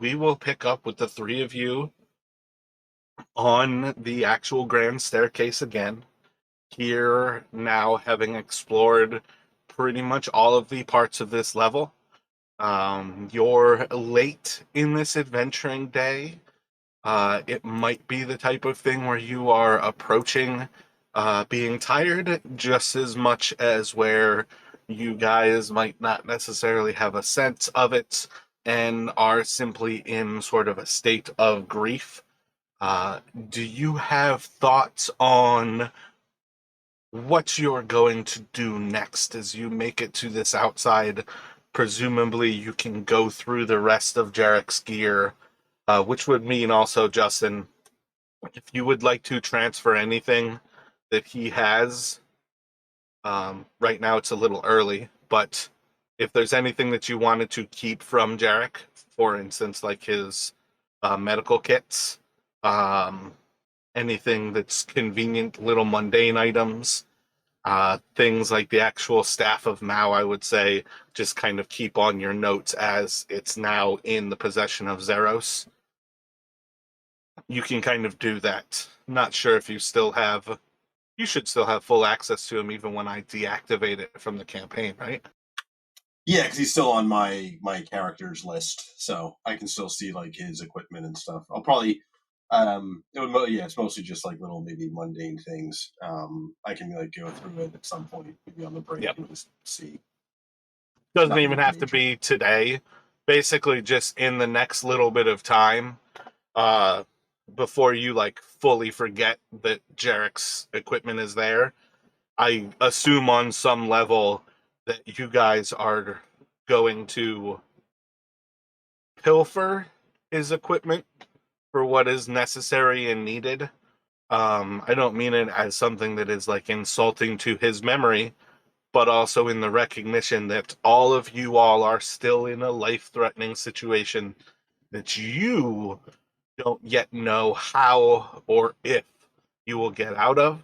we will pick up with the three of you on the actual grand staircase again. Here, now having explored pretty much all of the parts of this level. You're late in this adventuring day. It might be the type of thing where you are approaching being tired just as much as where you guys might not necessarily have a sense of it and are simply in sort of a state of grief. Do you have thoughts on what you're going to do next as you make it to this outside? Presumably, you can go through the rest of Jarek's gear, which would mean also, Justin, if you would like to transfer anything that he has, right now it's a little early, but if there's anything that you wanted to keep from Jarek, for instance, like his medical kits, um, anything that's convenient, little mundane items, things like the actual staff of Mao, I would say, just kind of keep on your notes as it's now in the possession of Zeros. You can kind of do that. Not sure if you still have. You should still have full access to him even when I deactivate it from the campaign, right? Yeah, because he's still on my characters list, so I can still see like his equipment and stuff. I'll probably it's mostly just like little maybe mundane things. I can like go through it at some point, maybe on the break, Yep. and just see. Doesn't Nothing even have to major. be today. Basically, just in the next little bit of time, uh, before you like fully forget that Jarek's equipment is there. I assume on some level that you guys are going to pilfer his equipment for what is necessary and needed. I don't mean it as something that is like insulting to his memory, but also in the recognition that all of you all are still in a life-threatening situation that you don't yet know how or if you will get out of.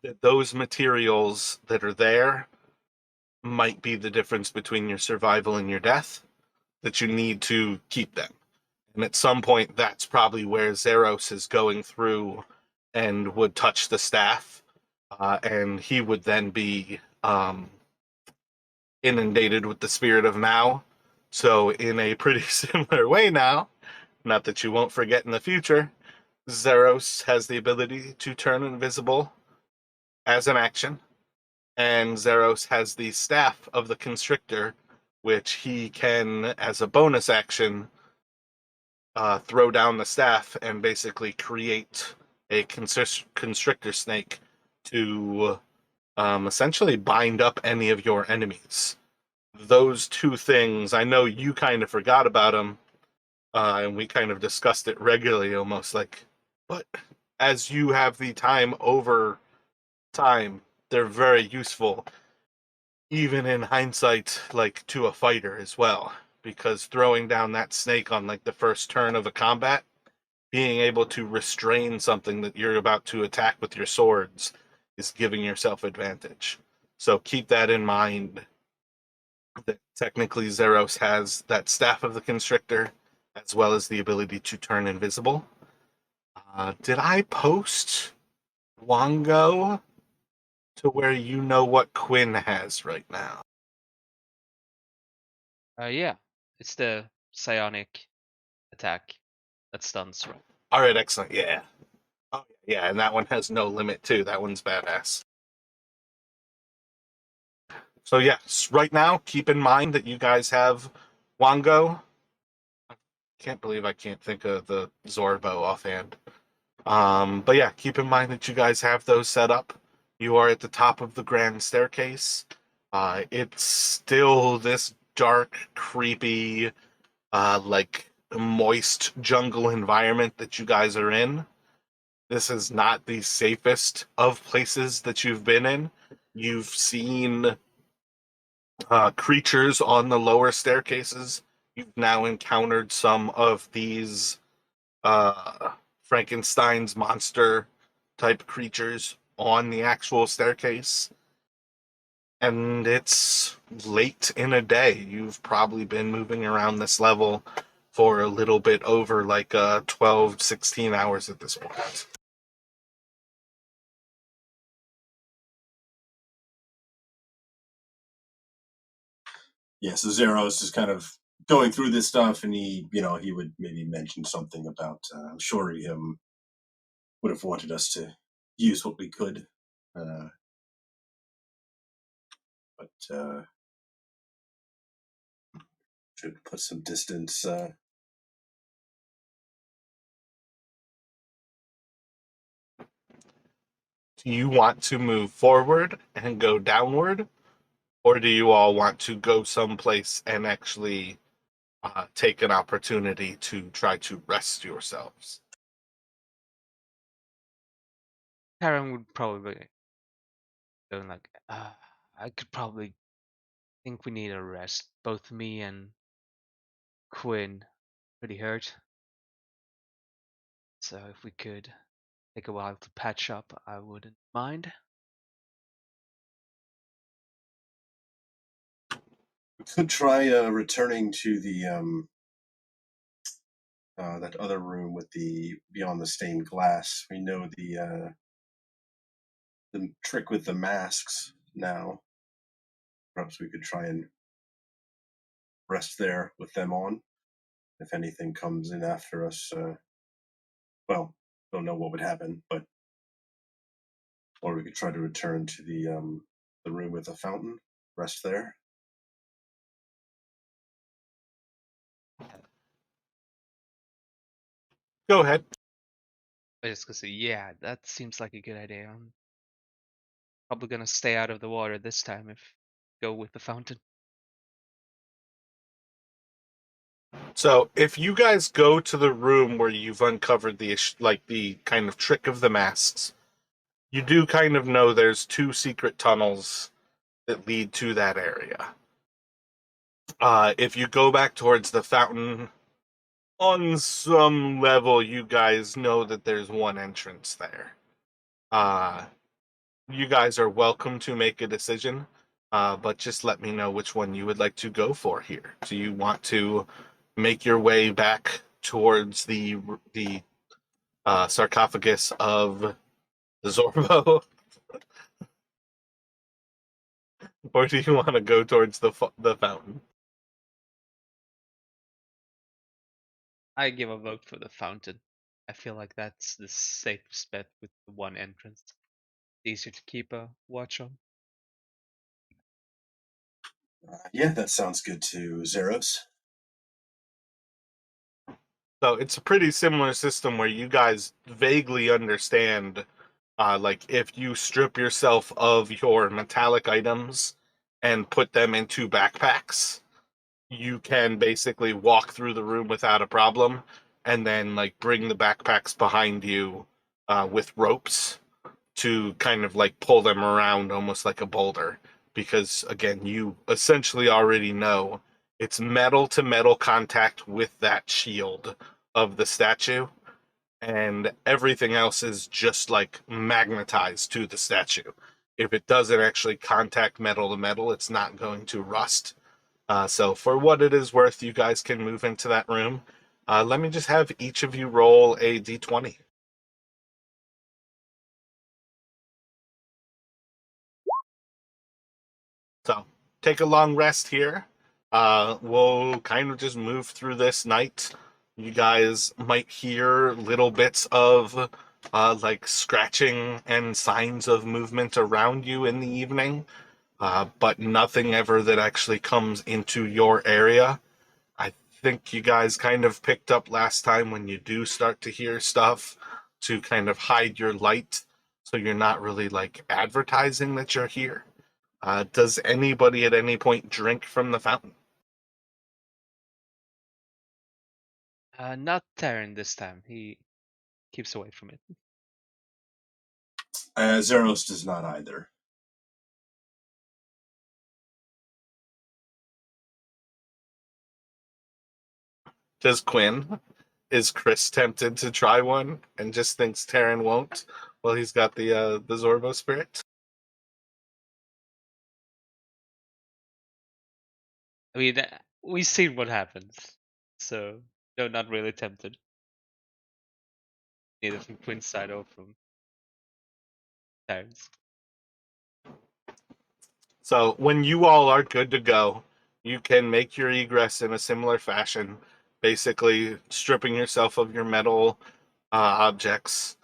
That those materials that are there might be the difference between your survival and your death, that you need to keep them. And at some point, that's probably where Zeros is going through and would touch the staff, and he would then be inundated with the spirit of Mao. So, in a pretty similar way now, not that you won't forget in the future, Zeros has the ability to turn invisible as an action, and Zeros has the staff of the constrictor, which he can, as a bonus action, throw down the staff and basically create a constrictor snake to essentially bind up any of your enemies. Those two things, I know you kind of forgot about them, and we kind of discussed it regularly almost like, but as you have the time over time, they're very useful, even in hindsight, like to a fighter as well, because throwing down that snake on like the first turn of a combat, being able to restrain something that you're about to attack with your swords is giving yourself advantage. So keep that in mind, that technically Zeros has that staff of the constrictor as well as the ability to turn invisible. Did I post Wango to where you know what Quinn has right now? Yeah, it's the psionic attack that stuns, right? All right, excellent. Yeah. Oh, yeah, and that one has no limit too. That one's badass. So yes, right now, keep in mind that you guys have Wango. I can't believe I can't think of the Zorbo offhand. But yeah, keep in mind that you guys have those set up. You are at the top of the grand staircase. It's still this dark, creepy, like moist jungle environment that you guys are in. This is not the safest of places that you've been in. You've seen creatures on the lower staircases. You've now encountered some of these Frankenstein's monster type creatures on the actual staircase. And it's late in a day. You've probably been moving around this level for a little bit over like 12, 16 hours at this point. Yeah, so Zeros is kind of going through this stuff, and he would maybe mention something about. I'm sure he would have wanted us to use what we could, uh, but should put some distance. Do you want to move forward and go downward, or do you all want to go someplace and actually take an opportunity to try to rest yourselves? Karen would probably go like, I could probably think we need a rest. Both me and Quinn pretty hurt. So if we could take a while to patch up, I wouldn't mind. We could try returning to the that other room with the beyond the stained glass. We know the trick with the masks now. Perhaps we could try and rest there with them on. If anything comes in after us, well, don't know what would happen, but or we could try to return to the room with the fountain, rest there. Go ahead. I just gonna say, yeah, that seems like a good idea. I'm probably gonna stay out of the water this time if go with the fountain. So if you guys go to the room where you've uncovered the kind of trick of the masks, you do kind of know there's two secret tunnels that lead to that area. If you go back towards the fountain, on some level, you guys know that there's one entrance there. You guys are welcome to make a decision, but just let me know which one you would like to go for here. Do you want to make your way back towards the sarcophagus of the Zorbo, or do you want to go towards the fountain? I give a vote for the fountain. I feel like that's the safest bet with the one entrance. Easier to keep a watch on. Yeah, that sounds good to Zeros. So it's a pretty similar system where you guys vaguely understand, like if you strip yourself of your metallic items and put them into backpacks, you can basically walk through the room without a problem, and then like bring the backpacks behind you with ropes to kind of like pull them around almost like a boulder. Because again, you essentially already know it's metal to metal contact with that shield of the statue, and everything else is just like magnetized to the statue. If it doesn't actually contact metal to metal, it's not going to rust. So, for what it is worth, you guys can move into that room. Let me just have each of you roll a d20. So, take a long rest here. We'll kind of just move through this night. You guys might hear little bits of like scratching and signs of movement around you in the evening, but nothing ever that actually comes into your area. I think you guys kind of picked up last time when you do start to hear stuff to kind of hide your light so you're not really like advertising that you're here. Does anybody at any point drink from the fountain? Not Terran this time. He keeps away from it. Zeros does not either. Does Quinn? Is Chris tempted to try one and just thinks Terran won't? Well, he's got the Zorbo spirit. I mean, we've seen what happens. So No, not really tempted. Neither from Quinn's side or from Terrence. So when you all are good to go, you can make your egress in a similar fashion, basically stripping yourself of your metal objects,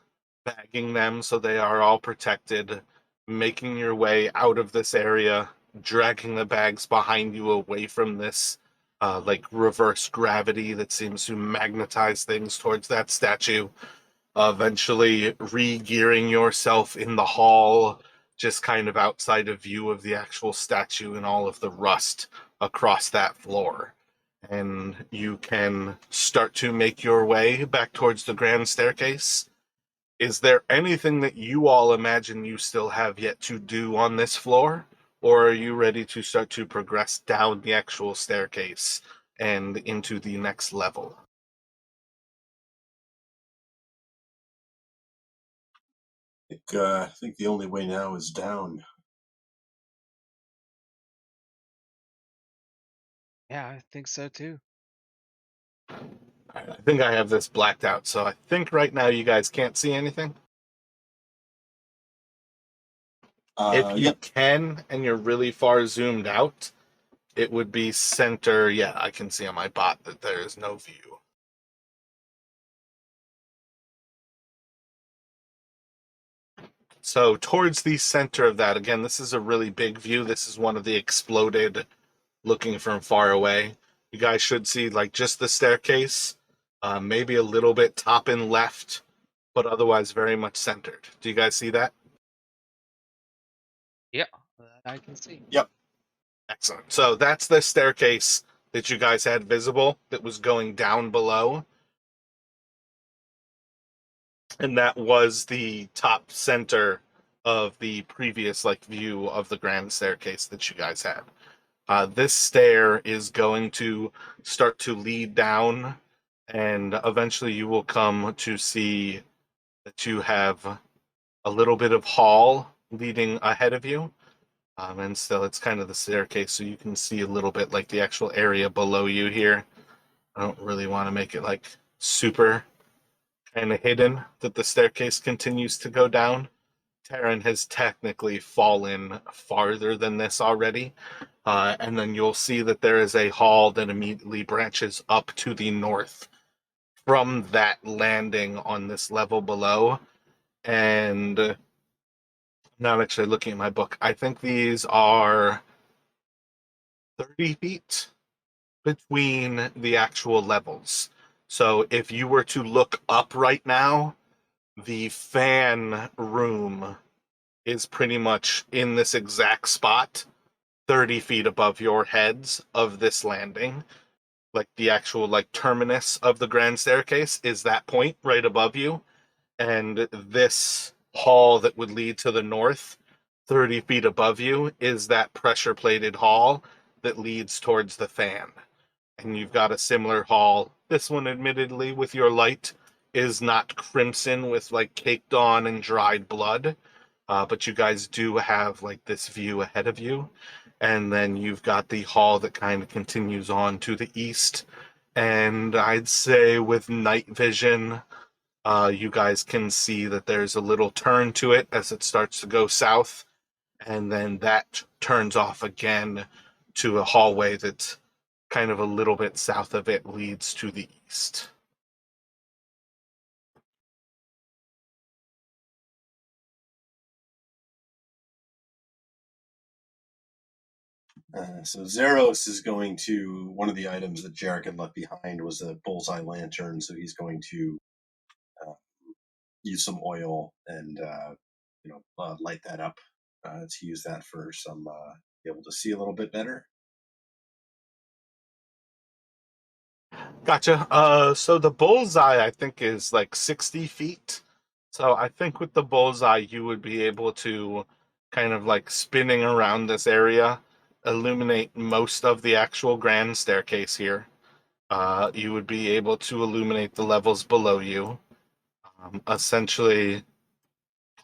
bagging them so they are all protected, making your way out of this area, dragging the bags behind you away from this like reverse gravity that seems to magnetize things towards that statue. Eventually re-gearing yourself in the hall, just kind of outside of view of the actual statue and all of the rust across that floor. And you can start to make your way back towards the grand staircase. Is there anything that you all imagine you still have yet to do on this floor? Or are you ready to start to progress down the actual staircase and into the next level? I think the only way now is down. Yeah, I think so too. I think I have this blacked out, so I think right now you guys can't see anything. If you Yep. can, and you're really far zoomed out, it would be center. Yeah, I can see on my bot that there is no view. So towards the center of that, again, this is a really big view. This is one of the exploded looking from far away. You guys should see like just the staircase, maybe a little bit top and left, but otherwise very much centered. Do you guys see that? Yeah, that I can see. Yep. Excellent. So that's the staircase that you guys had visible that was going down below. And that was the top center of the previous like view of the grand staircase that you guys had. This stair is going to start to lead down, and eventually you will come to see that you have a little bit of hall leading ahead of you. And still, it's kind of the staircase, so you can see a little bit like the actual area below you here. I don't really want to make it like super kind of hidden that the staircase continues to go down. Terran has technically fallen farther than this already. And then you'll see that there is a hall that immediately branches up to the north from that landing on this level below. And not actually looking at my book, I think these are 30 feet between the actual levels. So if you were to look up right now, the fan room is pretty much in this exact spot, 30 feet above your heads of this landing. Like the actual like terminus of the grand staircase is that point right above you. And this hall that would lead to the north, 30 feet above you, is that pressure plated hall that leads towards the fan. And you've got a similar hall. This one, admittedly, with your light, is not crimson with like caked on and dried blood. But you guys do have like this view ahead of you. And then you've got the hall that kind of continues on to the east. And I'd say with night vision, you guys can see that there's a little turn to it as it starts to go south. And then that turns off again to a hallway that's kind of a little bit south of it leads to the east. So Zeros is going to, one of the items that Jarek had left behind was a bullseye lantern, so he's going to uh, use some oil and light that up to use that for some be able to see a little bit better. Gotcha. So the bullseye, I think, is like 60 feet. So I think with the bullseye, you would be able to kind of like spinning around this area, illuminate most of the actual grand staircase here. You would be able to illuminate the levels below you, essentially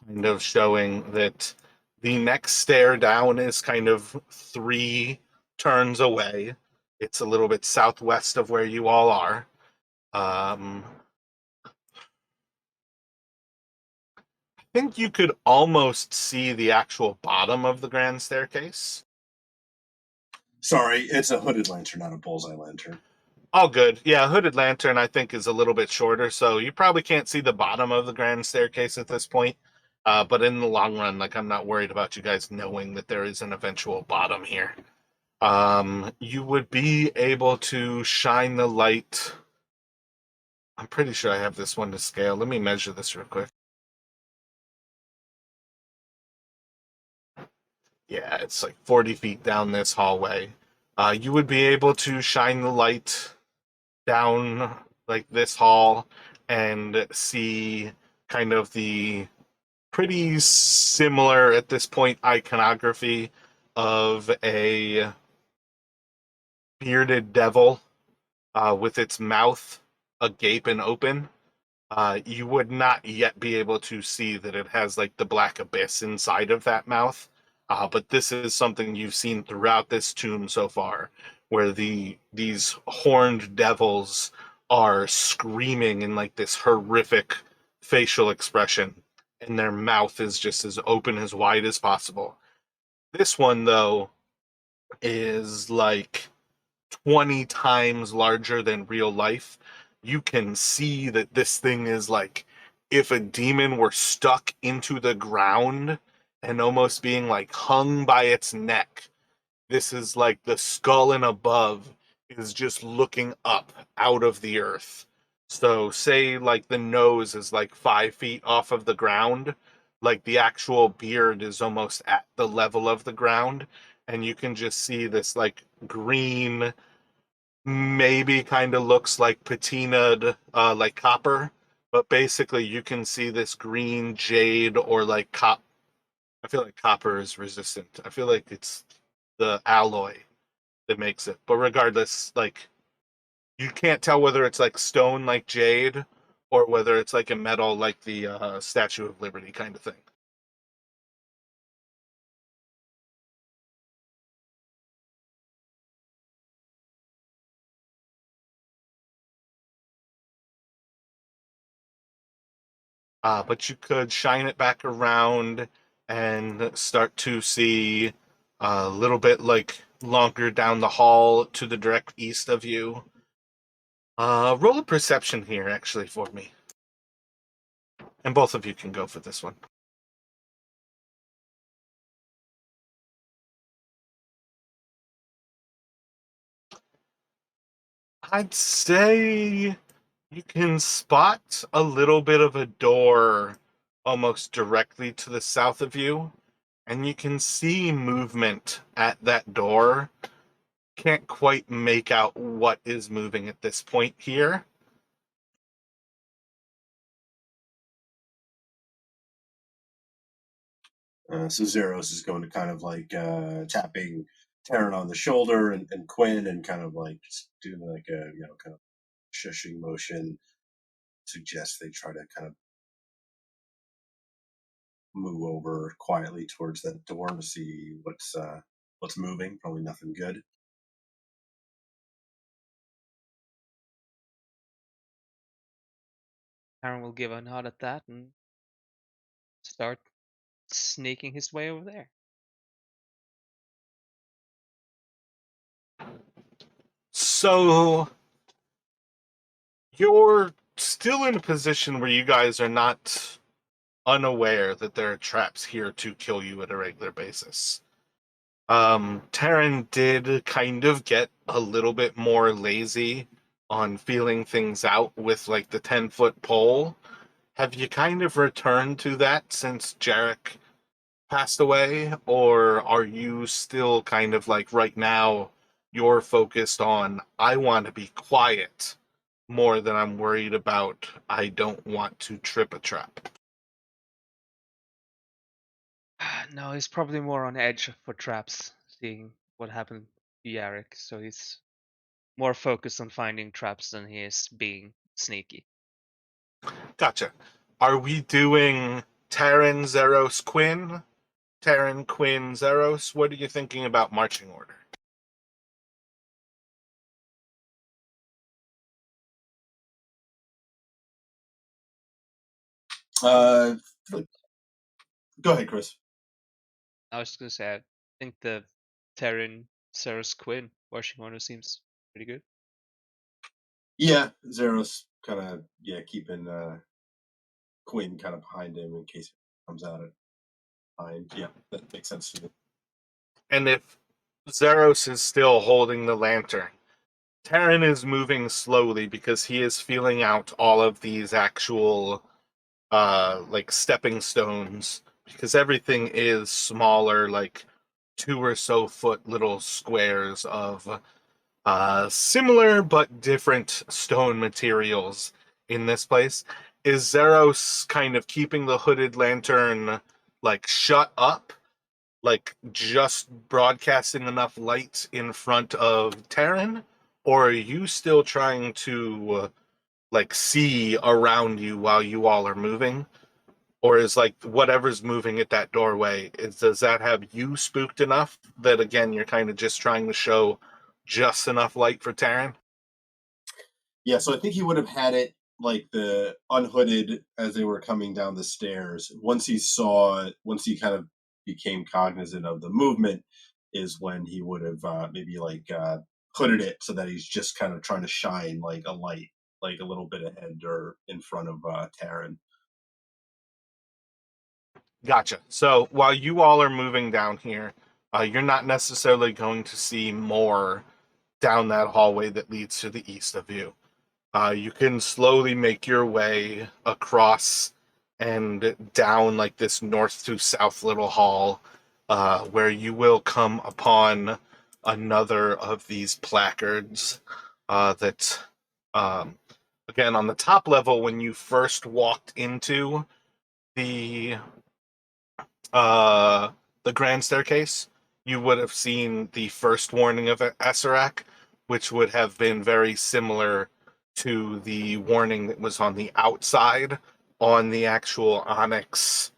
kind of showing that the next stair down is kind of 3 turns away. It's a little bit southwest of where you all are. I think you could almost see the actual bottom of the grand staircase. Sorry, it's a hooded lantern, not a bullseye lantern. All good. Yeah, hooded lantern I think is a little bit shorter, so you probably can't see the bottom of the grand staircase at this point. But in the long run, like I'm not worried about you guys knowing that there is an eventual bottom here. You would be able to shine the light. I'm pretty sure I have this one to scale. Let me measure this real quick. Yeah, it's like 40 feet down this hallway. You would be able to shine the light down like this hall and see kind of the pretty similar at this point iconography of a bearded devil with its mouth agape and open. You would not yet be able to see that it has like the black abyss inside of that mouth. But this is something you've seen throughout this tomb so far, where these horned devils are screaming in like this horrific facial expression, and their mouth is just as open as wide as possible. This one though is like 20 times larger than real life. You can see that this thing is like if a demon were stuck into the ground and almost being like hung by its neck. This is like the skull and above is just looking up out of the earth. So, say like the nose is like 5 feet off of the ground, like the actual beard is almost at the level of the ground, and you can just see this like green, maybe kind of looks like patinaed, like copper, but basically you can see this green jade or like cop. I feel like copper is resistant. I feel like it's the alloy that makes it. But regardless, like you can't tell whether it's like stone like jade or whether it's like a metal like the Statue of Liberty kind of thing. But you could shine it back around and start to see a little bit like longer down the hall to the direct east of you. Roll a perception here, actually, for me. And both of you can go for this one. I'd say you can spot a little bit of a door almost directly to the south of you, and you can see movement at that door. Can't quite make out what is moving at this point here. So Zeros is going to kind of like tapping Taryn on the shoulder and Quinn and kind of like just doing like a kind of shushing motion. Suggests they try to kind of move over quietly towards that door to see what's moving. Probably nothing good. Aaron will give a nod at that and start sneaking his way over there. So you're still in a position where you guys are not unaware that there are traps here to kill you at a regular basis. Taryn did kind of get a little bit more lazy on feeling things out with like the 10-foot pole. Have you kind of returned to that since Jarek passed away, or are you still kind of like right now you're focused on I want to be quiet more than I'm worried about I don't want to trip a trap? No, he's probably more on edge for traps, seeing what happened to Yarek, so he's more focused on finding traps than he is being sneaky. Gotcha. Are we doing Taryn, Zeros, Quinn? Taryn, Quinn, Zeros? What are you thinking about marching order? Uh, Go ahead, Chris. I was just gonna say, I think the Terran Sarah's Quinn washing order seems pretty good. Yeah, Zeros kind of keeping Quinn kind of behind him in case he comes out of behind. Yeah, that makes sense to me. And if Zeros is still holding the lantern, Terran is moving slowly because he is feeling out all of these actual like stepping stones, because everything is smaller, like 2 or so foot little squares of similar but different stone materials in this place. Is Zeros kind of keeping the hooded lantern like shut up, like just broadcasting enough light in front of Terran, or are you still trying to like see around you while you all are moving? Or is like whatever's moving at that doorway, does that have you spooked enough that again you're kind of just trying to show just enough light for Terran? Yeah, so I think he would have had it like the unhooded as they were coming down the stairs. Once he kind of became cognizant of the movement, is when he would have maybe hooded it so that he's just kind of trying to shine like a light, like a little bit ahead or in front of Taryn. Gotcha. So while you all are moving down here, you're not necessarily going to see more down that hallway that leads to the east of you. You can slowly make your way across and down like this north to south little hall, where you will come upon another of these placards that, um, again, on the top level, when you first walked into the uh, the grand staircase, you would have seen the first warning of Esserak, which would have been very similar to the warning that was on the outside on the actual onyx,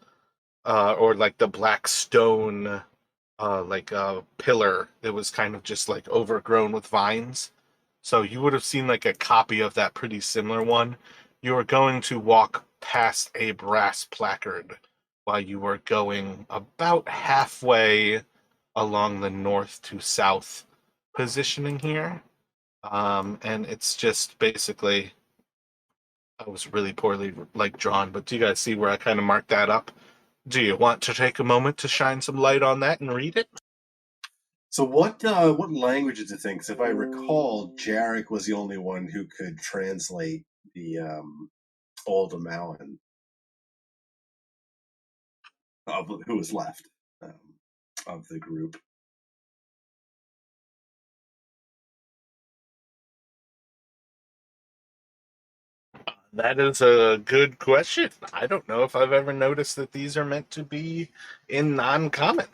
or like the black stone, like pillar that was kind of just like overgrown with vines. So you would have seen like a copy of that pretty similar one. You were going to walk past a brass placard while you were going about halfway along the north to south positioning here. And it's just basically, I was really poorly like drawn, but do you guys see where I kind of marked that up? Do you want to take a moment to shine some light on that and read it? So what language did you think? 'Cause if I recall, Jarek was the only one who could translate the old Amalan of who was left of the group. That is a good question. I don't know if I've ever noticed that these are meant to be in non-common.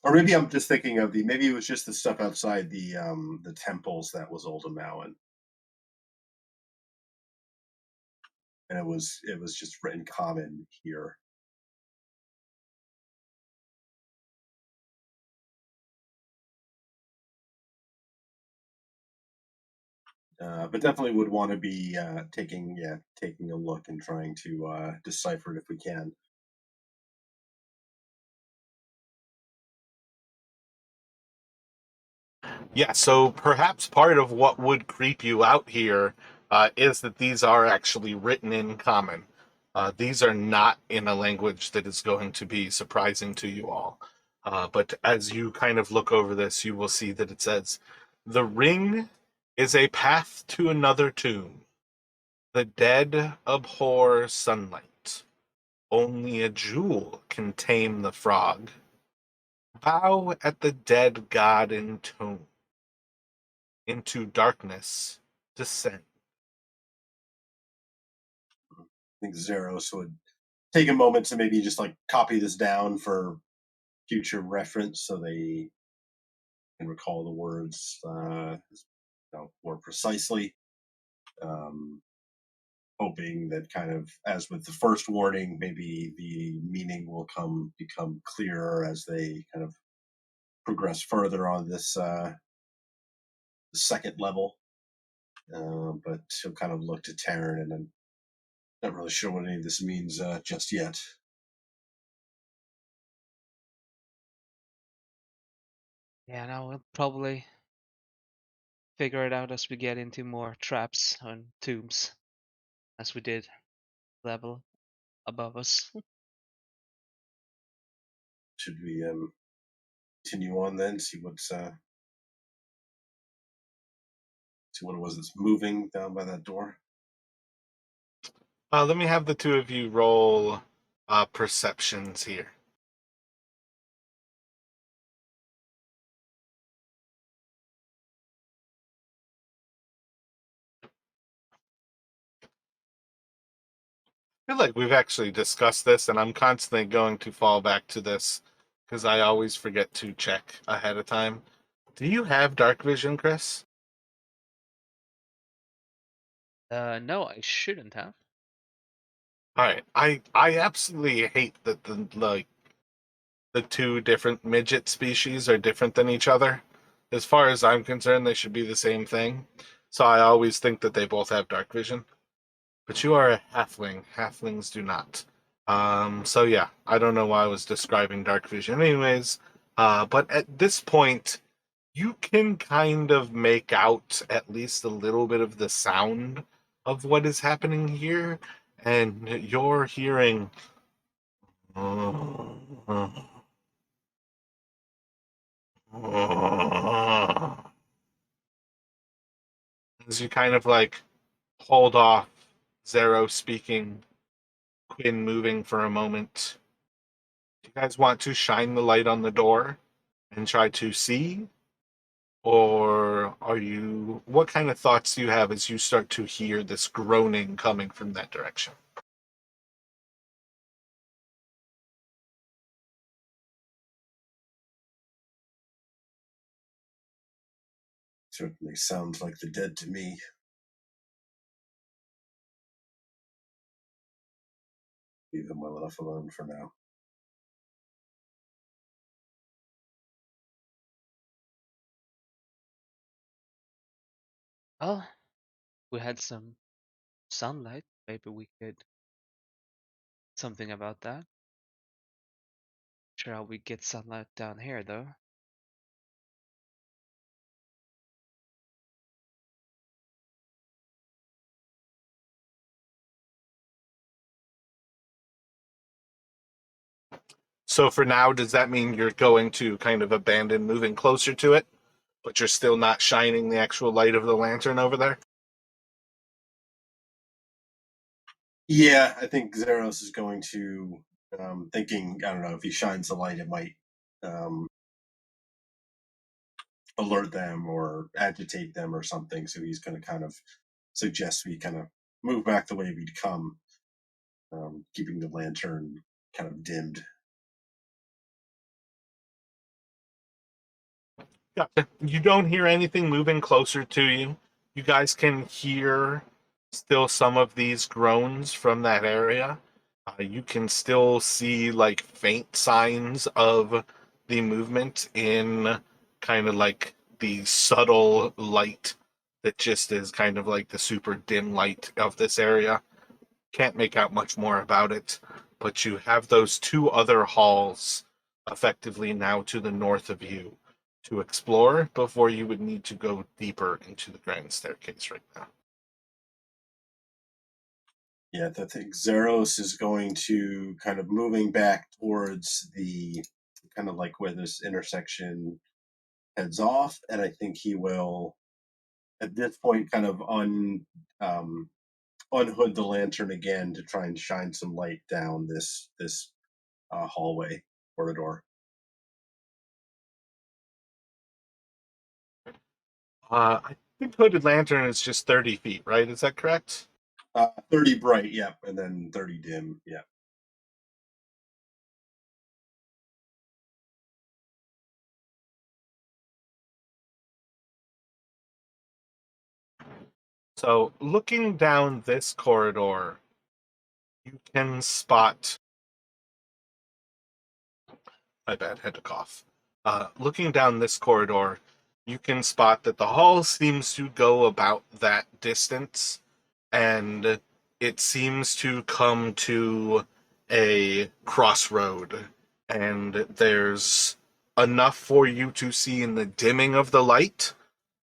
Or maybe I'm just thinking of maybe it was just the stuff outside the temples that was old Amalan. And it was just written common here. But definitely would want to be taking a look and trying to decipher it if we can. Yeah, so perhaps part of what would creep you out here is that these are actually written in common. These are not in a language that is going to be surprising to you all. But as you kind of look over this, you will see that it says, "The ring is a path to another tomb. The dead abhor sunlight. Only a jewel can tame the frog. Bow at the dead god entombed. Into darkness descend." I think Zeros would take a moment to maybe just like copy this down for future reference so they can recall the words more precisely. Um, Hoping that kind of as with the first warning, maybe the meaning will become clearer as they kind of progress further on this second level. But he'll kind of look to Taryn, and I'm not really sure what any of this means just yet. Yeah, now we'll probably figure it out as we get into more traps and tombs, as we did level above us. Should we continue on then? See what it was that's moving down by that door. Let me have the two of you roll perceptions here. I feel like we've actually discussed this, and I'm constantly going to fall back to this because I always forget to check ahead of time. Do you have dark vision, Chris? No, I shouldn't have. All right. I absolutely hate that the two different midget species are different than each other. As far as I'm concerned, they should be the same thing. So I always think that they both have dark vision. But you are a halfling. Halflings do not. So yeah, I don't know why I was describing dark vision anyways. But at this point, you can kind of make out at least a little bit of the sound of what is happening here. And you're hearing as you kind of like hold off Zero speaking, Quinn moving for a moment. Do you guys want to shine the light on the door and try to see? Or are you, what kind of thoughts do you have as you start to hear this groaning coming from that direction? Certainly sounds like the dead to me. Leave them well enough alone for now. Well, we had some sunlight. Maybe we could something about that. Sure how we get sunlight down here though. So for now, does that mean you're going to kind of abandon moving closer to it, but you're still not shining the actual light of the lantern over there? Yeah, I think Zeros is going to thinking, I don't know, if he shines the light, it might um, alert them or agitate them or something. So he's going to kind of suggest we kind of move back the way we'd come, keeping the lantern kind of dimmed. Gotcha. You don't hear anything moving closer to you. You guys can hear still some of these groans from that area. You can still see like faint signs of the movement in kind of like the subtle light that just is kind of like the super dim light of this area. Can't make out much more about it, but you have those two other halls effectively now to the north of you to explore before you would need to go deeper into the grand staircase right now. Yeah, I think Zeros is going to kind of moving back towards the kind of like where this intersection heads off, and I think he will at this point kind of unhood the lantern again to try and shine some light down this hallway corridor. I think Hooded Lantern is just 30 feet, right? Is that correct? 30 bright, yep, and then 30 dim, yep. So, looking down this corridor, you can spot. My bad, had to cough. Looking down this corridor, you can spot that the hall seems to go about that distance, and it seems to come to a crossroad, and there's enough for you to see in the dimming of the light.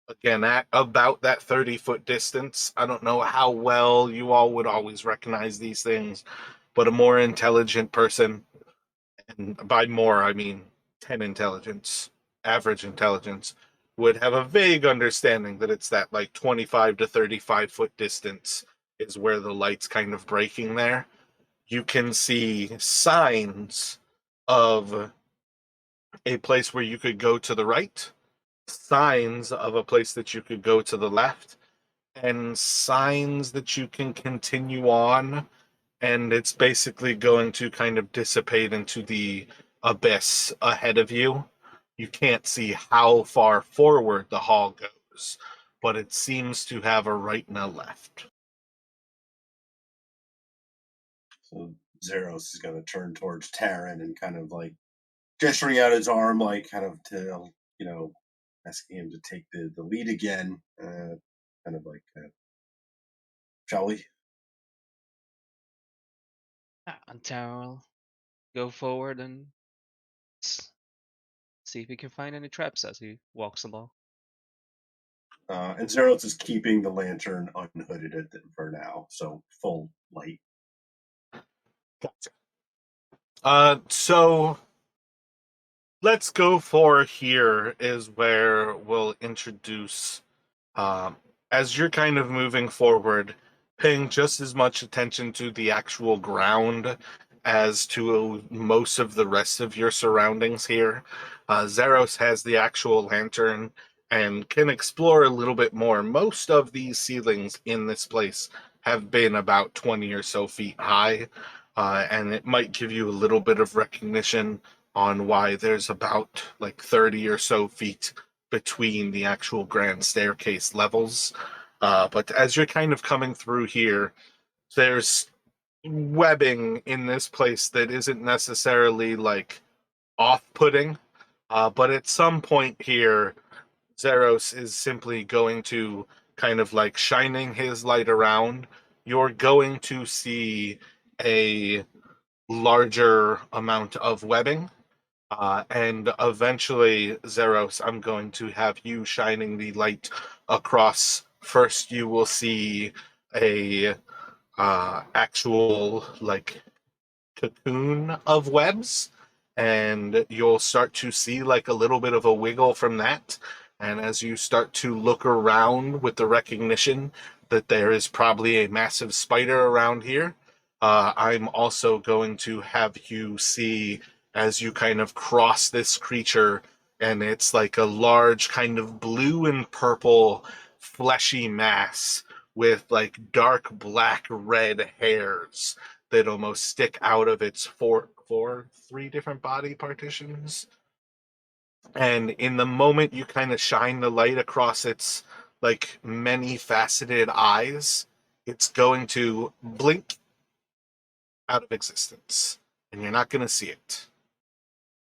Again, at about that 30-foot distance. I don't know how well you all would always recognize these things, but a more intelligent person, and by more I mean 10 intelligence, average intelligence, would have a vague understanding that it's that like 25 to 35-foot distance is where the light's kind of breaking there. You can see signs of a place where you could go to the right, signs of a place that you could go to the left, and signs that you can continue on, and it's basically going to kind of dissipate into the abyss ahead of you. You can't see how far forward the hall goes, but it seems to have a right and a left. So Zeros is going to turn towards Taryn and kind of like gesturing out his arm, like kind of to, asking him to take the lead again. Kind of like, shall we? And Tara will go forward and see if he can find any traps as he walks along. And Zeros is keeping the lantern unhooded for now, so full light. Gotcha. So let's go for here is where we'll introduce, um, as you're kind of moving forward, paying just as much attention to the actual ground as to most of the rest of your surroundings here. Zeros has the actual lantern and can explore a little bit more. Most of these ceilings in this place have been about 20 or so feet high, and it might give you a little bit of recognition on why there's about like 30 or so feet between the actual grand staircase levels. But as you're kind of coming through here, there's webbing in this place that isn't necessarily like off-putting, but at some point here, Zeros is simply going to kind of like shining his light around. You're going to see a larger amount of webbing. And eventually, Zeros, I'm going to have you shining the light across. First, you will see a actual like cocoon of webs, and you'll start to see like a little bit of a wiggle from that. And as you start to look around with the recognition that there is probably a massive spider around here, I'm also going to have you see as you kind of cross this creature, and it's like a large kind of blue and purple fleshy mass with like dark black red hairs that almost stick out of its three different body partitions. And in the moment you kind of shine the light across its like many faceted eyes, it's going to blink out of existence, and you're not going to see it.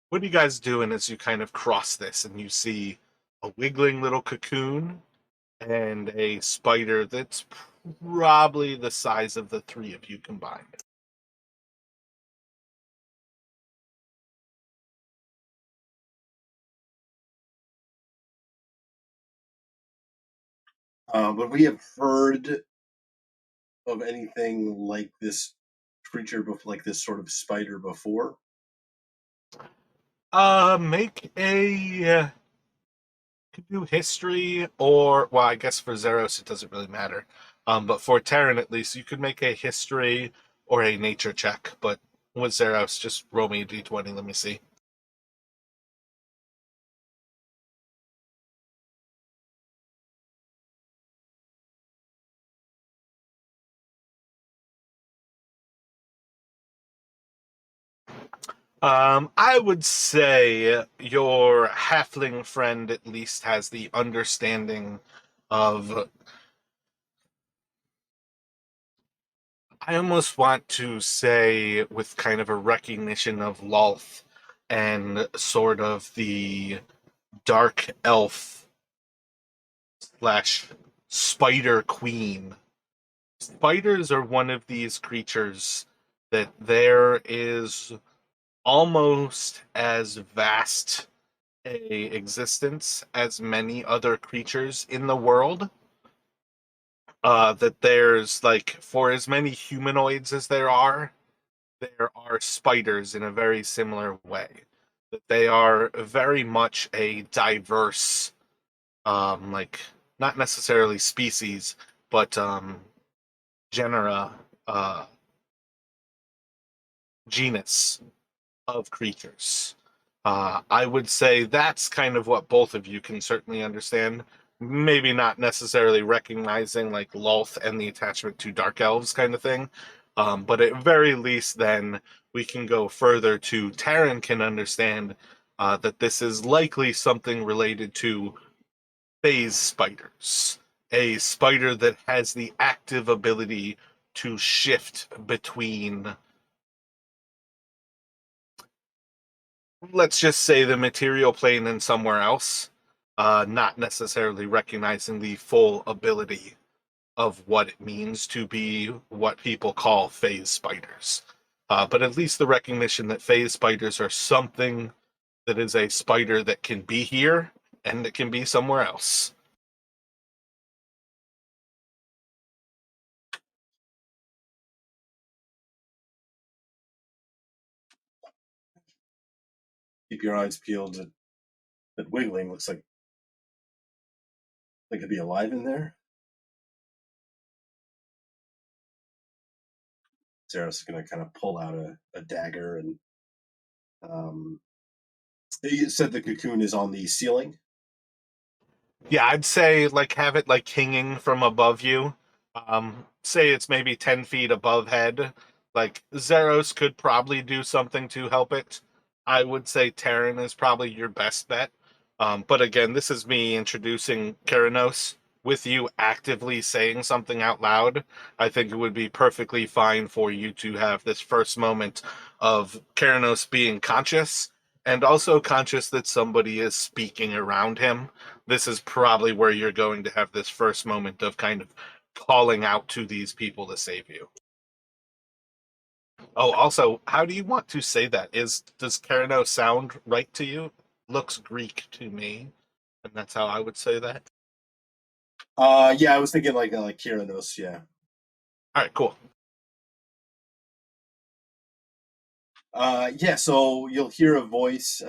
What are you guys doing as you kind of cross this and you see a wiggling little cocoon and a spider that's probably the size of the three of you combined? But we have heard of anything like this creature, like this sort of spider before. Make a could do history, or well, I guess for Zeros it doesn't really matter. But for Terran at least, you could make a history or a nature check. But with Zeros, just roll me a d20. Let me see. I would say your halfling friend at least has the understanding of. I almost want to say with kind of a recognition of Lolth, and sort of the dark elf slash spider queen. Spiders are one of these creatures that there is almost as vast a existence as many other creatures in the world. That there's like, for as many humanoids as there are spiders in a very similar way. That they are very much a diverse, like, not necessarily species, but genera, uh, genus of creatures. I would say that's kind of what both of you can certainly understand. Maybe not necessarily recognizing like Lolth and the attachment to dark elves kind of thing. But at very least, then we can go further to Taryn can understand that this is likely something related to phase spiders, a spider that has the active ability to shift between, let's just say, the material plane and somewhere else, not necessarily recognizing the full ability of what it means to be what people call phase spiders. But at least the recognition that phase spiders are something that is a spider that can be here and it can be somewhere else. Keep your eyes peeled. At wiggling looks like they could be alive in there. Sarah's going to kind of pull out a dagger, and you said the cocoon is on the ceiling. Yeah, I'd say like have it like hanging from above you. Say it's maybe 10 feet above head. Like Zeros could probably do something to help it. I would say Terran is probably your best bet. But again, this is me introducing Keranos with you actively saying something out loud. I think it would be perfectly fine for you to have this first moment of Keranos being conscious and also conscious that somebody is speaking around him. This is probably where you're going to have this first moment of kind of calling out to these people to save you. Oh, also, how do you want to say that? Does Carano sound right to you? Looks Greek to me, and that's how I would say that. Yeah, I was thinking like Kyranos. Yeah. All right, cool. Yeah. So you'll hear a voice,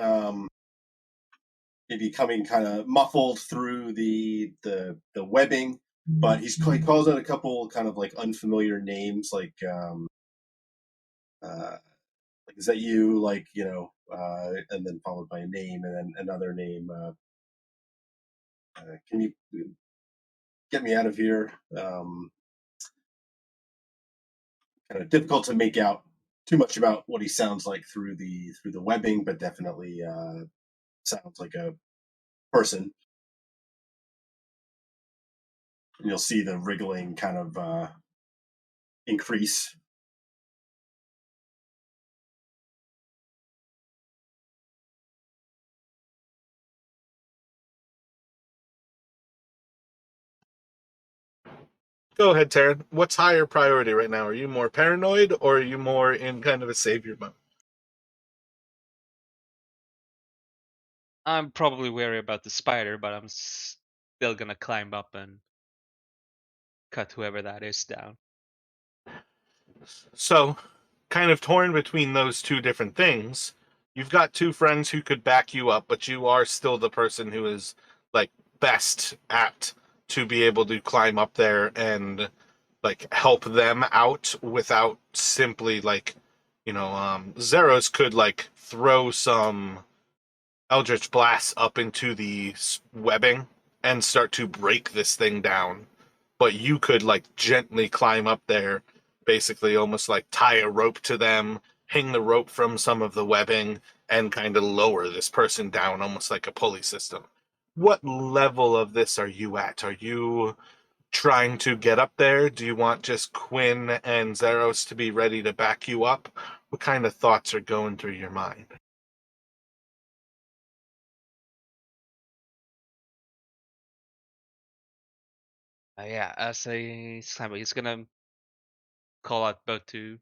maybe coming kind of muffled through the webbing, but he calls out a couple kind of like unfamiliar names, uh, like, is that you? Like, and then followed by a name and then another name. Can you get me out of here? Kind of difficult to make out too much about what he sounds like through the webbing, but definitely sounds like a person. And you'll see the wriggling kind of increase. Go ahead, Taryn. What's higher priority right now? Are you more paranoid or are you more in kind of a savior mode? I'm probably wary about the spider, but I'm still gonna climb up and cut whoever that is down. So, kind of torn between those two different things. You've got two friends who could back you up, but you are still the person who is like best apt to be able to climb up there and like help them out without simply like, Zeros could like throw some Eldritch Blast up into the webbing and start to break this thing down. But you could like gently climb up there, basically almost like tie a rope to them, hang the rope from some of the webbing, and kind of lower this person down almost like a pulley system. What level of this are you at? Are you trying to get up there? Do you want just Quinn and Zeros to be ready to back you up? What kind of thoughts are going through your mind? Yeah, as a sniper, he's gonna call out both to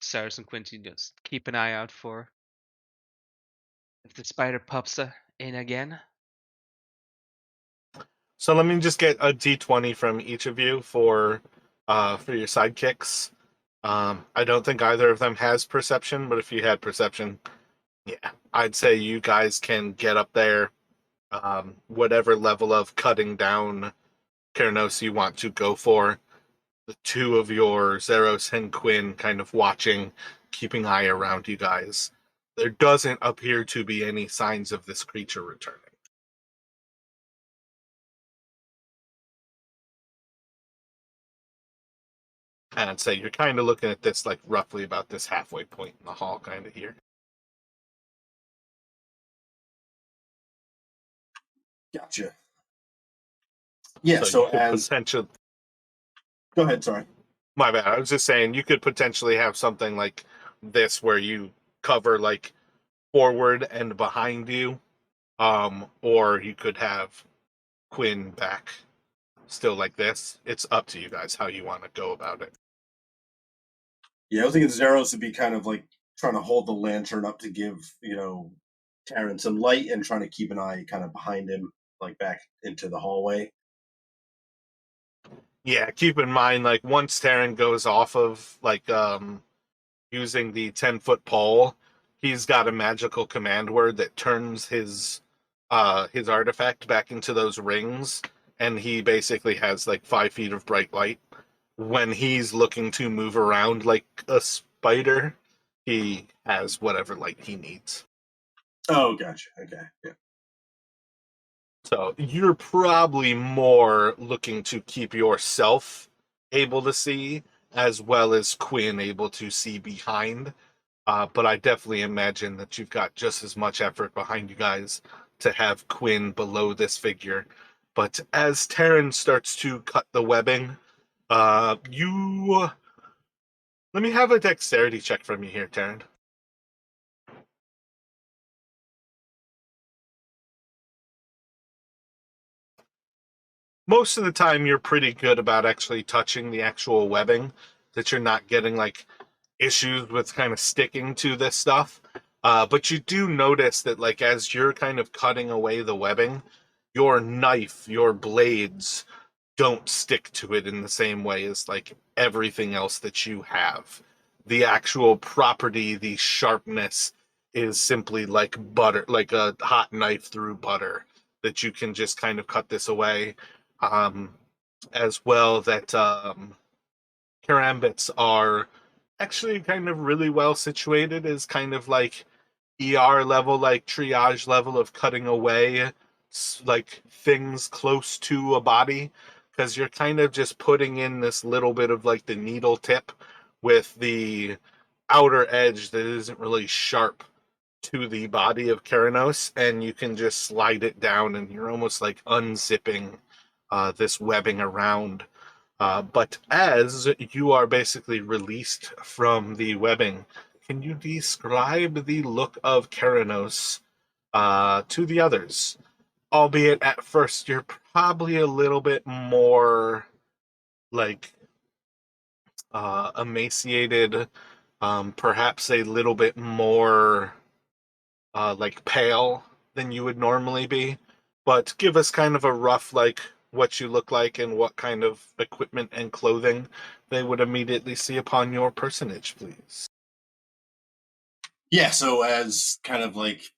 Cyrus and Quincy. Just keep an eye out for if the spider pops in again. So let me just get a d20 from each of you for your sidekicks. I don't think either of them has perception, but if you had perception, yeah, I'd say you guys can get up there. Whatever level of cutting down Keranos you want to go for. The two of your Zeros and Quinn kind of watching, keeping eye around you guys. There doesn't appear to be any signs of this creature returning. And I'd say you're kind of looking at this like roughly about this halfway point in the hall, kind of here. Gotcha. Yeah. So you So could as potentially, go ahead. Sorry. my bad. I was just saying you could potentially have something like this where you cover like forward and behind you, or you could have Quinn back still like this. It's up to you guys how you want to go about it. Yeah, I was thinking Zeros would be kind of like trying to hold the lantern up to give Taryn some light and trying to keep an eye kind of behind him, like back into the hallway. Yeah, keep in mind like once Taryn goes off of like using the 10-foot pole, he's got a magical command word that turns his artifact back into those rings, and he basically has like 5 feet of bright light. When he's looking to move around like a spider, he has whatever light he needs. Oh, gotcha. Okay. Yeah. So you're probably more looking to keep yourself able to see, as well as Quinn able to see behind. But I definitely imagine that you've got just as much effort behind you guys to have Quinn below this figure. But as Taryn starts to cut the webbing, you let me have a dexterity check from you here, Taryn. Most of the time, you're pretty good about actually touching the actual webbing, that you're not getting like issues with kind of sticking to this stuff. But you do notice that, like, as you're kind of cutting away the webbing, your knife, your blades don't stick to it in the same way as like everything else that you have. The actual property, the sharpness is simply like butter, like a hot knife through butter, that you can just kind of cut this away. Um, as well, that karambits are actually kind of really well situated as kind of like ER level, like triage level of cutting away like things close to a body, because you're kind of just putting in this little bit of like the needle tip with the outer edge that isn't really sharp to the body of Keranos, and you can just slide it down and you're almost like unzipping this webbing around. But as you are basically released from the webbing, can you describe the look of Keranos to the others? Albeit at first you're probably a little bit more like emaciated, perhaps a little bit more like pale than you would normally be. But give us kind of a rough like what you look like and what kind of equipment and clothing they would immediately see upon your personage, please. Yeah. So as kind of like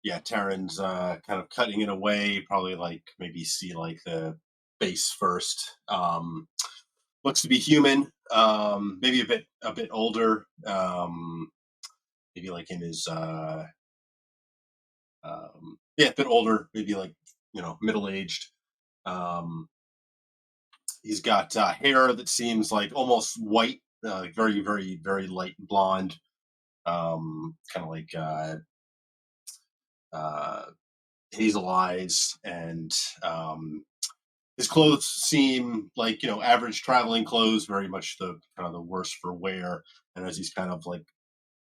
Taryn's kind of cutting it away, probably like maybe see like the base first. Looks to be human. Maybe a bit older. Maybe like in his a bit older, maybe like middle aged. Um, he's got hair that seems like almost white, very very very light blonde, kind of like uh, hazel eyes, and his clothes seem like average traveling clothes, very much the kind of the worst for wear. And as he's kind of like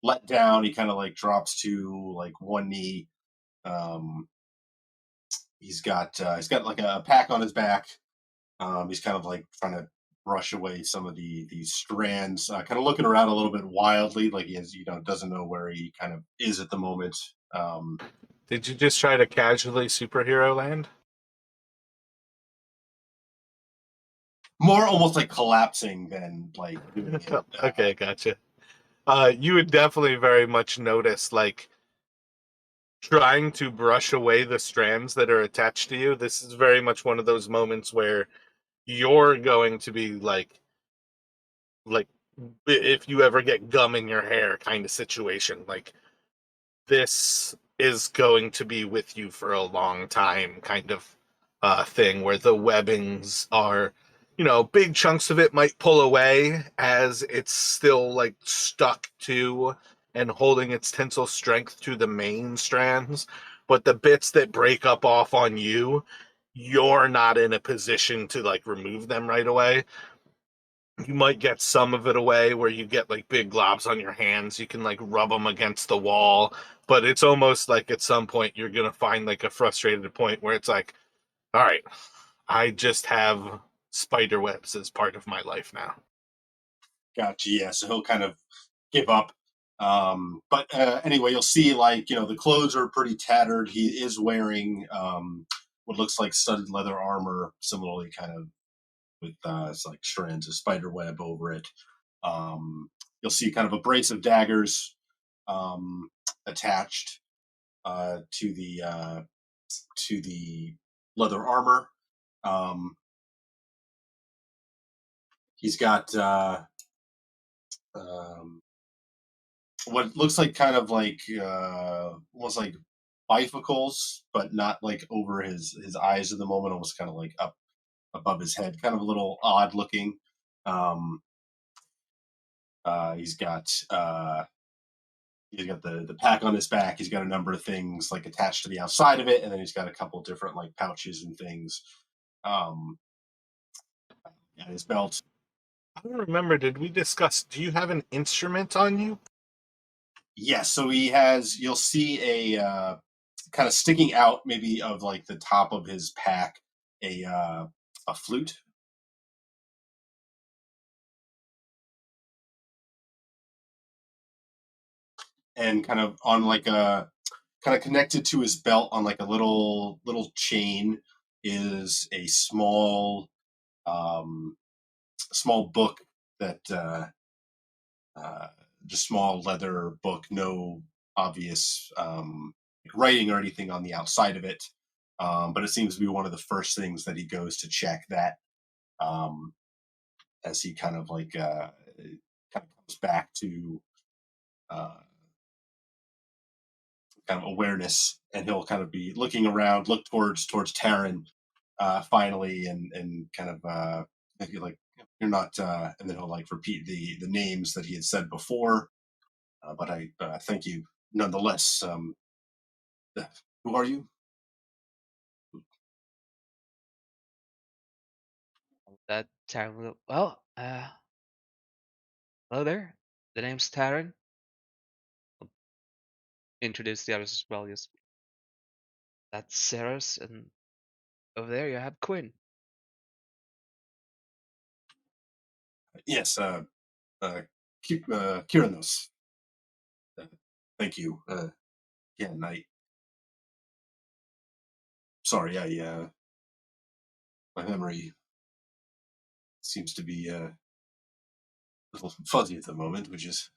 let down, he kind of like drops to like one knee. Um, he's got like a pack on his back, He's kind of like trying to brush away some of these strands, kind of looking around a little bit wildly, like he has, doesn't know where he kind of is at the moment. Um, Did you just try to casually superhero land? More almost like collapsing than like doing it. Okay, gotcha. You would definitely very much notice, like, trying to brush away the strands that are attached to you. This is very much one of those moments where you're going to be like if you ever get gum in your hair kind of situation. Like, this is going to be with you for a long time kind of thing, where the webbings are, big chunks of it might pull away as it's still like stuck to and holding its tensile strength to the main strands, but the bits that break up off on you, you're not in a position to like remove them right away. You might get some of it away where you get like big globs on your hands. You can like rub them against the wall, but it's almost like at some point you're going to find like a frustrated point where it's like, all right, I just have spider webs as part of my life now. Gotcha. Yeah. So he'll kind of give up. But anyway, you'll see like, the clothes are pretty tattered. He is wearing what looks like studded leather armor, similarly kind of with it's like strands of spider web over it. You'll see kind of a brace of daggers attached to the leather armor. Um, he's got um, what looks like kind of like almost like bifocals, but not like over his eyes at the moment. Almost kind of like up above his head, kind of a little odd looking. Um, he's got the pack on his back. He's got a number of things like attached to the outside of it, and then he's got a couple different like pouches and things um, at his belt. I don't remember. Did we discuss? Do you have an instrument on you? Yes, so he has. You'll see a kind of sticking out, maybe of like the top of his pack, a flute. And kind of on like a kind of connected to his belt on like a little chain is a um, small book that uh, just small leather book, no obvious writing or anything on the outside of it. But it seems to be one of the first things that he goes to check that um, as he kind of like kind of comes back to uh, kind of awareness, and he'll kind of be looking around, look towards Taryn finally, and kind of like you're not, and then he'll like repeat the names that he had said before. But I thank you nonetheless. Who are you? That Taryn will. Well, hello there. The name's Taryn. Introduce the others as well. Yes, that's Sarah's, and over there you have Quinn. Yes, Kyranos. Uh, thank you. Again, I sorry, I my memory seems to be a little fuzzy at the moment, which is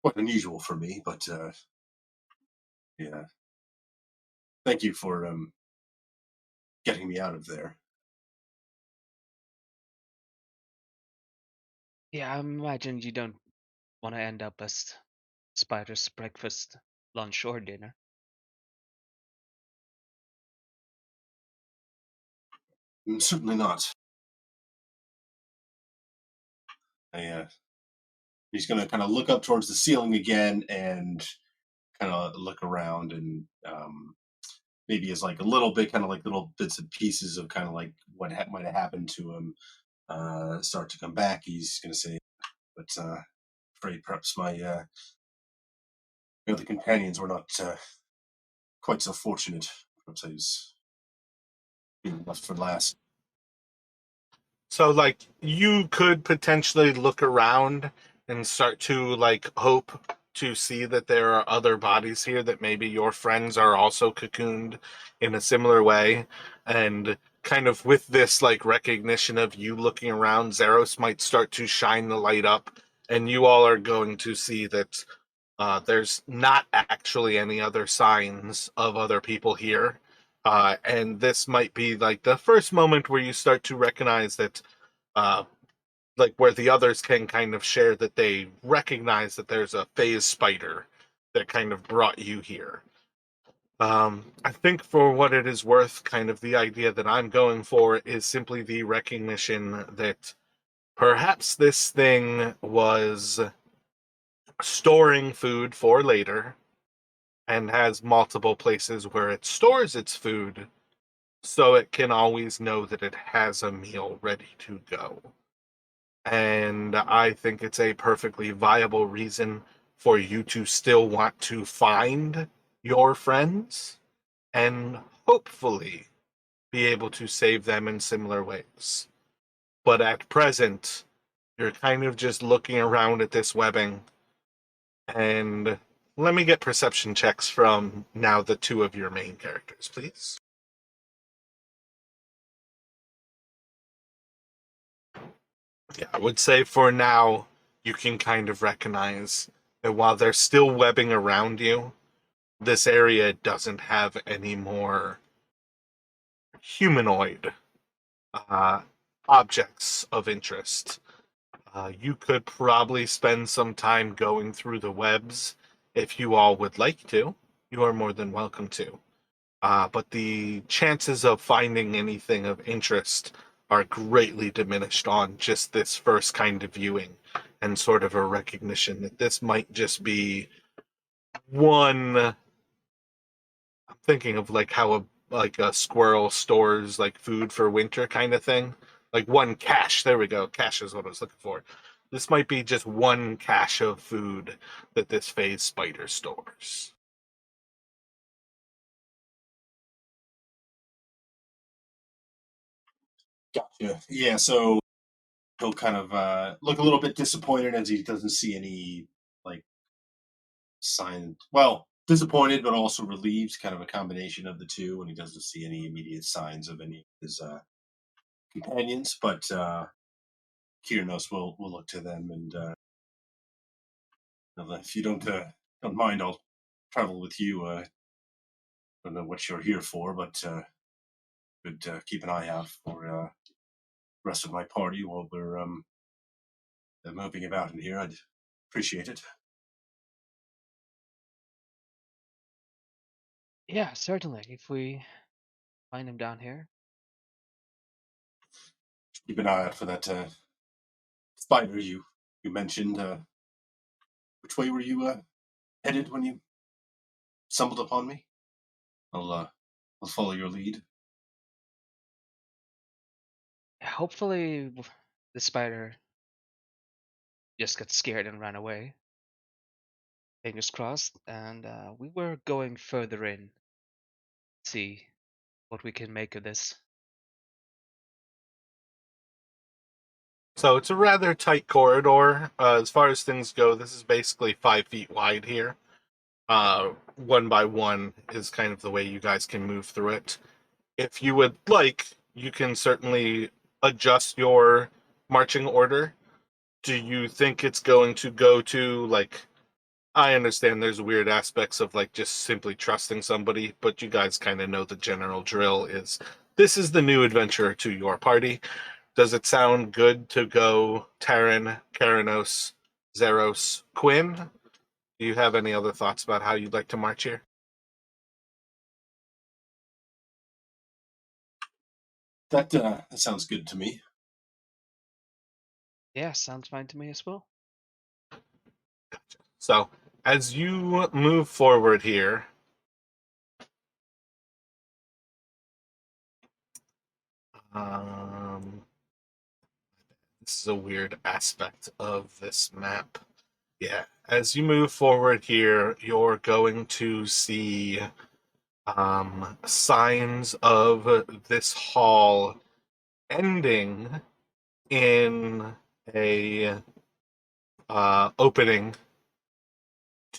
quite unusual for me. But yeah, thank you for getting me out of there. Yeah, I imagine you don't want to end up as Spider's breakfast, lunch, or dinner. Certainly not. He's going to kind of look up towards the ceiling again and kind of look around, and maybe as like a little bit, kind of like little bits and pieces of kind of like what might have happened to him start to come back. He's going to say, but afraid perhaps my the companions were not quite so fortunate. Perhaps I was being left for last. So, like, you could potentially look around and start to, like, hope to see that there are other bodies here, that maybe your friends are also cocooned in a similar way. And kind of with this, like, recognition of you looking around, Zeros might start to shine the light up, and you all are going to see that there's not actually any other signs of other people here. And this might be like the first moment where you start to recognize that, uh, like where the others can kind of share that they recognize that there's a phase spider that kind of brought you here. I think for what it is worth, kind of the idea that I'm going for is simply the recognition that perhaps this thing was storing food for later and has multiple places where it stores its food so it can always know that it has a meal ready to go. And I think it's a perfectly viable reason for you to still want to find your friends and hopefully be able to save them in similar ways. But at present, you're kind of just looking around at this webbing, and let me get perception checks from now the two of your main characters, please. Yeah, I would say for now, you can kind of recognize that while they're still webbing around you, this area doesn't have any more humanoid uh, objects of interest. You could probably spend some time going through the webs if you all would like to. You are more than welcome to. But the chances of finding anything of interest are greatly diminished on just this first kind of viewing, and sort of a recognition that this might just be one. I'm thinking of like how a squirrel stores like food for winter kind of thing. Like one cache. There we go. Cache is what I was looking for. This might be just one cache of food that this phase spider stores. Gotcha. Yeah, so he'll kind of look a little bit disappointed as he doesn't see any like sign. Well, disappointed, but also relieved, kind of a combination of the two, and he doesn't see any immediate signs of any of his companions. But Kiernos will look to them, and if you don't mind, I'll travel with you. Don't know what you're here for, but could keep an eye out for the rest of my party while we're moving about in here. I'd appreciate it. Yeah, certainly. If we find him down here. Keep an eye out for that spider you mentioned. Which way were you headed when you stumbled upon me? I'll follow your lead. Hopefully, the spider just got scared and ran away. Fingers crossed. And we were going further in, see what we can make of this. So it's a rather tight corridor. As far as things go, this is basically 5 feet wide here. One by one is kind of the way you guys can move through it. If you would like, you can certainly adjust your marching order. Do you think it's going to go to, like, I understand there's weird aspects of like just simply trusting somebody, but you guys kind of know the general drill is this is the new adventurer to your party. Does it sound good to go Terran, Karanos, Zeros, Quinn? Do you have any other thoughts about how you'd like to march here? That sounds good to me. Yeah, sounds fine to me as well. So, as you move forward here, um, this is a weird aspect of this map. Yeah, as you move forward here, you're going to see signs of this hall ending in a opening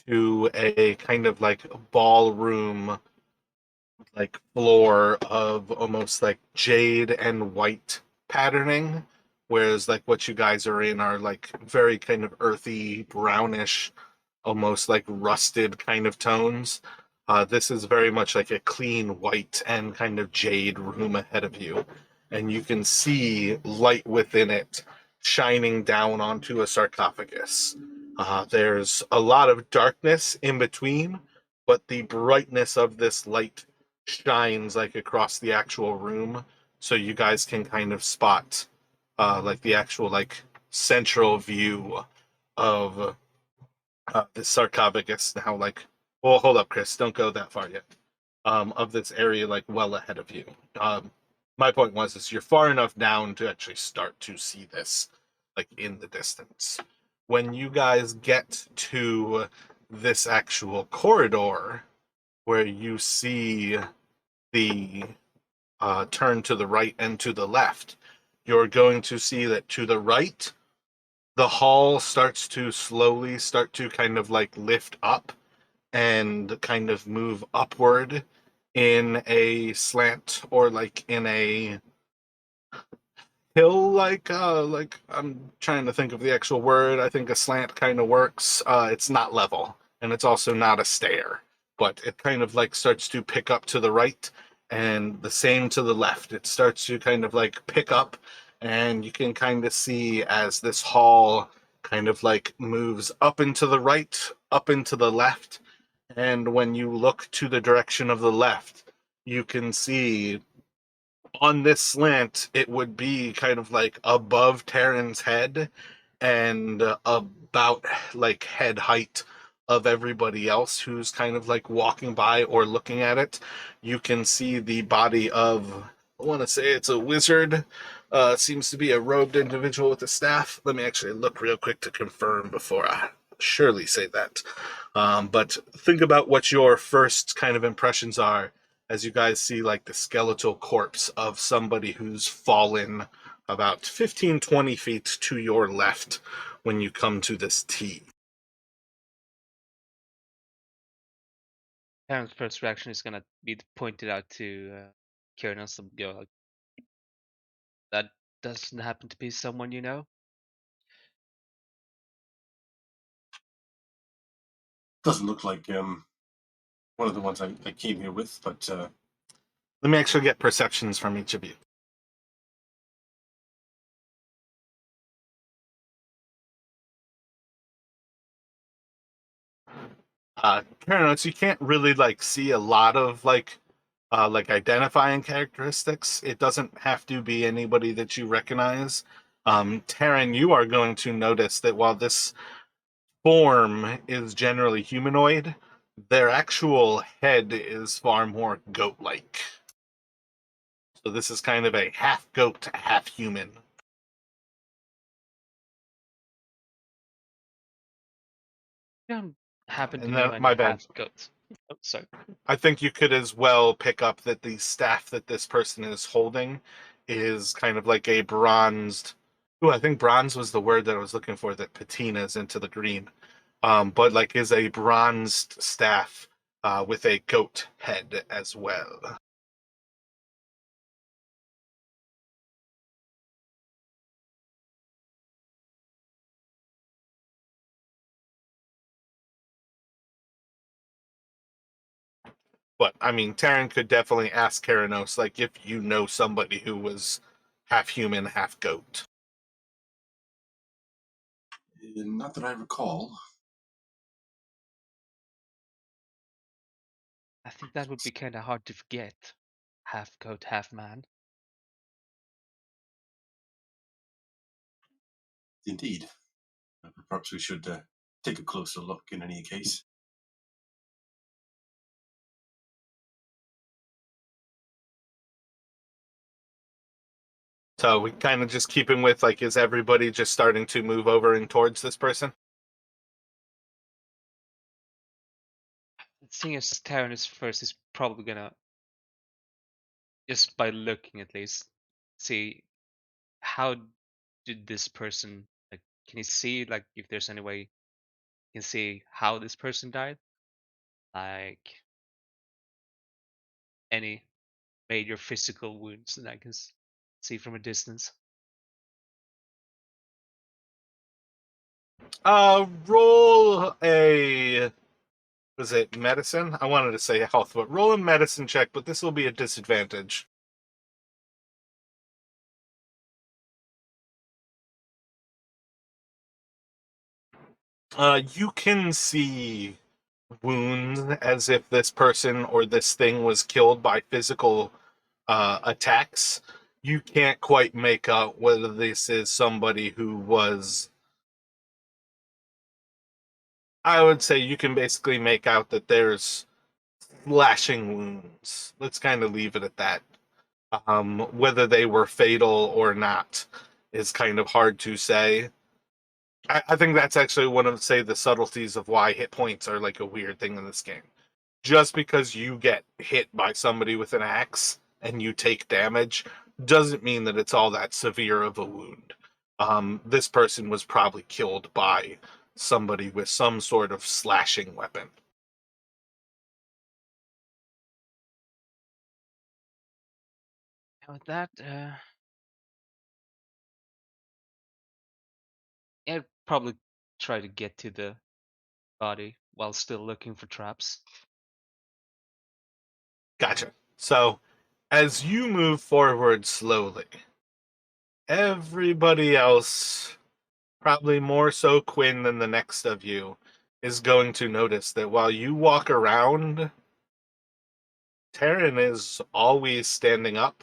to a kind of like ballroom like floor of almost like jade and white patterning, whereas like what you guys are in are like very kind of earthy brownish, almost like rusted kind of tones. This is very much like a clean white and kind of jade room ahead of you, and you can see light within it shining down onto a sarcophagus. There's a lot of darkness in between, but the brightness of this light shines like across the actual room, so you guys can kind of spot like the actual like central view of the sarcophagus now. Like, well, hold up, Chris, don't go that far yet. Of this area like well ahead of you. My point was is you're far enough down to actually start to see this like in the distance. When you guys get to this actual corridor where you see the turn to the right and to the left, you're going to see that to the right, the hall starts to slowly start to kind of like lift up and kind of move upward in a slant or like in a hill like I'm trying to think of the actual word. I think a slant kind of works. It's not level and it's also not a stair, but it kind of like starts to pick up to the right and the same to the left. It starts to kind of like pick up, and you can kind of see as this hall kind of like moves up and to the right, up and to the left, and when you look to the direction of the left, you can see on this slant, it would be kind of like above Terran's head and about like head height of everybody else who's kind of like walking by or looking at it. You can see the body of, I want to say it's a wizard. Seems to be a robed individual with a staff. Let me actually look real quick to confirm before I surely say that. But think about what your first kind of impressions are as you guys see like the skeletal corpse of somebody who's fallen about 15-20 feet to your left when you come to this T. Karen's first reaction is gonna be to point it out to Kieran and some go like, that doesn't happen to be someone you know. Doesn't look like one of the ones I came here with, but Let me actually get perceptions from each of you. Karen notes you can't really like see a lot of like identifying characteristics. It doesn't have to be anybody that you recognize. Taryn, you are going to notice that while this form is generally humanoid, their actual head is far more goat-like. So this is kind of a half goat, half human. You don't happen to And know then, any my bad. half goats. Oh, sorry. I think you could as well pick up that the staff that this person is holding is kind of like a bronzed. Ooh, I think bronze was the word that I was looking for, that patinas into the green. But like is a bronzed staff with a goat head as well. But I mean, Taryn could definitely ask Keranos, like if you know somebody who was half human, half goat. not that I recall. I think that would be kind of hard to forget. Half goat, half man. Indeed. Perhaps we should take a closer look in any case. So we kind of just keeping with like, is everybody just starting to move over and towards this person? Seeing as Terran is first, is probably gonna, just by looking at least, see how did this person, like, can you see, like, if there's any way you can see how this person died? Like any major physical wounds that I can see from a distance? Roll a, was it medicine? I wanted to say health, but roll a medicine check, but this will be a disadvantage. You can see wounds as if this person or this thing was killed by physical attacks. You can't quite make out whether this is somebody who was. I would say you can basically make out that there's slashing wounds. Let's kind of leave it at that. Whether they were fatal or not is kind of hard to say. I think that's actually one of, say, the subtleties of why hit points are like a weird thing in this game. Just because you get hit by somebody with an axe and you take damage doesn't mean that it's all that severe of a wound. This person was probably killed by somebody with some sort of slashing weapon. And with that, I'd probably try to get to the body while still looking for traps. Gotcha. So, as you move forward slowly, everybody else, probably more so Quinn than the next of you, is going to notice that while you walk around, Taryn is always standing up,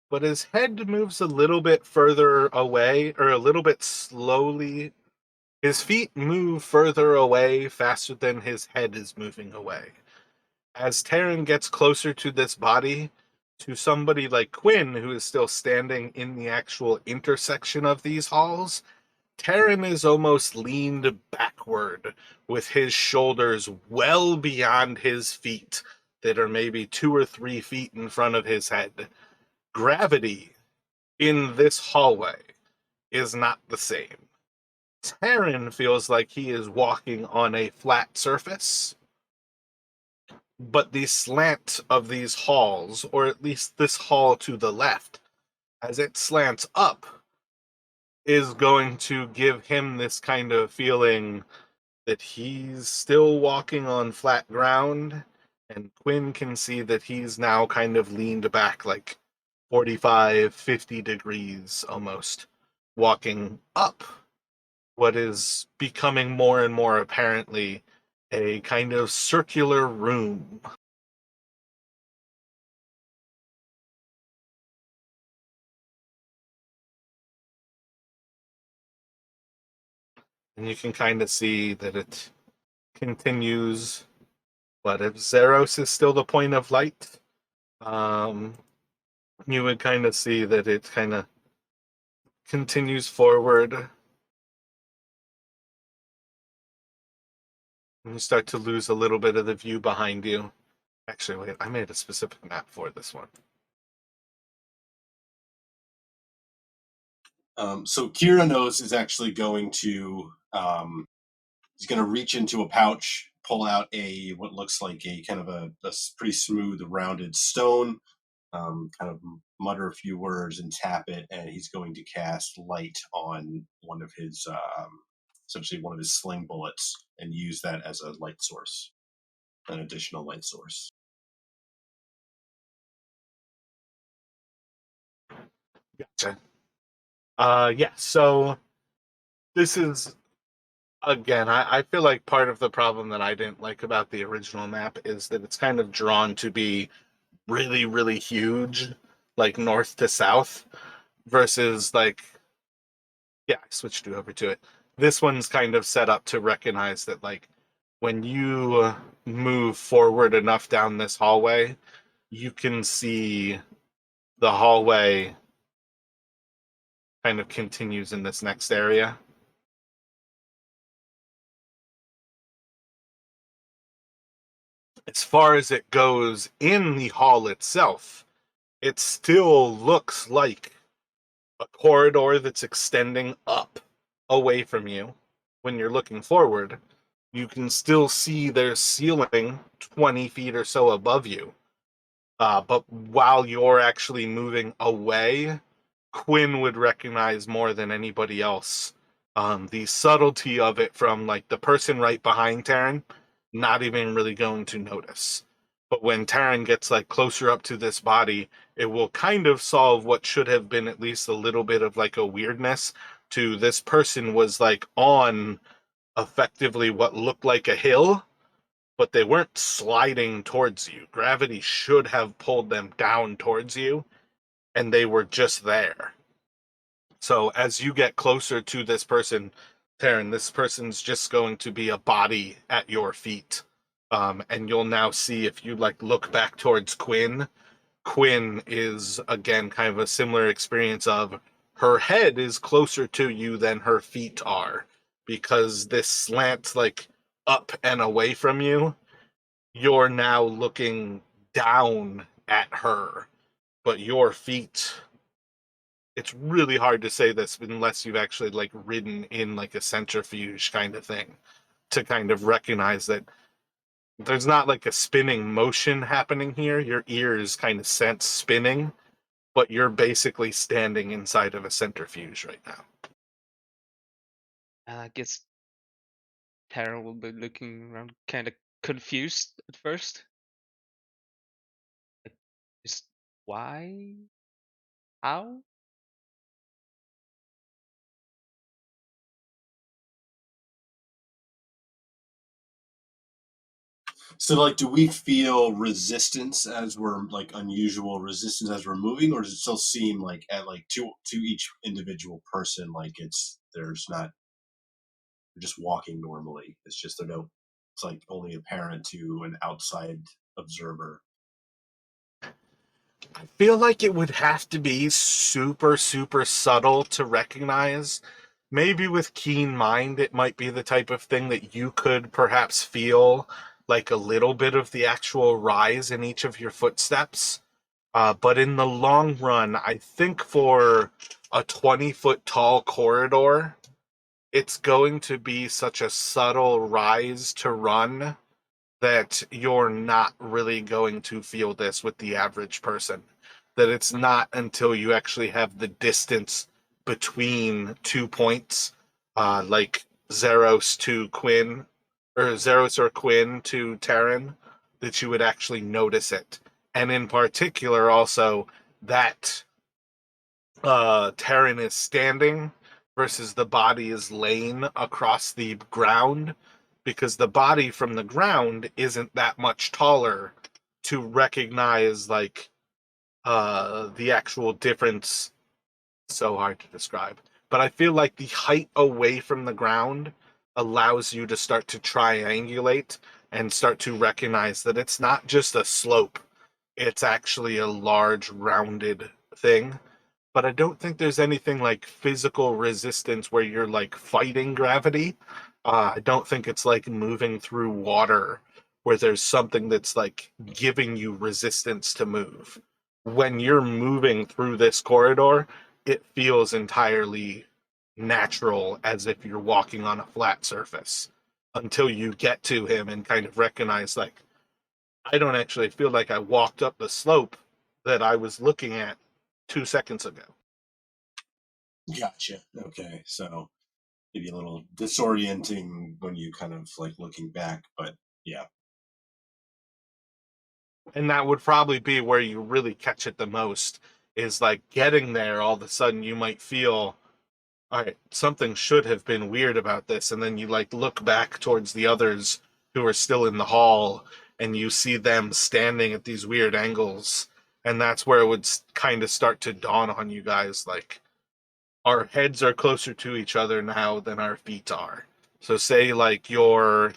but his head moves a little bit further away, or a little bit slowly. His feet move further away faster than his head is moving away. As Taryn gets closer to this body, to somebody like Quinn, who is still standing in the actual intersection of these halls, Taryn is almost leaned backward with his shoulders well beyond his feet that are maybe 2 or 3 feet in front of his head. Gravity in this hallway is not the same. Taryn feels like he is walking on a flat surface, but the slant of these halls, or at least this hall to the left, as it slants up, is going to give him this kind of feeling that he's still walking on flat ground, and Quinn can see that he's now kind of leaned back like 45, 50 degrees almost, walking up what is becoming more and more apparently a kind of circular room. And you can kind of see that it continues. But if Zeros is still the point of light, um, you would kind of see that it kind of continues forward. And you start to lose a little bit of the view behind you. Actually, wait, I made a specific map for this one. So Kira knows is actually going to he's going to reach into a pouch, pull out a what looks like a kind of a pretty smooth, rounded stone, kind of mutter a few words and tap it, and he's going to cast light on one of his essentially one of his sling bullets and use that as a light source, an additional light source. Gotcha. Yeah, so this is, again, I feel like part of the problem that I didn't like about the original map is that it's kind of drawn to be really, really huge, like north to south, versus like, yeah, I switched you over to it. This one's kind of set up to recognize that, like, when you move forward enough down this hallway, you can see the hallway kind of continues in this next area. As far as it goes in the hall itself, it still looks like a corridor that's extending up away from you. When you're looking forward, you can still see their ceiling 20 feet or so above you. But while you're actually moving away, Quinn would recognize more than anybody else the subtlety of it from like the person right behind Taryn, not even really going to notice. But when Taryn gets like closer up to this body, it will kind of solve what should have been at least a little bit of like a weirdness to this person was like on effectively what looked like a hill, but they weren't sliding towards you. Gravity should have pulled them down towards you, and they were just there. So as you get closer to this person, Taryn, this person's just going to be a body at your feet. And you'll now see if you like look back towards Quinn. Quinn is again kind of a similar experience of her head is closer to you than her feet are because this slants like up and away from you. You're now looking down at her, but your feet, it's really hard to say this unless you've actually like ridden in like a centrifuge kind of thing to kind of recognize that there's not like a spinning motion happening here. Your ears kind of sense spinning, but you're basically standing inside of a centrifuge right now. And I guess Tara will be looking around, kind of confused at first. Like, just why? How? So, like, do we feel resistance as we're like unusual resistance as we're moving, or does it still seem like at like to each individual person, like there's not they're just walking normally? It's just it's like only apparent to an outside observer. I feel like it would have to be super, super subtle to recognize. Maybe with keen mind, it might be the type of thing that you could perhaps feel like a little bit of the actual rise in each of your footsteps. But in the long run, I think for a 20-foot tall corridor, it's going to be such a subtle rise to run that you're not really going to feel this with the average person. That it's not until you actually have the distance between 2 points, like Zeros to Quinn, or Zeros or Quinn to Terran, that you would actually notice it. And in particular, also, that Terran is standing versus the body is laying across the ground because the body from the ground isn't that much taller to recognize like the actual difference. So hard to describe, but I feel like the height away from the ground allows you to start to triangulate and start to recognize that it's not just a slope, it's actually a large rounded thing. But I don't think there's anything like physical resistance where you're like fighting gravity. I don't think it's like moving through water where there's something that's like giving you resistance to move. When you're moving through this corridor, it feels entirely natural as if you're walking on a flat surface until you get to him and kind of recognize, like, I don't actually feel like I walked up the slope that I was looking at 2 seconds ago. Gotcha. Okay, so maybe a little disorienting when you kind of like looking back, but yeah. And that would probably be where you really catch it the most is like getting there. All of a sudden, you might feel, all right, something should have been weird about this. And then you like look back towards the others who are still in the hall and you see them standing at these weird angles. And that's where it would kind of start to dawn on you guys like, our heads are closer to each other now than our feet are. So, say like you're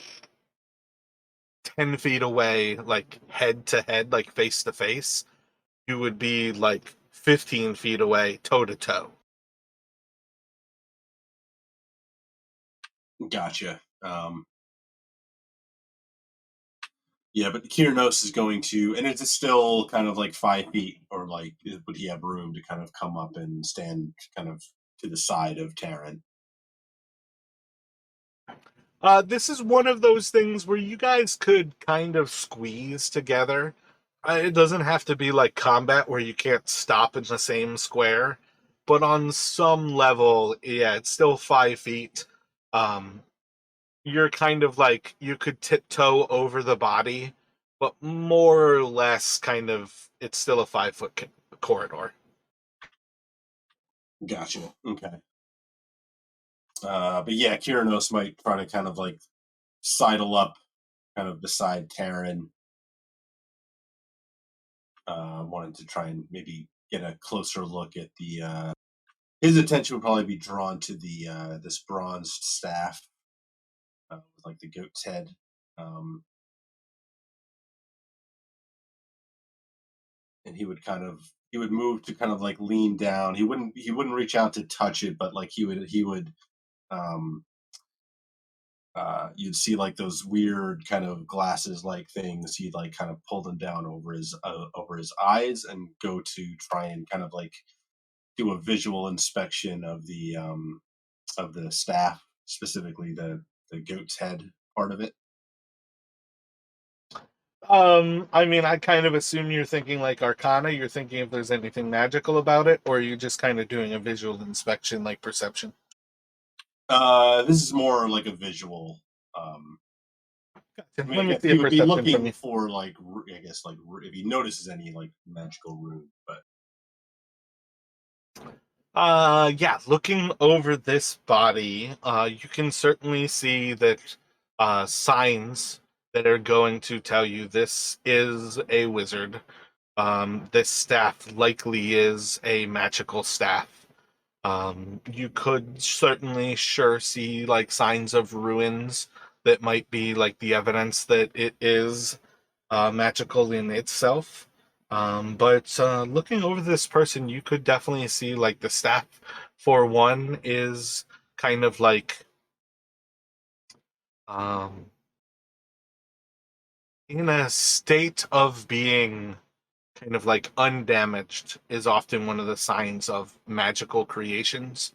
10 feet away, like head to head, like face to face, you would be like 15 feet away, toe to toe. Gotcha. Yeah, but Kiernos is going to, and it's still kind of like 5 feet or or like would he have room to kind of come up and stand kind of to the side of Taryn? This is one of those things where you guys could kind of squeeze together. It doesn't have to be like combat where you can't stop in the same square, but on some level, yeah, it's still 5 feet. Um, you're kind of like you could tiptoe over the body, but more or less, kind of, it's still a 5 foot corridor. Gotcha. Okay. But yeah, Kyranos might try to kind of like sidle up kind of beside Taryn. Wanted to try and maybe get a closer look at the his attention would probably be drawn to the this bronzed staff with like the goat's head. Um, and he would move to kind of like lean down. He wouldn't reach out to touch it, but like he would um you'd see like those weird kind of glasses like things. He'd like kind of pull them down over his eyes and go to try and kind of like do a visual inspection of the staff, specifically the goat's head part of it. I mean, I kind of assume you're thinking like Arcana. You're thinking if there's anything magical about it, or are you just kind of doing a visual inspection, like perception? This is more like a visual. I mean, I Let me guess see he a would be perception from looking you. for like I guess like if he notices any like magical rune, but Yeah, looking over this body, you can certainly see that signs that are going to tell you this is a wizard. This staff likely is a magical staff. You could certainly sure see like signs of ruins that might be like the evidence that it is magical in itself. But looking over this person, you could definitely see like the staff, for one, is kind of like um, in a state of being kind of like undamaged, is often one of the signs of magical creations.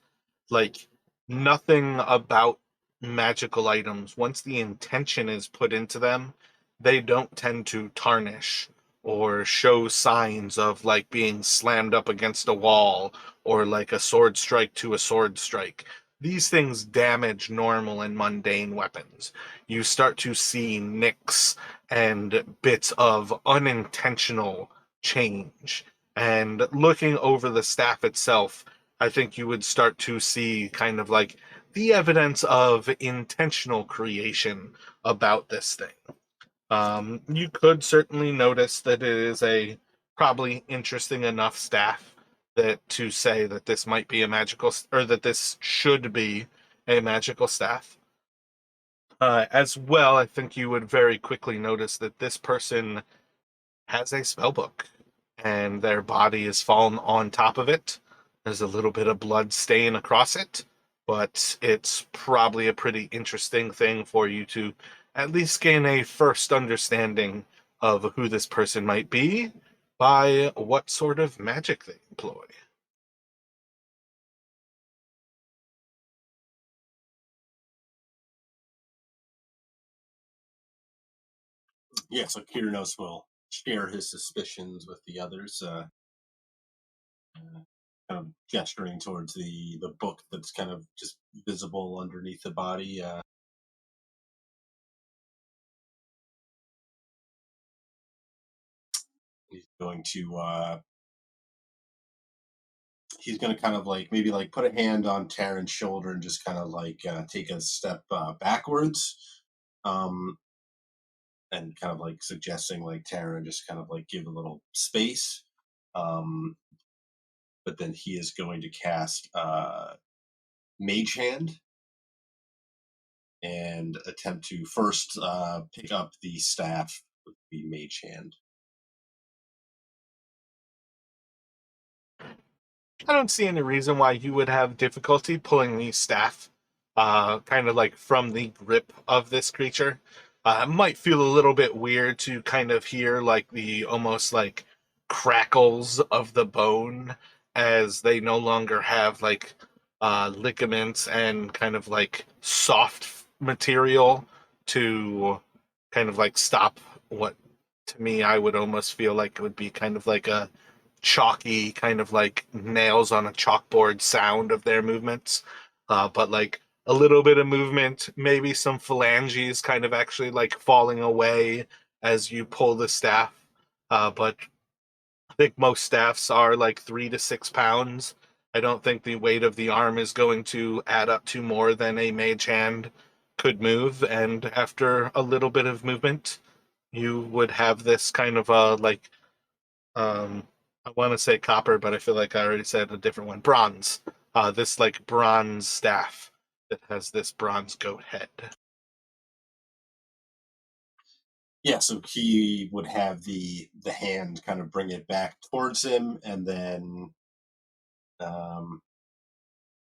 Like nothing about magical items, once the intention is put into them, they don't tend to tarnish or show signs of like being slammed up against a wall or like a sword strike to a sword strike. These things damage normal and mundane weapons. You start to see nicks and bits of unintentional change. And looking over the staff itself, I think you would start to see kind of like the evidence of intentional creation about this thing. You could certainly notice that it is a probably interesting enough staff that to say that this might be a magical, or that this should be a magical staff. As well, I think you would very quickly notice that this person has a spell book, and their body is fallen on top of it. There's a little bit of blood stain across it, but it's probably a pretty interesting thing for you to at least gain a first understanding of who this person might be by what sort of magic they employ. yeah, so Kyranos will share his suspicions with the others, kind of gesturing towards the book that's kind of just visible underneath the body. He's going to kind of like maybe like put a hand on Taryn's shoulder and just kind of like take a step backwards, um, and kind of like suggesting like Taryn just kind of like give a little space. Um, but then he is going to cast Mage Hand and attempt to first pick up the staff with the Mage Hand. I don't see any reason why you would have difficulty pulling the staff, kind of like from the grip of this creature. It might feel a little bit weird to kind of hear like the almost like crackles of the bone as they no longer have like ligaments and kind of like soft material to kind of like stop what to me I would almost feel like it would be kind of like a chalky kind of like nails on a chalkboard sound of their movements. But like a little bit of movement, maybe some phalanges kind of actually like falling away as you pull the staff. But I think most staffs are like 3 to 6 pounds. I don't think the weight of the arm is going to add up to more than a mage hand could move. And after a little bit of movement, you would have this kind of like um I want to say copper, but I feel like I already said a different one. Bronze. This like bronze staff that has this bronze goat head. Yeah, so he would have the hand kind of bring it back towards him, and then um,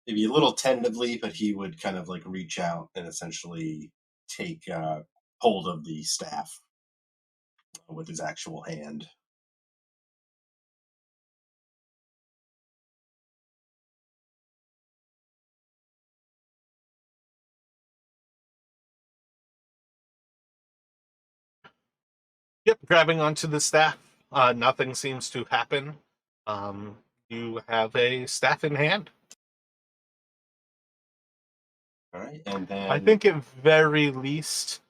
maybe a little tentatively, but he would kind of like reach out and essentially take hold of the staff with his actual hand. Yep, grabbing onto the staff. Nothing seems to happen. Um, you have a staff in hand. All right, and I then think at very least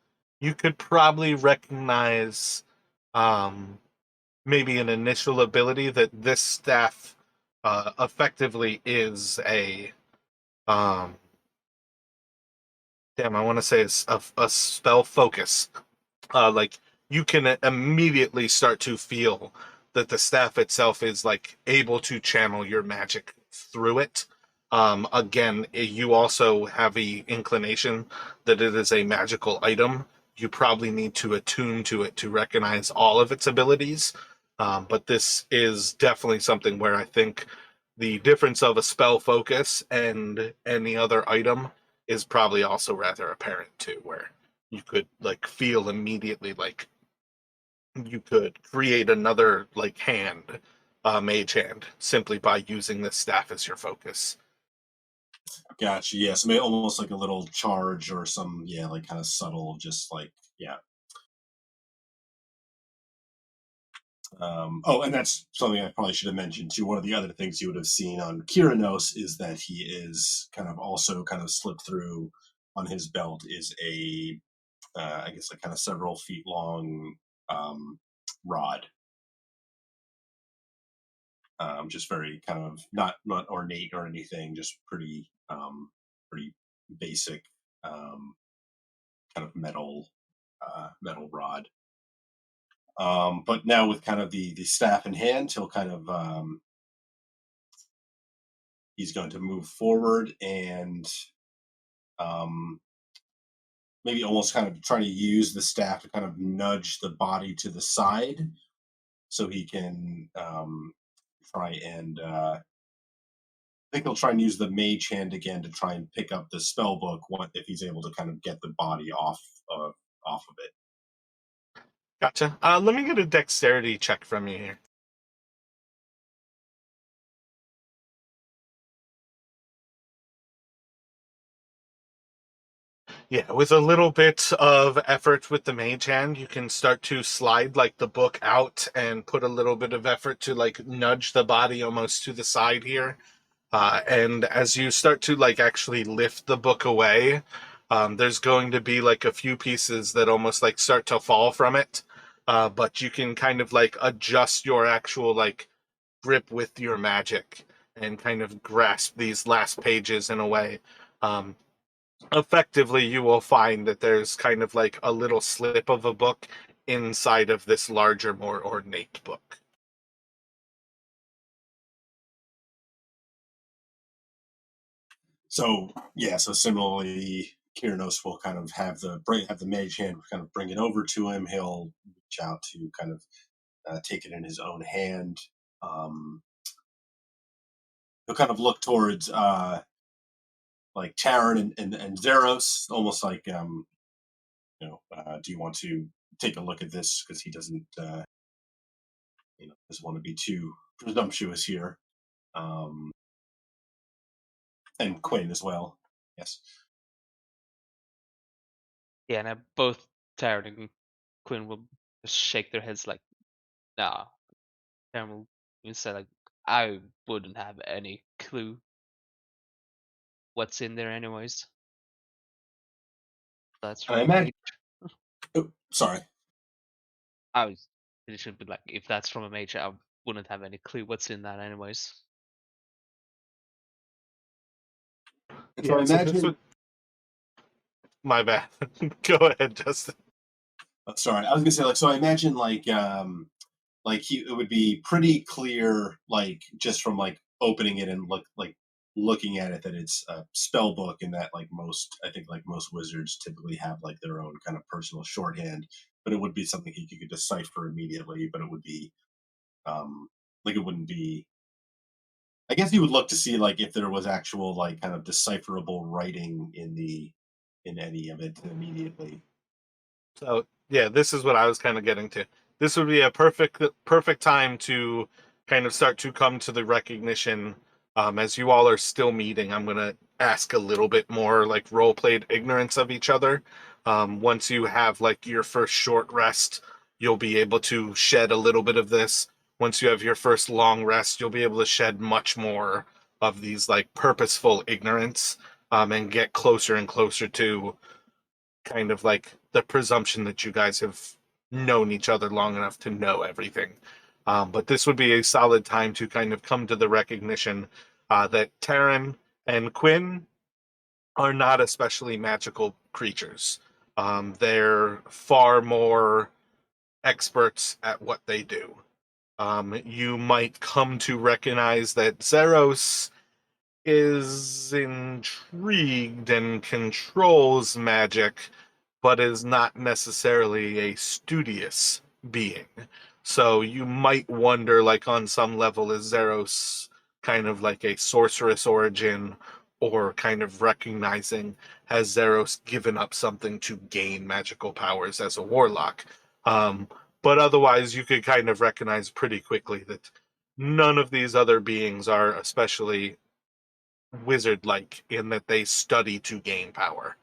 you could probably recognize um, maybe an initial ability that this staff effectively is a um, damn. I want to say it's a spell focus. Like you can immediately start to feel that the staff itself is like able to channel your magic through it. Again, you also have the inclination that it is a magical item. You probably need to attune to it to recognize all of its abilities. But this is definitely something where I think the difference of a spell focus and any other item is probably also rather apparent too, where you could like feel immediately like you could create another like hand, mage hand, simply by using this staff as your focus. gotcha. Yeah, so maybe almost like a little charge or some, yeah, like kind of subtle, just like, yeah. Oh, and that's something I probably should have mentioned too. One of the other things you would have seen on Kyranos is that he is kind of also kind of slipped through on his belt is a, I guess, like kind of several feet long rod. Just very kind of not ornate or anything, just pretty basic kind of metal rod. But now with kind of the staff in hand, he'll kind of he's going to move forward and um, maybe almost kind of trying to use the staff to kind of nudge the body to the side so he can try and I think he'll try and use the mage hand again to try and pick up the spell book if he's able to kind of get the body off of it. Gotcha. Let me get a dexterity check from you here. Yeah, with a little bit of effort with the mage hand, you can start to slide like the book out and put a little bit of effort to like nudge the body almost to the side here. And as you start to like actually lift the book away, there's going to be like a few pieces that almost like start to fall from it. But you can kind of like adjust your actual like grip with your magic and kind of grasp these last pages in a way. Um, Effectively, you will find that there's kind of like a little slip of a book inside of this larger, more ornate book. So yeah, so similarly, Kyrnos will kind of have the mage hand kind of bring it over to him. He'll reach out to kind of take it in his own hand. Um, he'll kind of look towards like Taran and Zeros, almost like do you want to take a look at this because he doesn't doesn't want to be too presumptuous here. And Quinn as well. Yes. Yeah, and both Taryn and Quinn will just shake their heads like, nah. Taryn will say like, I wouldn't have any clue what's in there anyways. That's And from I a imagine. mage. Oh, sorry. I was it should be like, if that's from a mage, I wouldn't have any clue what's in that anyways. And so I Yeah, so this imagine. would my bad. Go ahead, Justin. Sorry, I was gonna say like so. I imagine like it would be pretty clear like just from like opening it and looking at it that it's a spell book and that like most wizards typically have like their own kind of personal shorthand, but it would be something he could decipher immediately. But it would be like it wouldn't be. I guess you would look to see like if there was actual like kind of decipherable writing in any of it immediately. So yeah, this is what I was kind of getting to. This would be a perfect time to kind of start to come to the recognition. As you all are still meeting, I'm gonna ask a little bit more like role played ignorance of each other. Once you have like your first short rest, you'll be able to shed a little bit of this. Once you have your first long rest, you'll be able to shed much more of these like purposeful ignorance, and get closer and closer to kind of like the presumption that you guys have known each other long enough to know everything. But this would be a solid time to kind of come to the recognition that Taryn and Quinn are not especially magical creatures. They're far more experts at what they do. You might come to recognize that Zeros is intrigued and controls magic, but is not necessarily a studious being. So you might wonder, like, on some level, is Zeros kind of like a sorceress origin, or kind of recognizing, has Zeros given up something to gain magical powers as a warlock? Um, but otherwise, you could kind of recognize pretty quickly that none of these other beings are especially wizard like in that they study to gain power.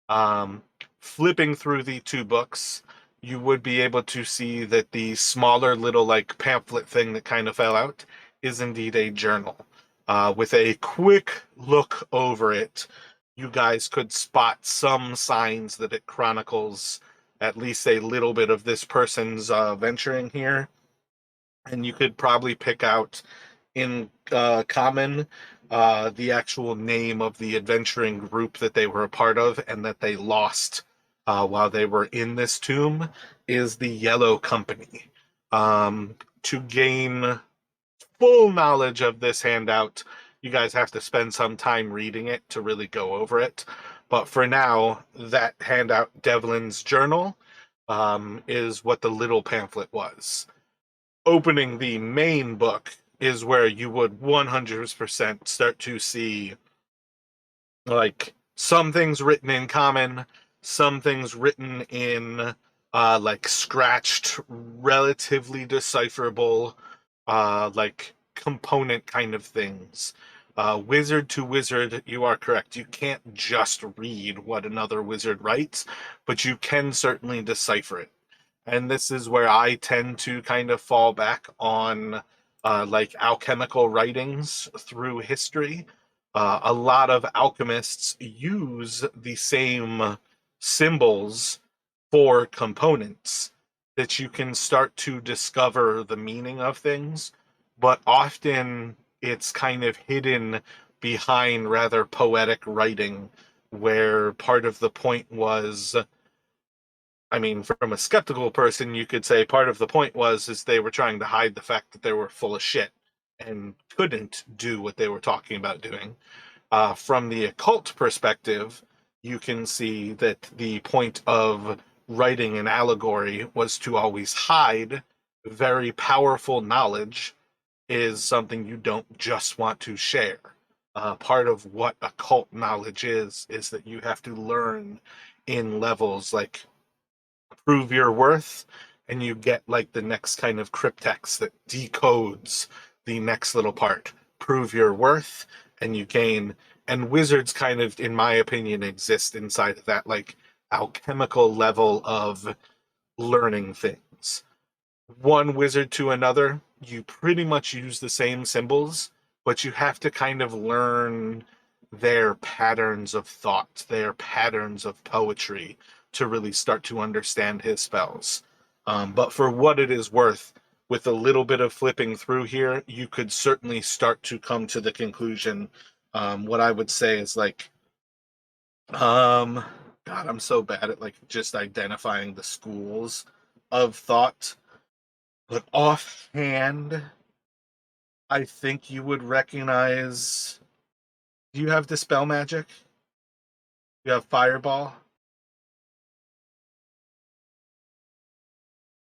Um, Flipping through the two books, you would be able to see that the smaller little like pamphlet thing that kind of fell out is indeed a journal. With a quick look over it, you guys could spot some signs that it chronicles at least a little bit of this person's venturing here. And you could probably pick out in common the actual name of the adventuring group that they were a part of and that they lost while they were in this tomb is the Yellow Company. To gain full knowledge of this handout, you guys have to spend some time reading it to really go over it. But for now, that handout, Devlin's Journal, is what the little pamphlet was. Opening the main book is where you would 100% start to see like some things written in common, some things written in like scratched, relatively decipherable, like component kind of things. Wizard to wizard, you are correct. You can't just read what another wizard writes, but you can certainly decipher it. And this is where I tend to kind of fall back on like alchemical writings through history. A lot of alchemists use the same symbols for components that you can start to discover the meaning of things, but often it's kind of hidden behind rather poetic writing, where part of the point was, I mean, from a skeptical person, you could say part of the point was is they were trying to hide the fact that they were full of shit and couldn't do what they were talking about doing. From the occult perspective, you can see that the point of writing an allegory was to always hide very powerful knowledge is something you don't just want to share. Part of what occult knowledge is that you have to learn in levels like prove your worth and you get like the next kind of cryptex that decodes the next little part. Prove your worth, and you gain. And wizards kind of, in my opinion, exist inside of that like alchemical level of learning things. One wizard to another, you pretty much use the same symbols, but you have to kind of learn their patterns of thought, their patterns of poetry to really start to understand his spells. But for what it is worth, with a little bit of flipping through here, you could certainly start to come to the conclusion. What I would say is like, God, I'm so bad at like just identifying the schools of thought. But offhand, I think you would recognize. Do you have Dispel Magic? You have Fireball?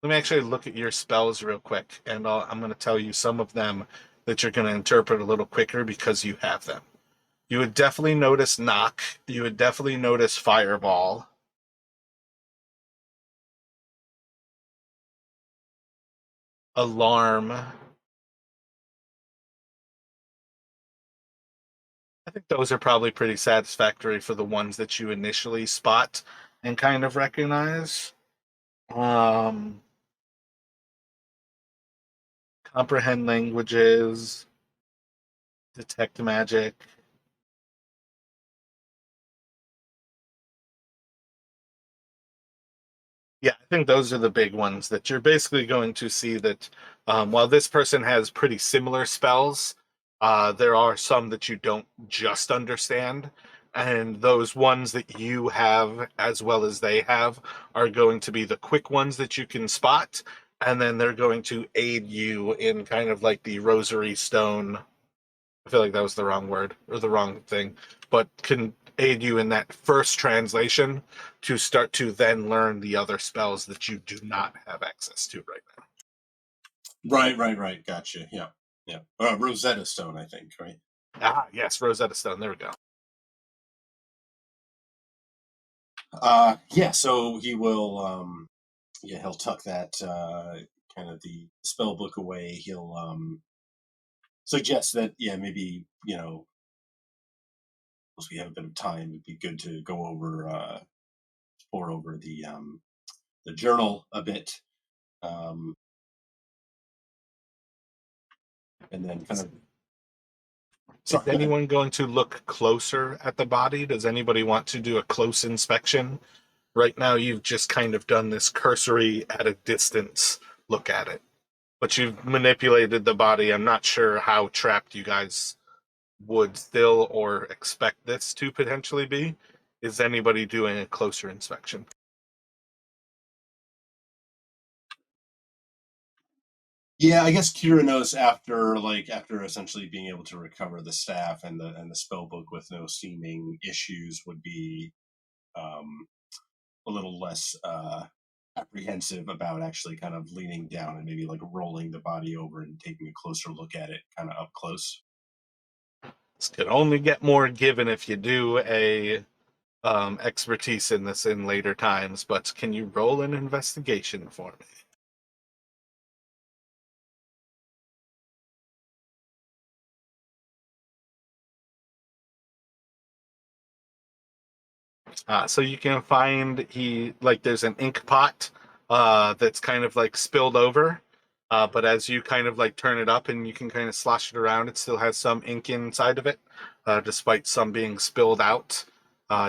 Let me actually look at your spells real quick, and I'm going to tell you some of them that you're going to interpret a little quicker because you have them. You would definitely notice Knock. You would definitely notice Fireball. Alarm. I think those are probably pretty satisfactory for the ones that you initially spot and kind of recognize. Um, comprehend languages, detect magic. Yeah, I think those are the big ones that you're basically going to see that while this person has pretty similar spells, there are some that you don't just understand. And those ones that you have, as well as they have, are going to be the quick ones that you can spot. And then they're going to aid you in kind of like the rosary stone. I feel like that was the wrong word or the wrong thing, but can aid you in that first translation to start to then learn the other spells that you do not have access to right now. Right. Gotcha. Yeah. Yeah. Rosetta Stone, I think, right? Ah, yes, Rosetta Stone. There we go. Yeah, so he will he'll tuck that kind of the spell book away. He'll suggest that, yeah, maybe, once we have a bit of time, it'd be good to go over explore over the journal a bit. Um and then kind of Is sorry, go ahead. anyone going to look closer at the body? Does anybody want to do a close inspection? Right now, you've just kind of done this cursory at a distance look at it, but you've manipulated the body. I'm not sure how trapped you guys would still or expect this to potentially be. Is anybody doing a closer inspection? Yeah, I guess Kira knows after essentially being able to recover the staff and the spell book with no seeming issues would be um a little less apprehensive about actually kind of leaning down and maybe like rolling the body over and taking a closer look at it kind of up close. This could only get more given if you do a expertise in this in later times, but can you roll an investigation for me? So you can find there's an ink pot that's kind of like spilled over, but as you kind of like turn it up and you can kind of slosh it around, it still has some ink inside of it, despite some being spilled out.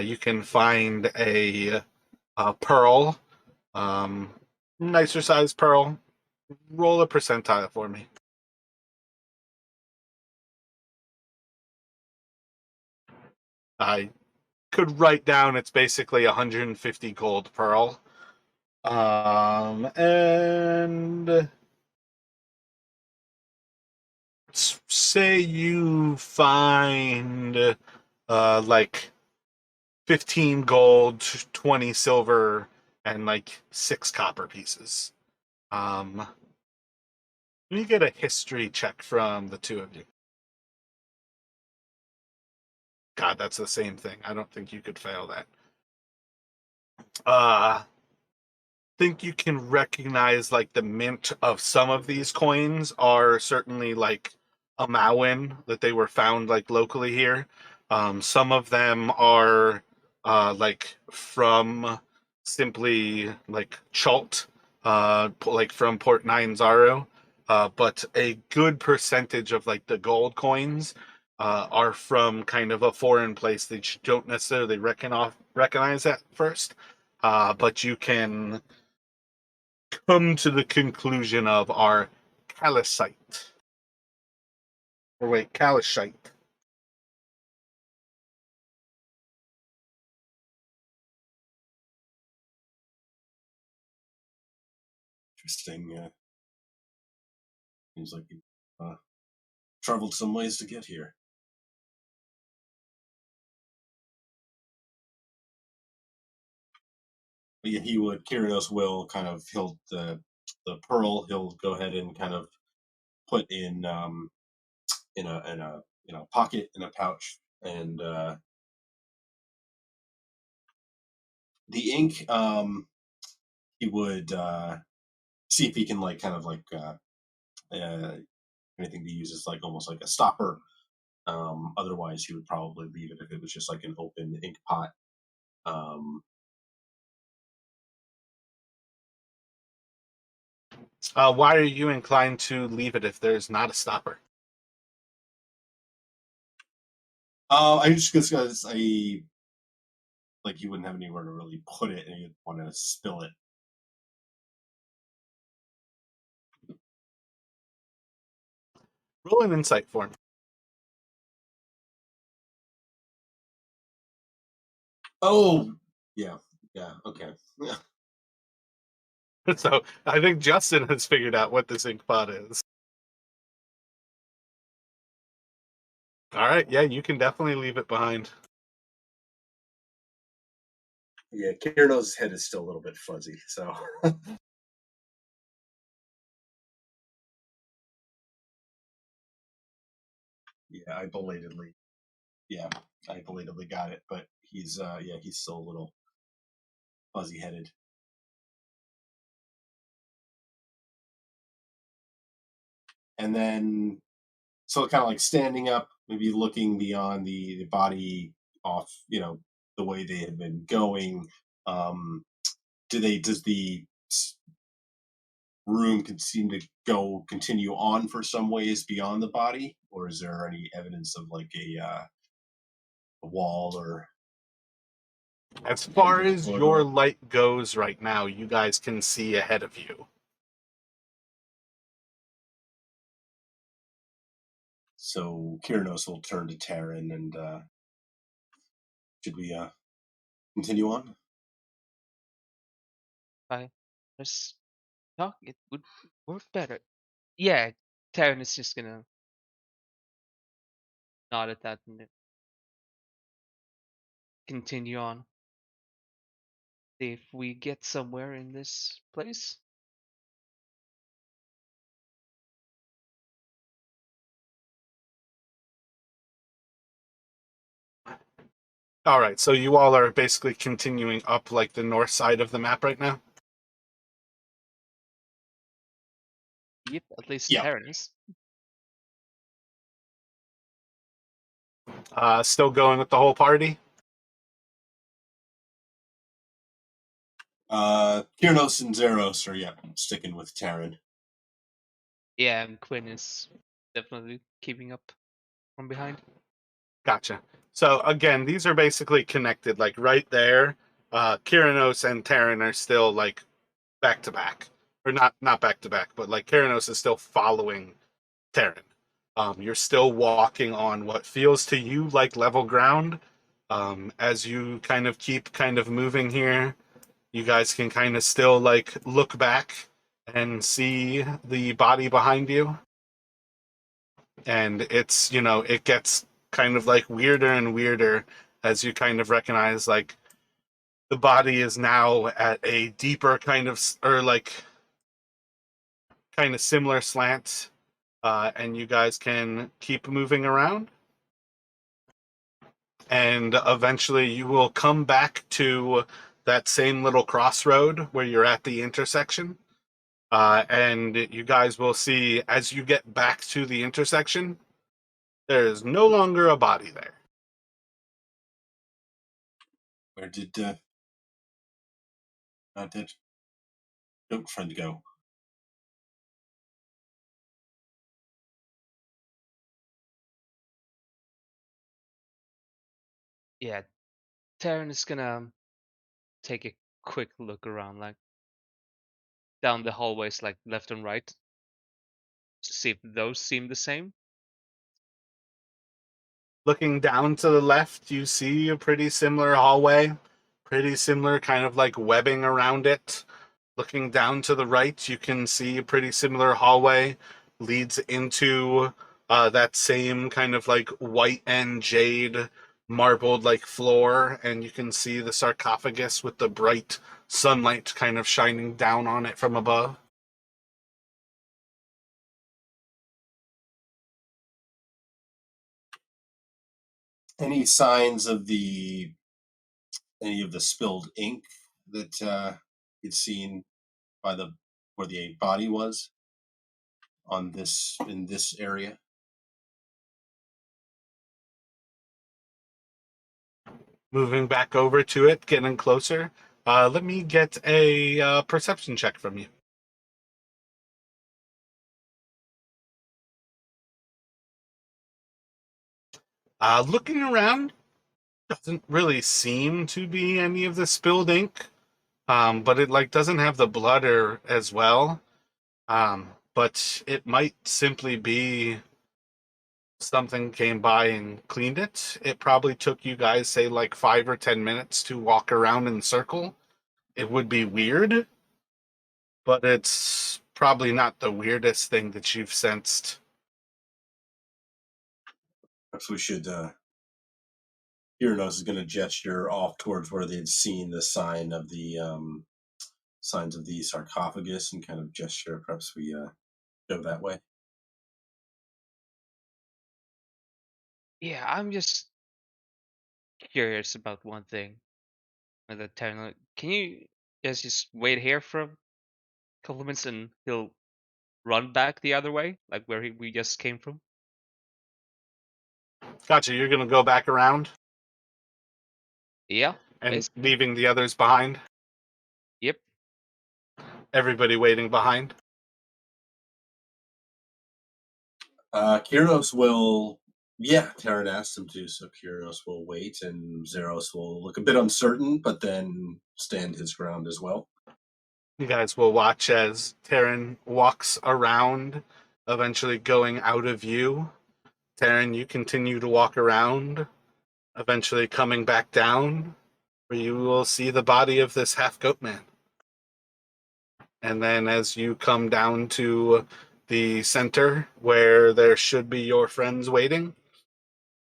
You can find a pearl, um, nicer size pearl. Roll a percentile for me. I could write down it's basically 150 gold pearl. And say you find like 15 gold, 20 silver, and like 6 copper pieces. Let me get a history check from the two of you. God, that's the same thing. I don't think you could fail that. Uh think you can recognize like the mint of some of these coins are certainly like a Mauen that they were found like locally here. Some of them are like from simply like Chult, like from Port Nine Zaro. But a good percentage of like the gold coins are from kind of a foreign place that you don't necessarily recognize at first. But you can come to the conclusion of our calcite. Or wait, calcite. Interesting. Yeah. Seems like you traveled some ways to get here. But yeah, he would. Kyrinos will kind of he'll the pearl. He'll go ahead and kind of put in a pocket in a pouch, and the ink. He would see if he can like kind of like uh, anything to use as like almost like a stopper. Otherwise, he would probably leave it if it was just like an open ink pot. Um, Why are you inclined to leave it if there's not a stopper? I just because I like you wouldn't have anywhere to really put it, and you'd want to spill it. Roll an insight for me. Oh, yeah, yeah, okay, yeah. So I think Justin has figured out what this ink pot is. All right, yeah, you can definitely leave it behind. Yeah, Kirinos' head is still a little bit fuzzy, so yeah, yeah, I belatedly got it, but he's still a little fuzzy headed. And then so kind of like standing up, maybe looking beyond the body off, the way they had been going. Um, does the room can seem to go continue on for some ways beyond the body, or is there any evidence of like a wall or As end far to the as your corridor? light goes right now, you guys can see ahead of you. So Kirinos will turn to Taryn and should we continue on? Fine. Let's talk. It would work better. Yeah, Taryn is just gonna nod at that and continue on. See if we get somewhere in this place. All right, so you all are basically continuing up like the north side of the map right now. Yep, at least Yeah. Taryn is. Still going with the whole party. Kirinos and Zeros are sticking with Taryn. Yeah, and Quinn is definitely keeping up from behind. Gotcha. So again, these are basically connected, like right there. Kyranos and Terran are still like back to back, or not back to back, but like Kyranos is still following Terran. You're still walking on what feels to you like level ground. As you kind of keep kind of moving here, you guys can kind of still like look back and see the body behind you. And it's, it gets kind of like weirder and weirder as you kind of recognize like the body is now at a deeper kind of, or like kind of similar slant. And you guys can keep moving around. And eventually you will come back to that same little crossroad where you're at the intersection. And you guys will see as you get back to the intersection, there is no longer a body there. Where did that goat friend go? Yeah, Taryn is gonna take a quick look around, like down the hallways, like left and right, to see if those seem the same. Looking down to the left, you see a pretty similar hallway, pretty similar kind of like webbing around it. Looking down to the right, you can see a pretty similar hallway leads into that same kind of like white and jade marbled like floor, and you can see the sarcophagus with the bright sunlight kind of shining down on it from above. Any signs of any of the spilled ink that you'd seen by the where the body was on this in this area? Moving back over to it, getting closer. Let me get a perception check from you. Looking around, doesn't really seem to be any of the spilled ink, but it like doesn't have the blood or as well. But it might simply be something came by and cleaned it. It probably took you guys say like 5 or 10 minutes to walk around in a circle. It would be weird, but it's probably not the weirdest thing that you've sensed. Perhaps we should. Kiranos is going to gesture off towards where they'd seen the signs of the sarcophagus and kind of gesture. Perhaps we go that way. Yeah, I'm just curious about one thing. With the Taryn, like, can you guys just wait here for a couple of minutes and he'll run back the other way, like where we just came from? Gotcha, you're gonna go back around Yeah, and basically. leaving the others behind, Yep. everybody waiting behind. Kiranos will. Yeah, Terran asked him to, so Kiranos will wait, and Zeros will look a bit uncertain, but then stand his ground as well. You guys will watch as Taryn walks around, eventually going out of view. Taryn, you continue to walk around, eventually coming back down, where you will see the body of this half goat man. And then as you come down to the center where there should be your friends waiting,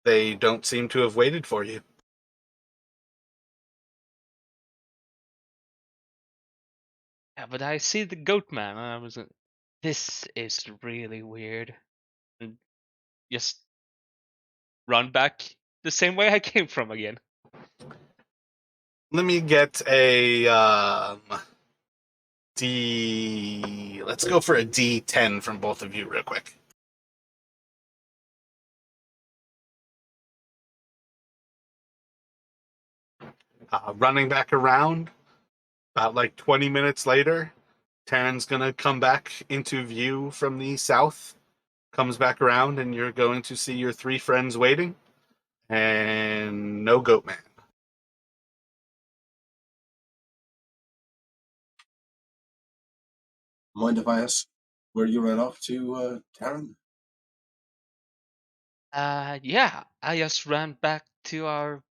they don't seem to have waited for you. Yeah, but I see the goat man, and I was like, this is really weird. And just run back the same way I came from again. Let me get a D. Let's go for a D10 from both of you, real quick. Running back around, about like 20 minutes later, Taryn's gonna come back into view from the south, comes back around, and you're going to see your three friends waiting, and no goat man. Mind if I ask where you ran off to, Terran? Yeah, I just ran back to our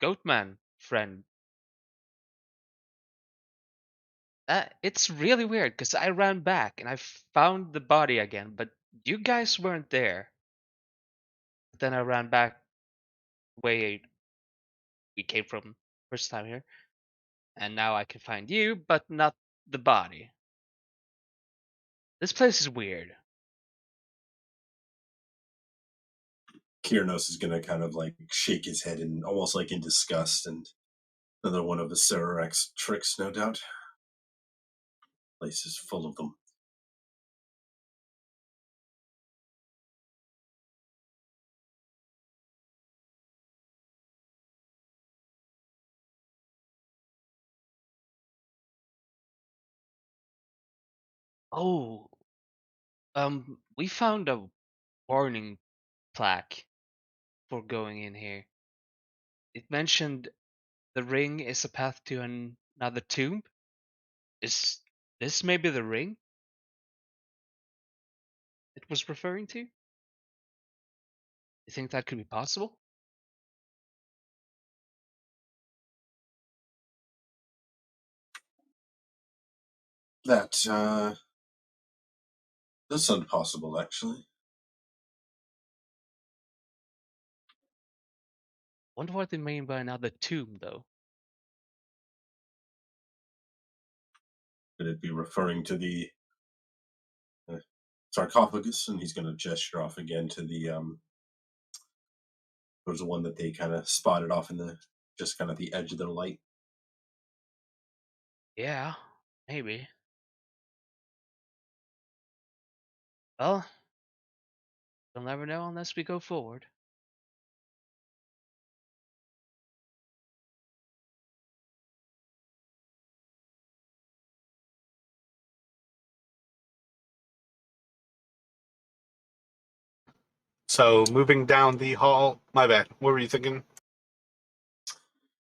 goat man friend. It's really weird because I ran back and I found the body again, but you guys weren't there. Then I ran back way we came from first time here, and now I can find you, but not the body. This place is weird. Kiranos is going to kind of like shake his head and almost like in disgust and Another one of the Cererak's tricks, no doubt. Place is full of them. Oh, we found a warning plaque for going in here. It mentioned the ring is a path to another tomb. Is this maybe the ring it was referring to? You think that could be possible? That does sound possible, actually. Wonder what they mean by another tomb, though. Could it be referring to the sarcophagus? And he's going to gesture off again to the There's the one that they kind of spotted off in the just kind of the edge of their light. Yeah, maybe. Well, we'll never know unless we go forward. So moving down the hall. My bad. What were you thinking?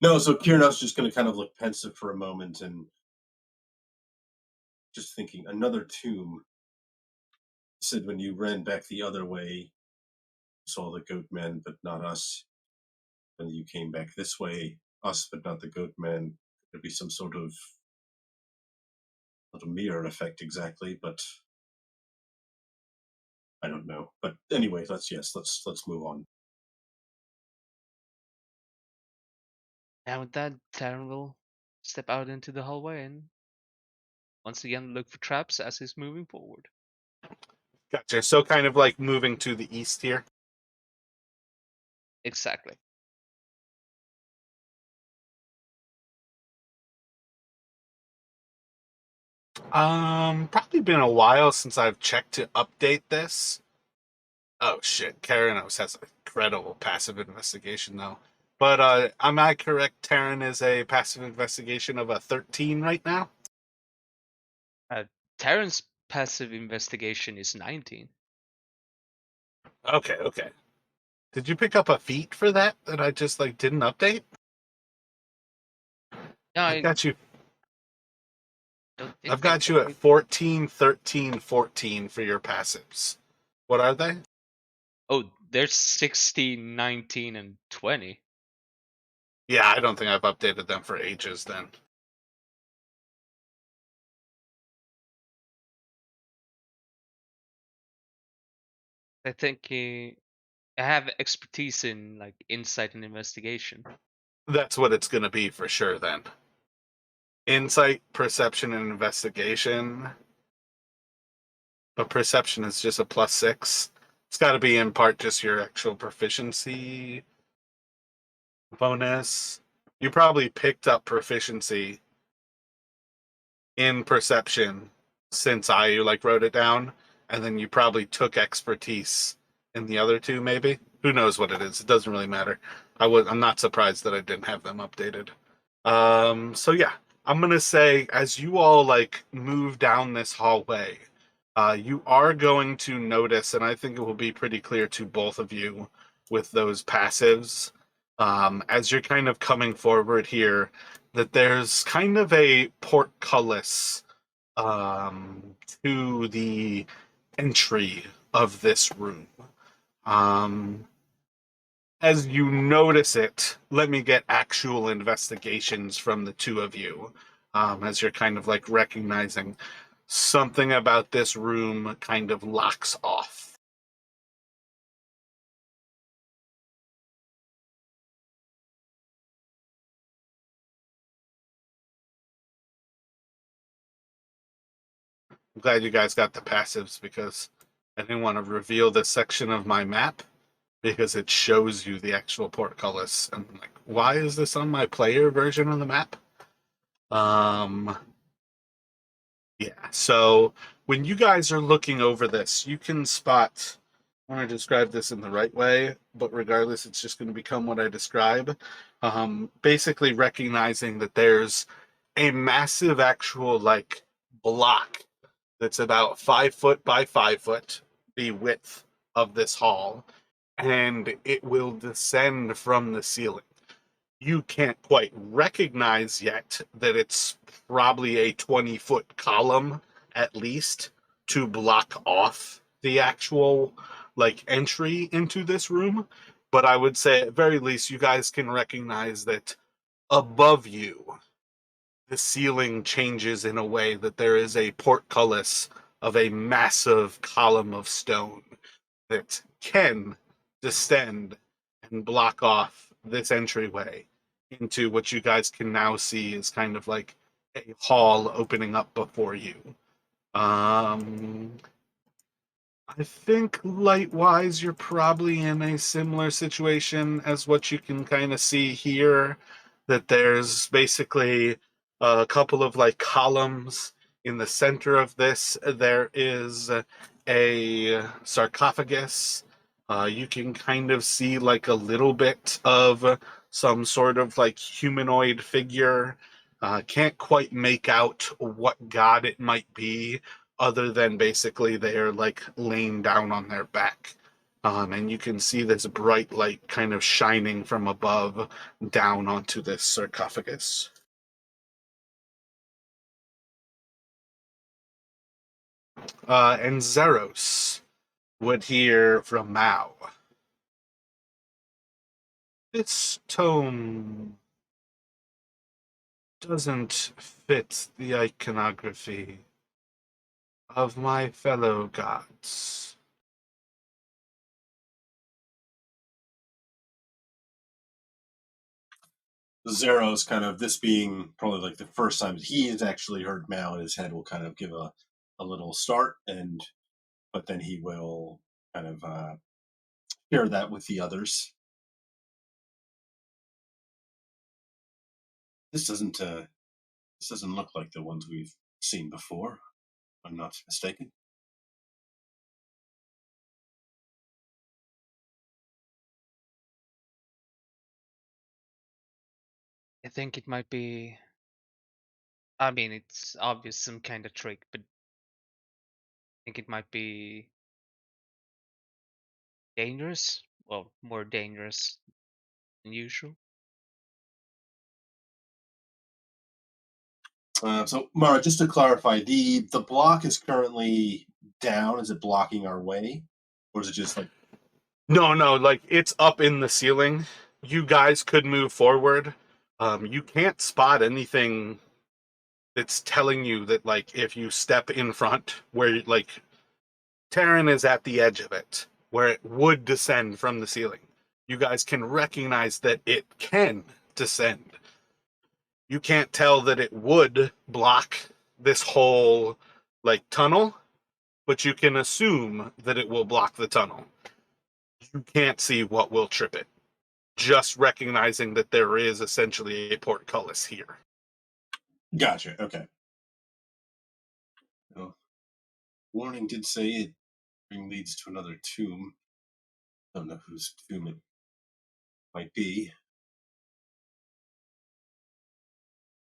No, so Kierna's just going to kind of look pensive for a moment and just thinking another tomb. He said when you ran back the other way, you saw the goat men, but not us. When you came back this way, us, but not the goat men. There'd be some sort of not a mirror effect exactly, but I don't know. But anyway, let's move on. And with that, Taryn will step out into the hallway and once again look for traps as he's moving forward. Gotcha. So kind of like moving to the east here. Exactly. Probably been a while since I've checked to update this. Oh shit, Karanos has an incredible passive investigation though. But am I correct? Terran is a passive investigation of a 13 right now. Taryn's passive investigation is 19. Okay, okay. Did you pick up a feat for that I just like didn't update? No, I've I got you. don't I've think I got you at did. 14, 13, 14 for your passives. What are they? Oh, there's 16, 19, and 20. Yeah, I don't think I've updated them for ages then. I think I have expertise in like insight and investigation. That's what it's going to be for sure then. Insight, perception, and investigation. But perception is just a +6. It's got to be in part just your actual proficiency bonus. You probably picked up proficiency in perception since I like wrote it down, and then you probably took expertise in the other two, maybe. Who knows what it is? It doesn't really matter. I'm not surprised that I didn't have them updated. So yeah, I'm gonna say as you all like move down this hallway, you are going to notice, and I think it will be pretty clear to both of you with those passives, as you're kind of coming forward here, that there's kind of a portcullis to the entry of this room. Um, as you notice it, let me get actual investigations from the two of you, as you're kind of like recognizing something about this room kind of locks off. I'm glad you guys got the passives because I didn't want to reveal this section of my map because it shows you the actual portcullis and like why is this on my player version of the map? Yeah, so when you guys are looking over this, you can spot. I want to describe this in the right way, but regardless, it's just going to become what I describe. Basically, recognizing that there's a massive actual like block that's about 5 foot by 5 foot, the width of this hall, and it will descend from the ceiling. You can't quite recognize yet that it's probably a 20-foot column at least to block off the actual like entry into this room, but I would say at very least you guys can recognize that above you the ceiling changes in a way that there is a portcullis of a massive column of stone that can descend and block off this entryway into what you guys can now see is kind of like a hall opening up before you. I think light-wise, you're probably in a similar situation as what you can kind of see here, that there's basically a couple of like columns in the center of this. There is a sarcophagus. You can kind of see like a little bit of some sort of like humanoid figure. Can't quite make out what god it might be, other than basically they're like laying down on their back. And you can see this bright light kind of shining from above down onto this sarcophagus. And Zeros would hear from Mao. This tome doesn't fit the iconography of my fellow gods. Zero's kind of, this being probably like the first time he has actually heard Mao, in his head will kind of give a little start, but then he will kind of share that with the others. This doesn't look like the ones we've seen before, if I'm not mistaken. I think it might be. I mean, it's obvious some kind of trick, but I think it might be dangerous. Well, more dangerous than usual. So Mara, just to clarify, the block is currently down. Is it blocking our way, or is it just like? No, like it's up in the ceiling. You guys could move forward. You can't spot anything that's telling you that, like, if you step in front, where like Terran is at the edge of it, where it would descend from the ceiling, you guys can recognize that it can descend. You can't tell that it would block this whole like tunnel, but you can assume that it will block the tunnel. You can't see what will trip it. Just recognizing that there is essentially a portcullis here. Gotcha. Okay. Well, warning did say it leads to another tomb. Don't know whose tomb it might be.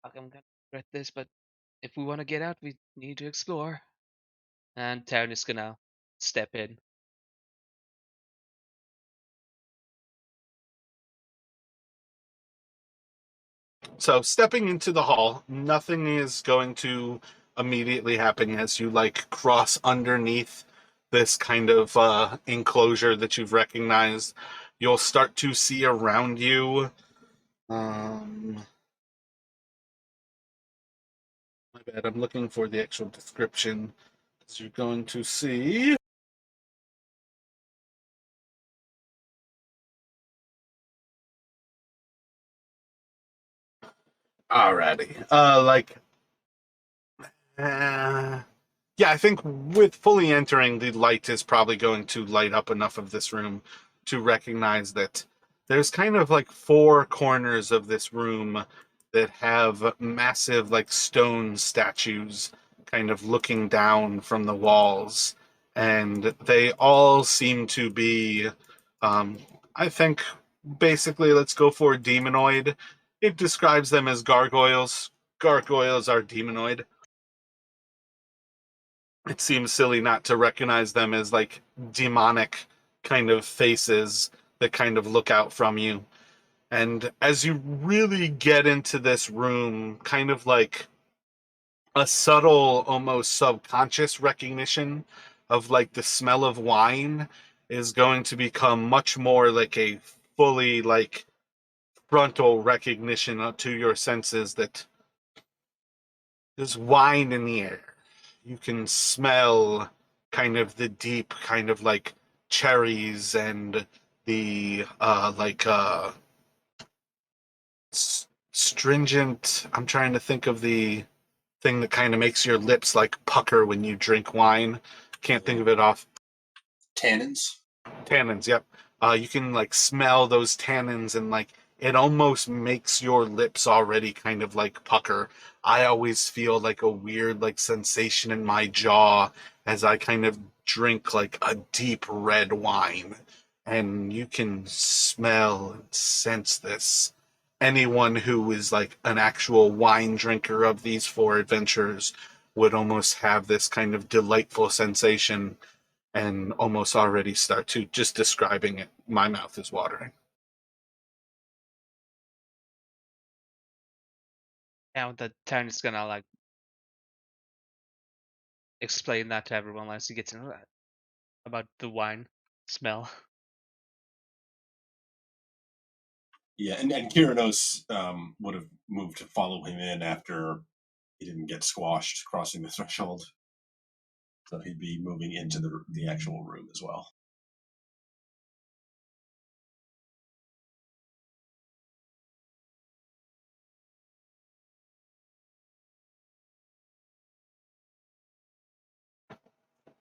Fuck, I'm gonna regret this, but if we want to get out, we need to explore. And Taryn is gonna step in. So stepping into the hall, nothing is going to immediately happen as you like cross underneath this kind of enclosure that you've recognized. You'll start to see around you. My bad, I'm looking for the actual description. As you're going to see. Alrighty. Yeah, I think with fully entering, the light is probably going to light up enough of this room to recognize that there's kind of like four corners of this room that have massive like stone statues kind of looking down from the walls, and they all seem to be um, I think basically let's go for demonoid. It describes them as gargoyles. Gargoyles are demonoid. It seems silly not to recognize them as like demonic kind of faces that kind of look out from you. And as you really get into this room, kind of like a subtle, almost subconscious recognition of like the smell of wine is going to become much more like a fully like frontal recognition to your senses that there's wine in the air. You can smell kind of the deep kind of like cherries and the stringent. I'm trying to think of the thing that kind of makes your lips like pucker when you drink wine. Can't think of it off. Tannins. Tannins, yep. You can like smell those tannins, and like it almost makes your lips already kind of like pucker. I always feel like a weird like sensation in my jaw as I kind of drink like a deep red wine. And you can smell and sense this. Anyone who is like an actual wine drinker of these four adventures would almost have this kind of delightful sensation and almost already start to just describing it. My mouth is watering. Now the turn is gonna like explain that to everyone once you get to know that about the wine smell. Yeah, and Kyranos would have moved to follow him in after he didn't get squashed crossing the threshold. So he'd be moving into the actual room as well.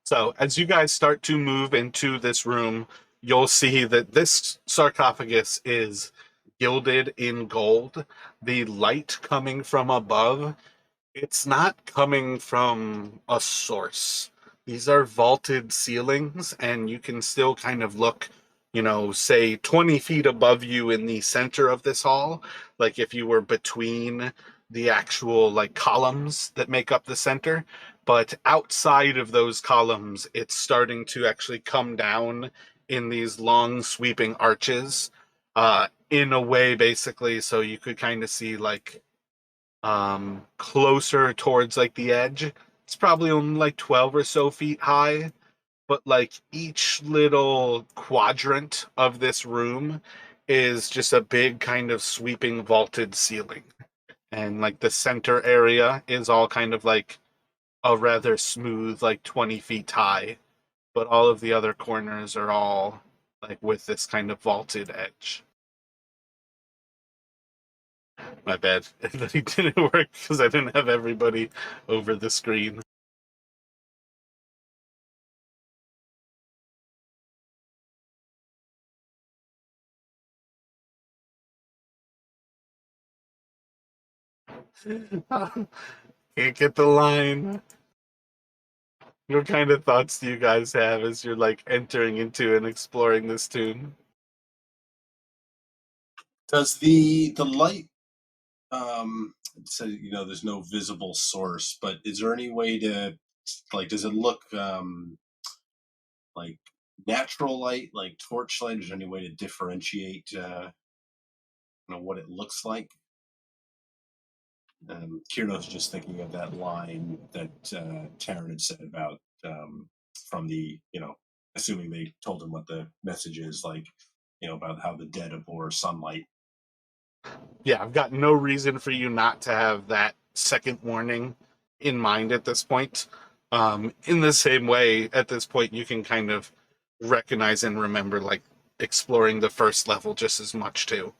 So, as you guys start to move into this room, you'll see that this sarcophagus is gilded in gold. The light coming from above, it's not coming from a source. These are vaulted ceilings, and you can still kind of look, say 20 feet above you in the center of this hall. Like if you were between the actual like columns that make up the center. But outside of those columns, it's starting to actually come down in these long sweeping arches, in a way, basically, so you could kind of see like closer towards like the edge. It's probably only like 12 or so feet high, but like each little quadrant of this room is just a big kind of sweeping vaulted ceiling. And like the center area is all kind of like a rather smooth, like 20 feet high, but all of the other corners are all like with this kind of vaulted edge. My bad. It didn't work because I didn't have everybody over the screen. Can't get the line. What kind of thoughts do you guys have as you're like entering into and exploring this tomb? Does the light so there's no visible source, but is there any way to like does it look like natural light, like torchlight? Is there any way to differentiate what it looks like? Kierno's just thinking of that line that Taryn had said about from the assuming they told him what the message is, like about how the dead abhor sunlight. Yeah, I've got no reason for you not to have that second warning in mind at this point. In the same way, at this point, you can kind of recognize and remember like exploring the first level just as much too.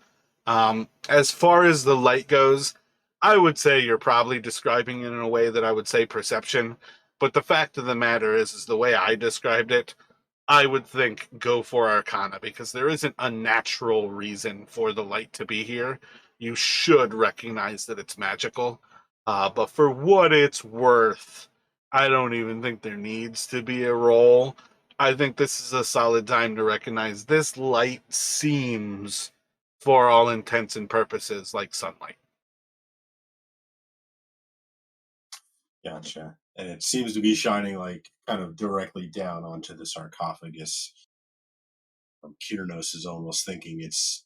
As far as the light goes, I would say you're probably describing it in a way that I would say perception. But the fact of the matter is the way I described it, I would think go for Arcana because there isn't a natural reason for the light to be here. You should recognize that it's magical. But for what it's worth, I don't even think there needs to be a roll. I think this is a solid time to recognize this light seems, for all intents and purposes, like sunlight. Gotcha. And it seems to be shining like kind of directly down onto the sarcophagus. Kiernos is almost thinking it's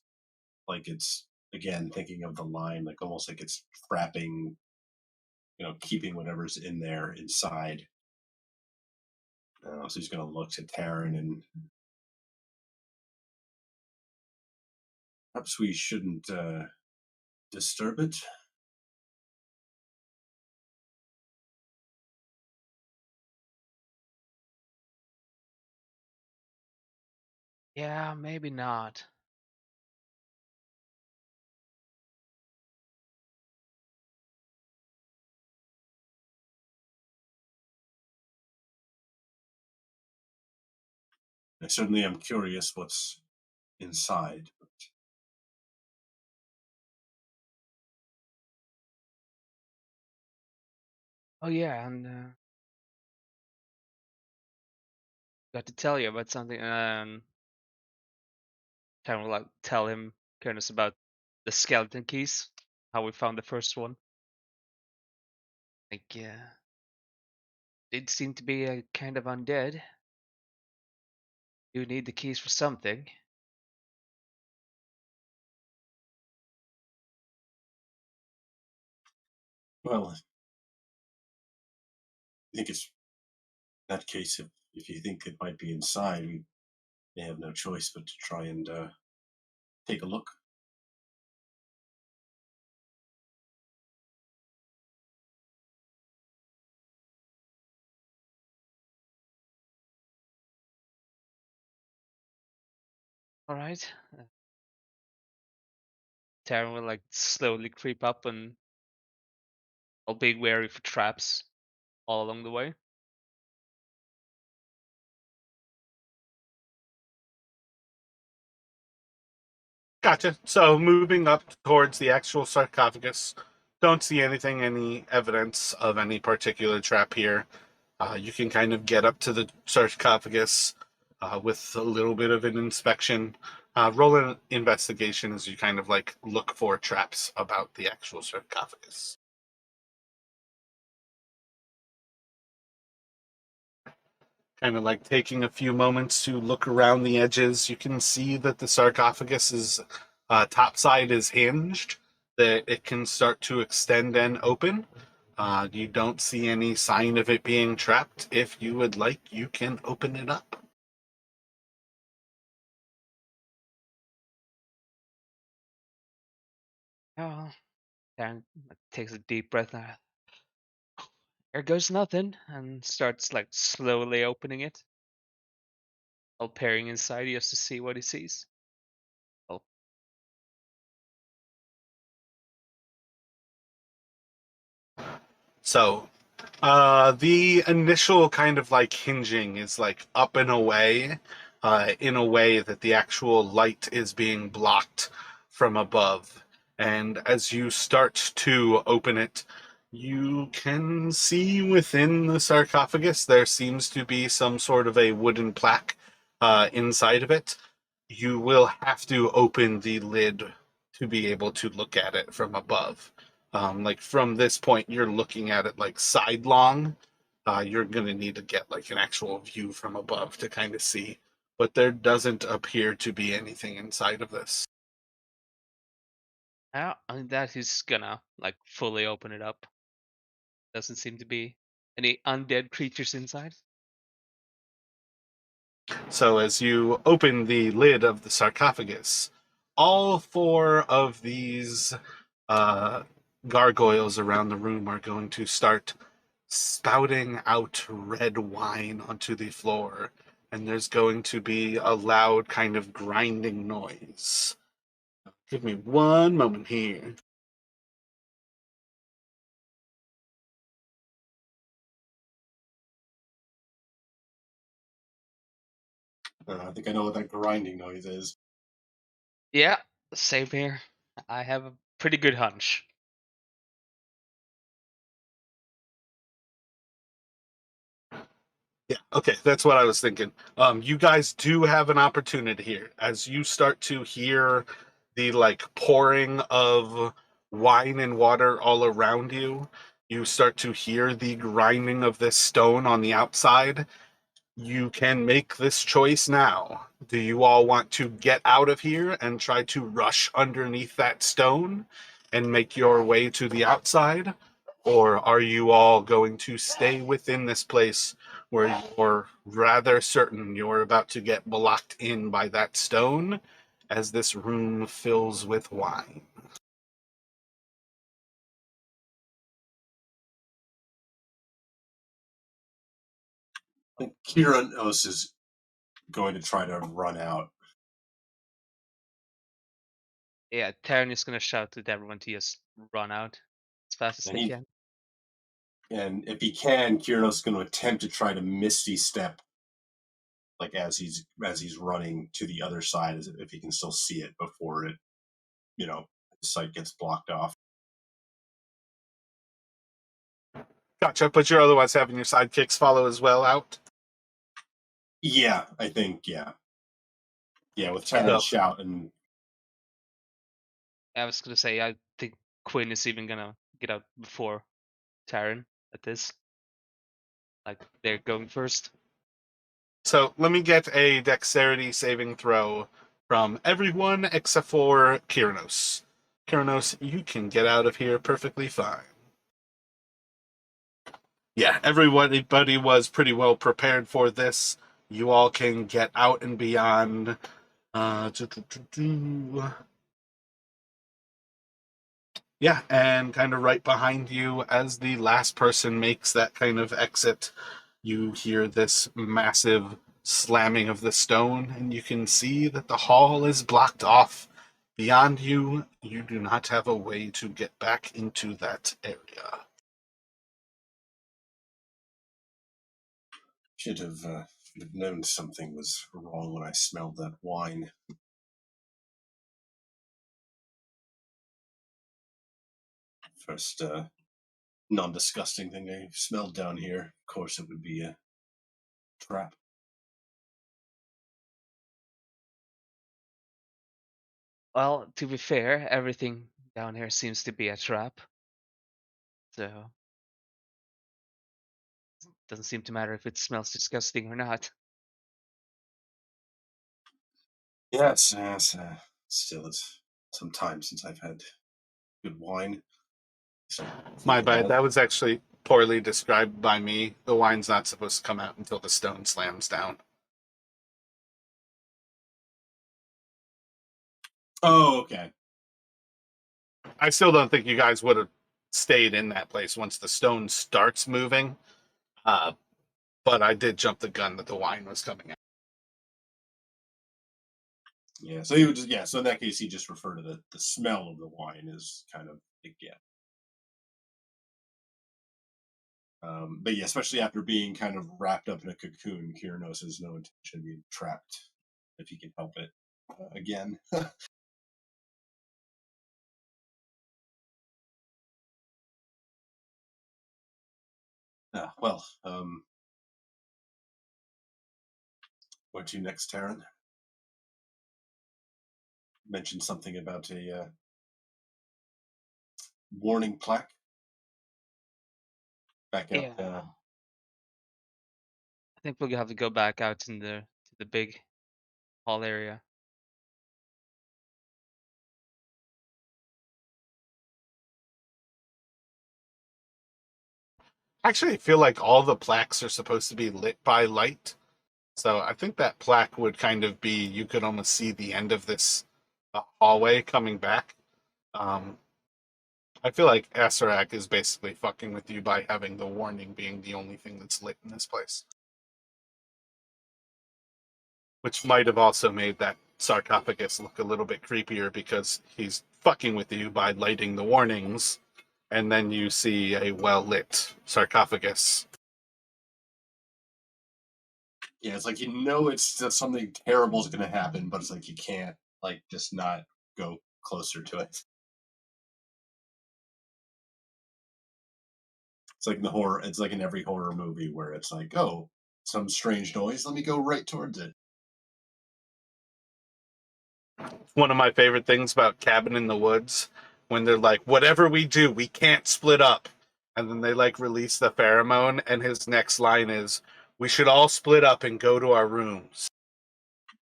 like it's again thinking of the line, like almost like it's trapping, keeping whatever's in there inside. So he's going to look to Taryn and perhaps we shouldn't disturb it. Yeah, maybe not. I certainly am curious what's inside. Oh yeah, and got to tell you about something. Kind of like tell him curious about the skeleton keys, how we found the first one. Like, yeah, did seem to be a kind of undead. You need the keys for something. Well, I think it's that case. If you think it might be inside, we may have no choice but to try and take a look. All right. Taryn will like slowly creep up, and I'll be wary for traps all along the way. Gotcha. So moving up towards the actual sarcophagus, don't see anything, any evidence of any particular trap here. You can kind of get up to the sarcophagus with a little bit of an inspection. Roll an investigation as you kind of like look for traps about the actual sarcophagus. Kind of like taking a few moments to look around the edges. You can see that the sarcophagus is top side is hinged, that it can start to extend and open. You don't see any sign of it being trapped. If you would like, you can open it up. Oh, Taryn like, takes a deep breath. There goes nothing, and starts like slowly opening it. While peering inside just to see what he sees. Oh, So the initial kind of like hinging is like up and away, in a way that the actual light is being blocked from above. And as you start to open it, you can see within the sarcophagus there seems to be some sort of a wooden plaque inside of it. You will have to open the lid to be able to look at it from above. Like from this point, you're looking at it like sidelong. You're going to need to get like an actual view from above to kind of see. But there doesn't appear to be anything inside of this. yeah, and that he's gonna like fully open it up. Doesn't seem to be any undead creatures inside. So as you open the lid of the sarcophagus, all four of these uh, gargoyles around the room are going to start spouting out red wine onto the floor, and there's going to be a loud kind of grinding noise. Give me one moment here. I think I know what that grinding noise is. Yeah, same here. I have a pretty good hunch. Yeah, okay, that's what I was thinking. You guys do have an opportunity here as you start to hear the like pouring of wine and water all around you. You start to hear the grinding of this stone on the outside. You can make this choice now. Do you all want to get out of here and try to rush underneath that stone and make your way to the outside? Or are you all going to stay within this place where you're rather certain you're about to get blocked in by that stone as this room fills with wine? I think Kiranos is going to try to run out. Yeah, Terran is gonna shout at everyone to just run out as fast as And they he can. and if he can, Kiranos is going to attempt to try to misty step like as he's running to the other side, as if he can still see it before it, the sight gets blocked off. Gotcha, but you're otherwise having your sidekicks follow as well out. Yeah, I think yeah, with Terran So, shout and I was gonna say I think Quinn is even gonna get out before Terran at this. Like they're going first. so let me get a dexterity saving throw from everyone except for Kiranos. Kiranos, you can get out of here perfectly fine. Yeah, everybody was pretty well prepared for this. You all can get out and beyond. Uh, do, do, do, do. Yeah, and kind of right behind you, as the last person makes that kind of exit, you hear this massive slamming of the stone, and you can see that the hall is blocked off. Beyond you, you do not have a way to get back into that area. should have known something was wrong when I smelled that wine. First non-disgusting thing I smelled down here. Of course, it would be a trap. Well, to be fair, everything down here seems to be a trap. So doesn't seem to matter if it smells disgusting or not. Yes, yes. Still, it's some time since I've had good wine. So My think bad, about it. that was actually poorly described by me. The wine's not supposed to come out until the stone slams down. Oh, okay. I still don't think you guys would have stayed in that place once the stone starts moving. Uh, but I did jump the gun that the wine was coming out. Yeah. So he would just So in that case, he just referred to the smell of the wine as kind of like, yeah. But yeah, especially after being kind of wrapped up in a cocoon, Kiranos has no intention of being trapped if he can help it again. Well, where to next, Taryn? Mentioned something about a warning plaque back out. Yeah, I think we'll have to go back out in the big hall area. Actually, I feel like all the plaques are supposed to be lit by light. So I think that plaque would kind of be, you could almost see the end of this hallway coming back. Um, I feel like Asarak is basically fucking with you by having the warning being the only thing that's lit in this place. Which might have also made that sarcophagus look a little bit creepier because he's fucking with you by lighting the warnings, and then you see a well lit sarcophagus. Yeah, it's like you know it's that something terrible is going to happen, but it's like you can't like just not go closer to it. It's like in the horror. It's like in every horror movie where it's like, oh, some strange noise. Let me go right towards it. One of my favorite things about Cabin in the Woods, when they're like, whatever we do, we can't split up. And then they like release the pheromone, and his next line is, we should all split up and go to our rooms.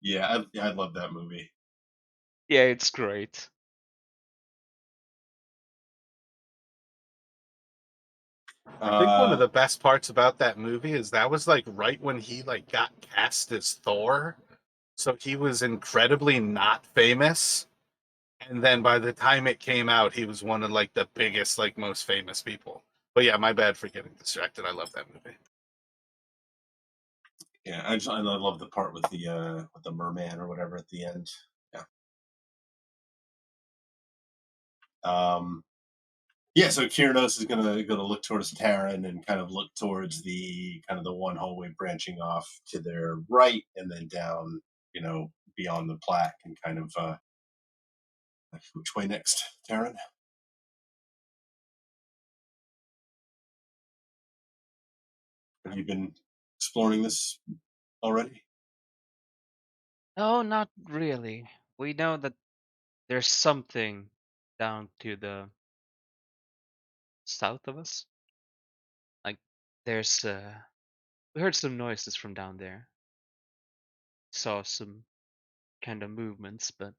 Yeah, I love that movie. Yeah, it's great. I think one of Uh, the best parts about that movie is that was like right when he like got cast as Thor. So he was incredibly not famous. And then by the time it came out, he was one of like the biggest, like most famous people. But yeah, my bad for getting distracted. I love that movie. yeah, I love the part with the merman or whatever at the end. Yeah. Um, yeah, so Kyrnos is gonna look towards Terran and kind of look towards the kind of the one hallway branching off to their right and then down, beyond the plaque and kind of which way next, Terran? Have you been exploring this already? No, not really. We know that there's something down to the south of us. Like there's we heard some noises from down there. Saw some kind of movements, but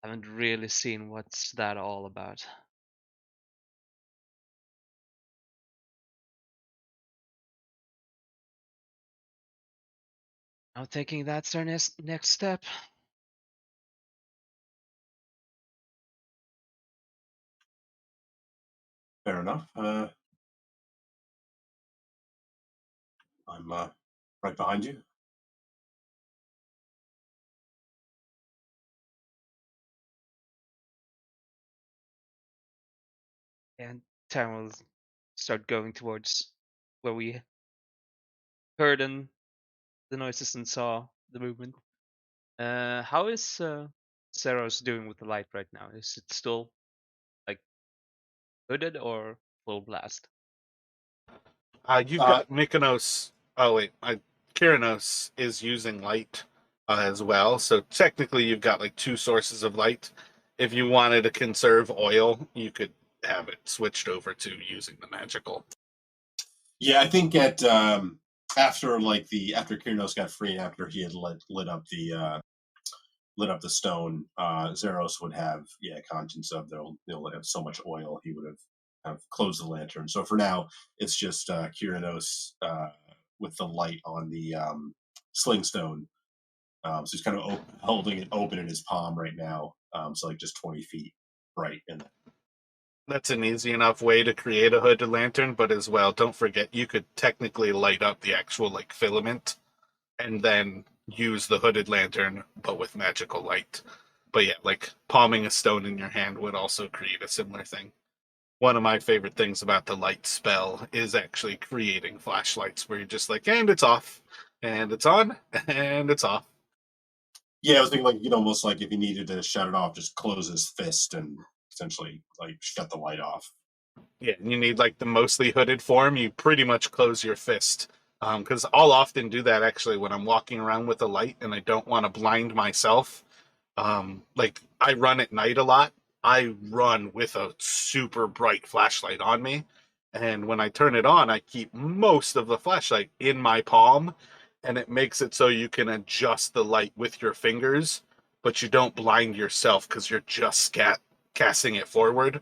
haven't really seen what's that all about. I'm thinking that's our next step. Fair enough. I'm right behind you. And Tam will start going towards where we heard the noises and saw the movement. How is Zeros doing with the light right now? Is it still like hooded or full blast? You've Uh, got Mykonos. Oh wait, Kyranos is using light as well. So technically, you've got like two sources of light. If you wanted to conserve oil, you could have it switched over to using the magical. yeah, I think at after after Kyrnos got free and after he had lit up the stone, Zeros would have conscience of they'll have so much oil he would have closed the lantern. So for now, it's just Kyranos with the light on the sling stone. So he's kind of holding it open in his palm right now. So like just 20 feet bright and That's an easy enough way to create a hooded lantern, but as well, don't forget you could technically light up the actual like filament and then use the hooded lantern, but with magical light. But yeah, like palming a stone in your hand would also create a similar thing. One of my favorite things about the light spell is actually creating flashlights where you're just like, and it's off, and it's on, and it's off. yeah, I was thinking like you could almost like if you needed to shut it off, just close his fist and essentially like shut the light off. Yeah, and you need like the mostly hooded form. You pretty much close your fist. Because I'll often do that actually when I'm walking around with a light and I don't want to blind myself. Like I run at night a lot. I run with a super bright flashlight on me. And when I turn it on, I keep most of the flashlight in my palm. And it makes it so you can adjust the light with your fingers, but you don't blind yourself because you're just casting it forward.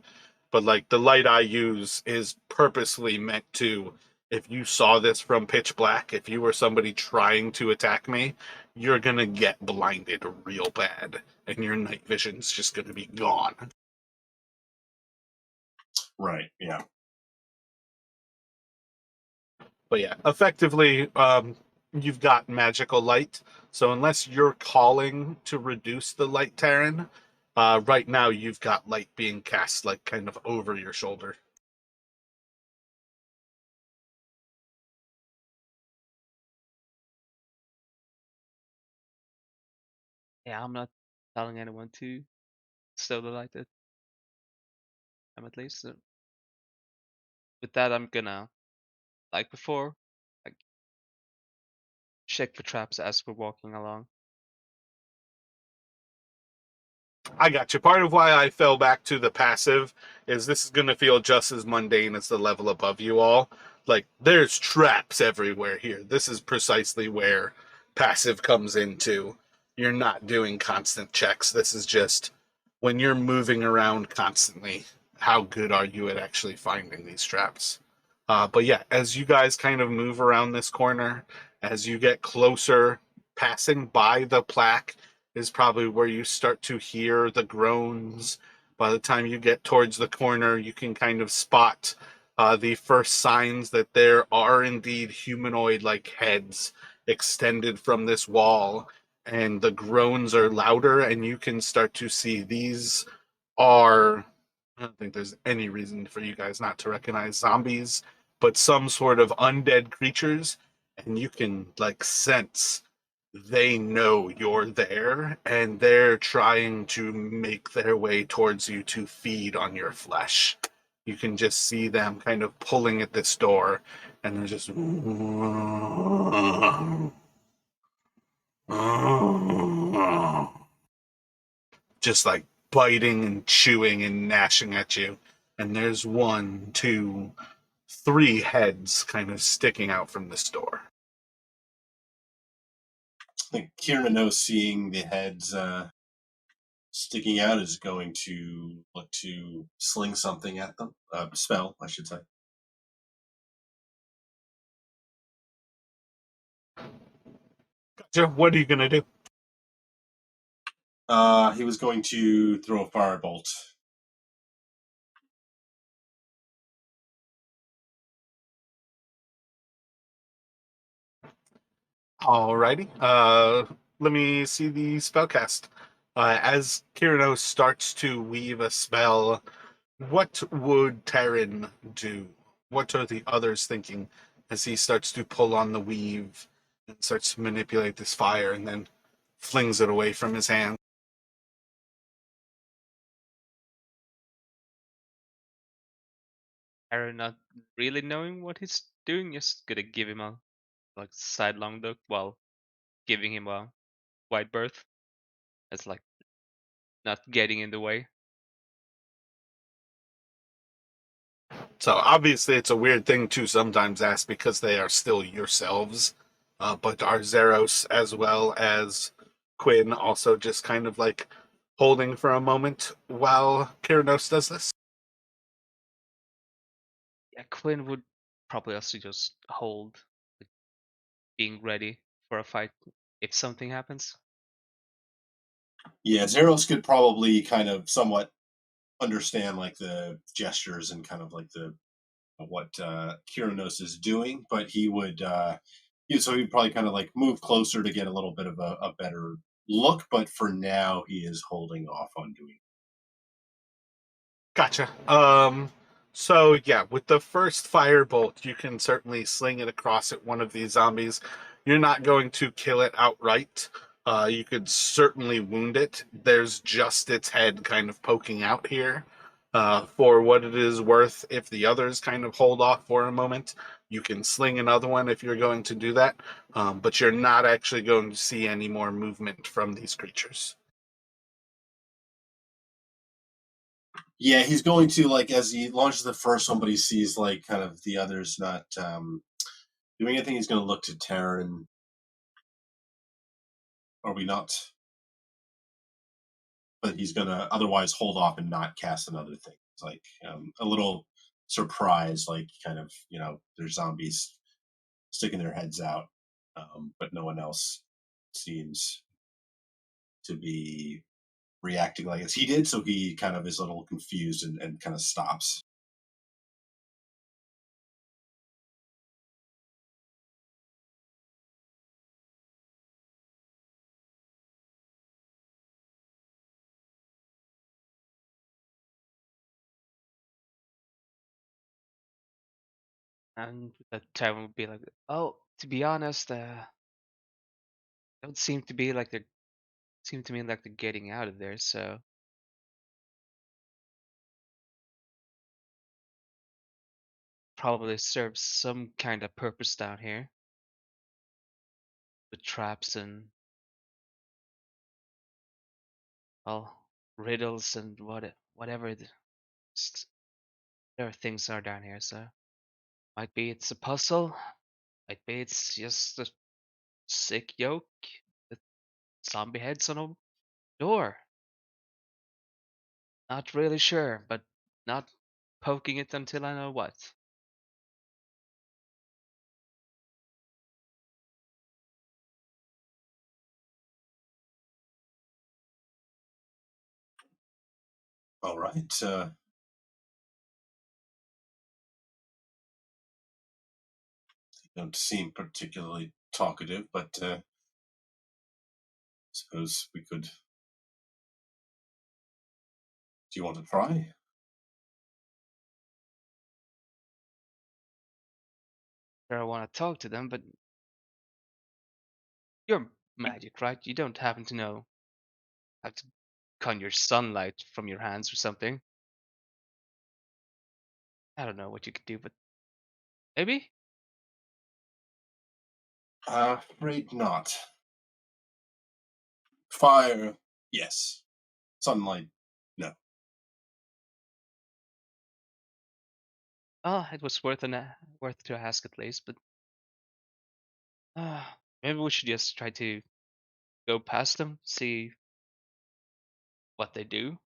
But like the light I use is purposely meant to, if you saw this from pitch black, if you were somebody trying to attack me, you're gonna get blinded real bad and your night vision's just gonna be gone. Right. Yeah. But yeah, effectively, you've got magical light. So unless you're calling to reduce the light, Terran, right now you've got light being cast like kind of over your shoulder. Yeah, I'm not telling anyone to stow the light. I'm at least. So with that, I'm gonna, like before, like check for traps as we're walking along. I got you. Part of why I fell back to the passive is this is going to feel just as mundane as the level above you all. Like, there's traps everywhere here. This is precisely where passive comes into. You're not doing constant checks. This is just when you're moving around constantly, how good are you at actually finding these traps? But yeah, as you guys kind of move around this corner, as you get closer, passing by the plaque is probably where you start to hear the groans. By the time you get towards the corner, you can kind of spot the first signs that there are indeed humanoid like heads extended from this wall, and the groans are louder, and you can start to see these are. I don't think there's any reason for you guys not to recognize zombies, but some sort of undead creatures, and you can like sense they know you're there and they're trying to make their way towards you to feed on your flesh. You can just see them kind of pulling at this door and they're just like biting and chewing and gnashing at you. And there's one, two, three heads kind of sticking out from this door. I think Kieran, seeing the heads sticking out, is going to look to sling something at them. Spell, I should say. Gotcha. What are you going to do? He was going to throw a firebolt. Alrighty. Let me see the spellcast. As Kyrano starts to weave a spell, what would Terran do? What are the others thinking as he starts to pull on the weave and starts to manipulate this fire and then flings it away from his hand? Aaron not really knowing what he's doing, just gonna give him a like sidelong look while giving him a wide berth. It's like not getting in the way. So obviously, it's a weird thing to sometimes ask because they are still yourselves. But are Zeros as well as Quinn also just kind of like holding for a moment while Kyranos does this? Yeah, Quinn would probably also just hold, like, being ready for a fight if something happens. Yeah, Zeros could probably kind of somewhat understand like the gestures and kind of like the what Kyranos is doing, but he would so he'd probably kind of like move closer to get a little bit of a better look, but for now he is holding off on doing. Gotcha. So yeah, with the first firebolt, you can certainly sling it across at one of these zombies. You're not going to kill it outright. You could certainly wound it. There's just its head kind of poking out here. For what it is worth, if the others kind of hold off for a moment, you can sling another one if you're going to do that. But you're not actually going to see any more movement from these creatures. Yeah, he's going to like as he launches the first one, but he sees like kind of the others not doing anything. He's going to look to Terran. Are we not? But he's going to otherwise hold off and not cast another thing. It's like a little surprise, like kind of there's zombies sticking their heads out, but no one else seems to be reacting like as he did. So he kind of is a little confused and kind of stops. And that Tyrant would be like, "Oh, to be honest, don't seem to be like they're seem to me like they're getting out of there, so probably serves some kind of purpose down here with traps and, well, riddles and whatever s- there are things are down here. So might be it's a puzzle, might be it's just a sick yoke with zombie heads on a door. Not really sure, but not poking it until I know what. All right. Don't seem particularly talkative, but suppose we could. Do you want to try? Sure, I want to talk to them, but you're magic, right? You don't happen to know how to conjure sunlight from your hands or something. I don't know what you could do, but maybe? Afraid not. Fire, yes. Sunlight, no. Oh, it was worth to ask at least, but maybe we should just try to go past them, see what they do,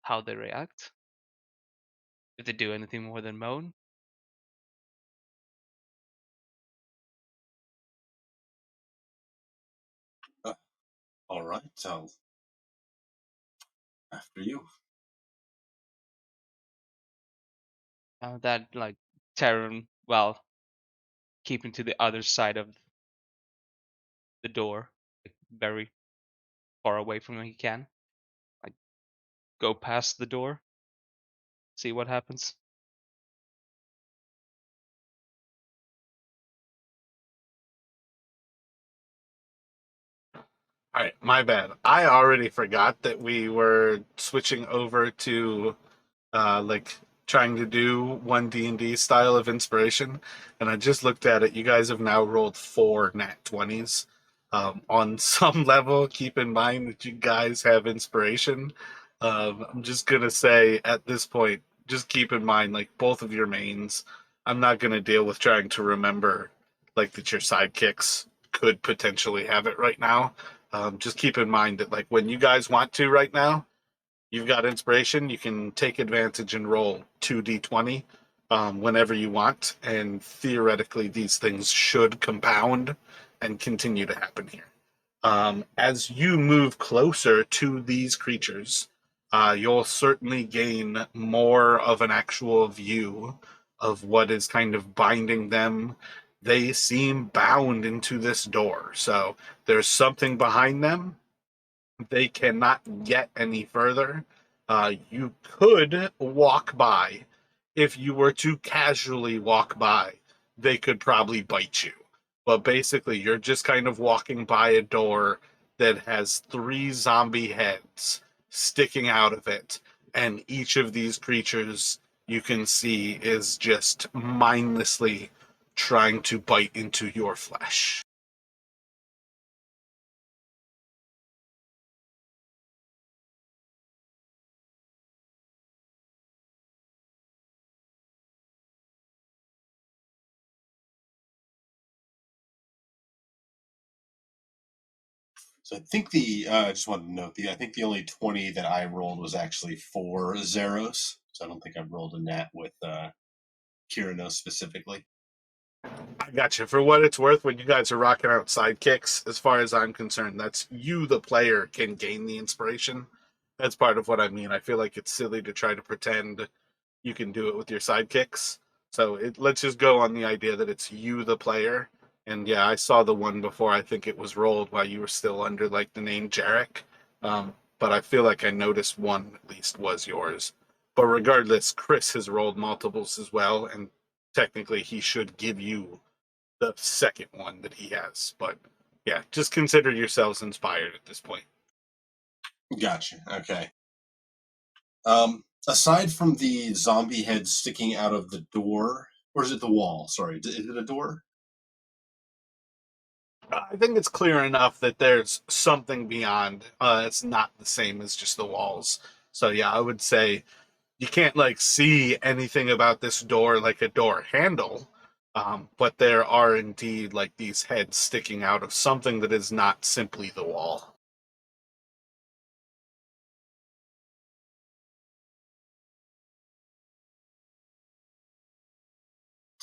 how they react, if they do anything more than moan. Uh, all right, I'll after you. That like Terran, well, keeping to the other side of the door, like very far away from where he can, like go past the door, see what happens. All right, my bad. I already forgot that we were switching over to like trying to do one D&D style of inspiration, and I just looked at it. You guys have now rolled 4 nat 20s. On some level, keep in mind that you guys have inspiration. I'm just gonna say at this point, just keep in mind like both of your mains. I'm not gonna deal with trying to remember like that your sidekicks could potentially have it right now. Just keep in mind that like when you guys want to right now, you've got inspiration. You can take advantage and roll 2d20 whenever you want, and theoretically, these things should compound and continue to happen here. As you move closer to these creatures, you'll certainly gain more of an actual view of what is kind of binding them. They seem bound into this door, so there's something behind them. They cannot get any further. You could walk by. If you were to casually walk by, they could probably bite you. But basically, you're just kind of walking by a door that has 3 zombie heads sticking out of it. And each of these creatures you can see is just mindlessly trying to bite into your flesh. So I think I just wanted to note I think the only 20 that I rolled was actually 4 zeros. So I don't think I've rolled a nat with Kiranos specifically. I got you. For what it's worth, when you guys are rocking out sidekicks, as far as I'm concerned, that's you, the player, can gain the inspiration. That's part of what I mean. I feel like it's silly to try to pretend you can do it with your sidekicks. So let's just go on the idea that it's you, the player. And yeah, I saw the one before. I think it was rolled while you were still under like the name Jarek. But I feel like I noticed one at least was yours. But regardless, Chris has rolled multiples as well, and technically he should give you the second one that he has. But yeah, just consider yourselves inspired at this point. Gotcha. Okay. Aside from the zombie head sticking out of the door, or is it the wall? Sorry, is it a door? I think it's clear enough that there's something beyond. It's not the same as just the walls. So yeah, I would say you can't like see anything about this door like a door handle, but there are indeed like these heads sticking out of something that is not simply the wall.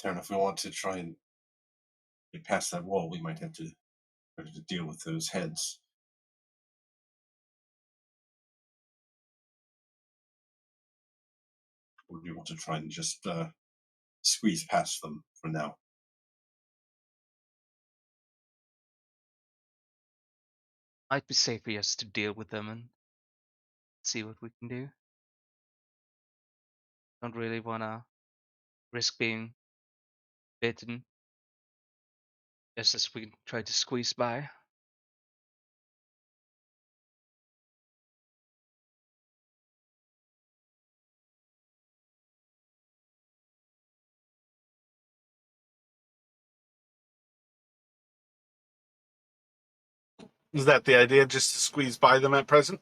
Turn. If we want to try and get past that wall, we might have to deal with those heads. Would we want to try and just squeeze past them for now? Might be safer just to deal with them and see what we can do. Don't really wanna risk being bitten just as we try to squeeze by. Is that the idea, just to squeeze by them at present?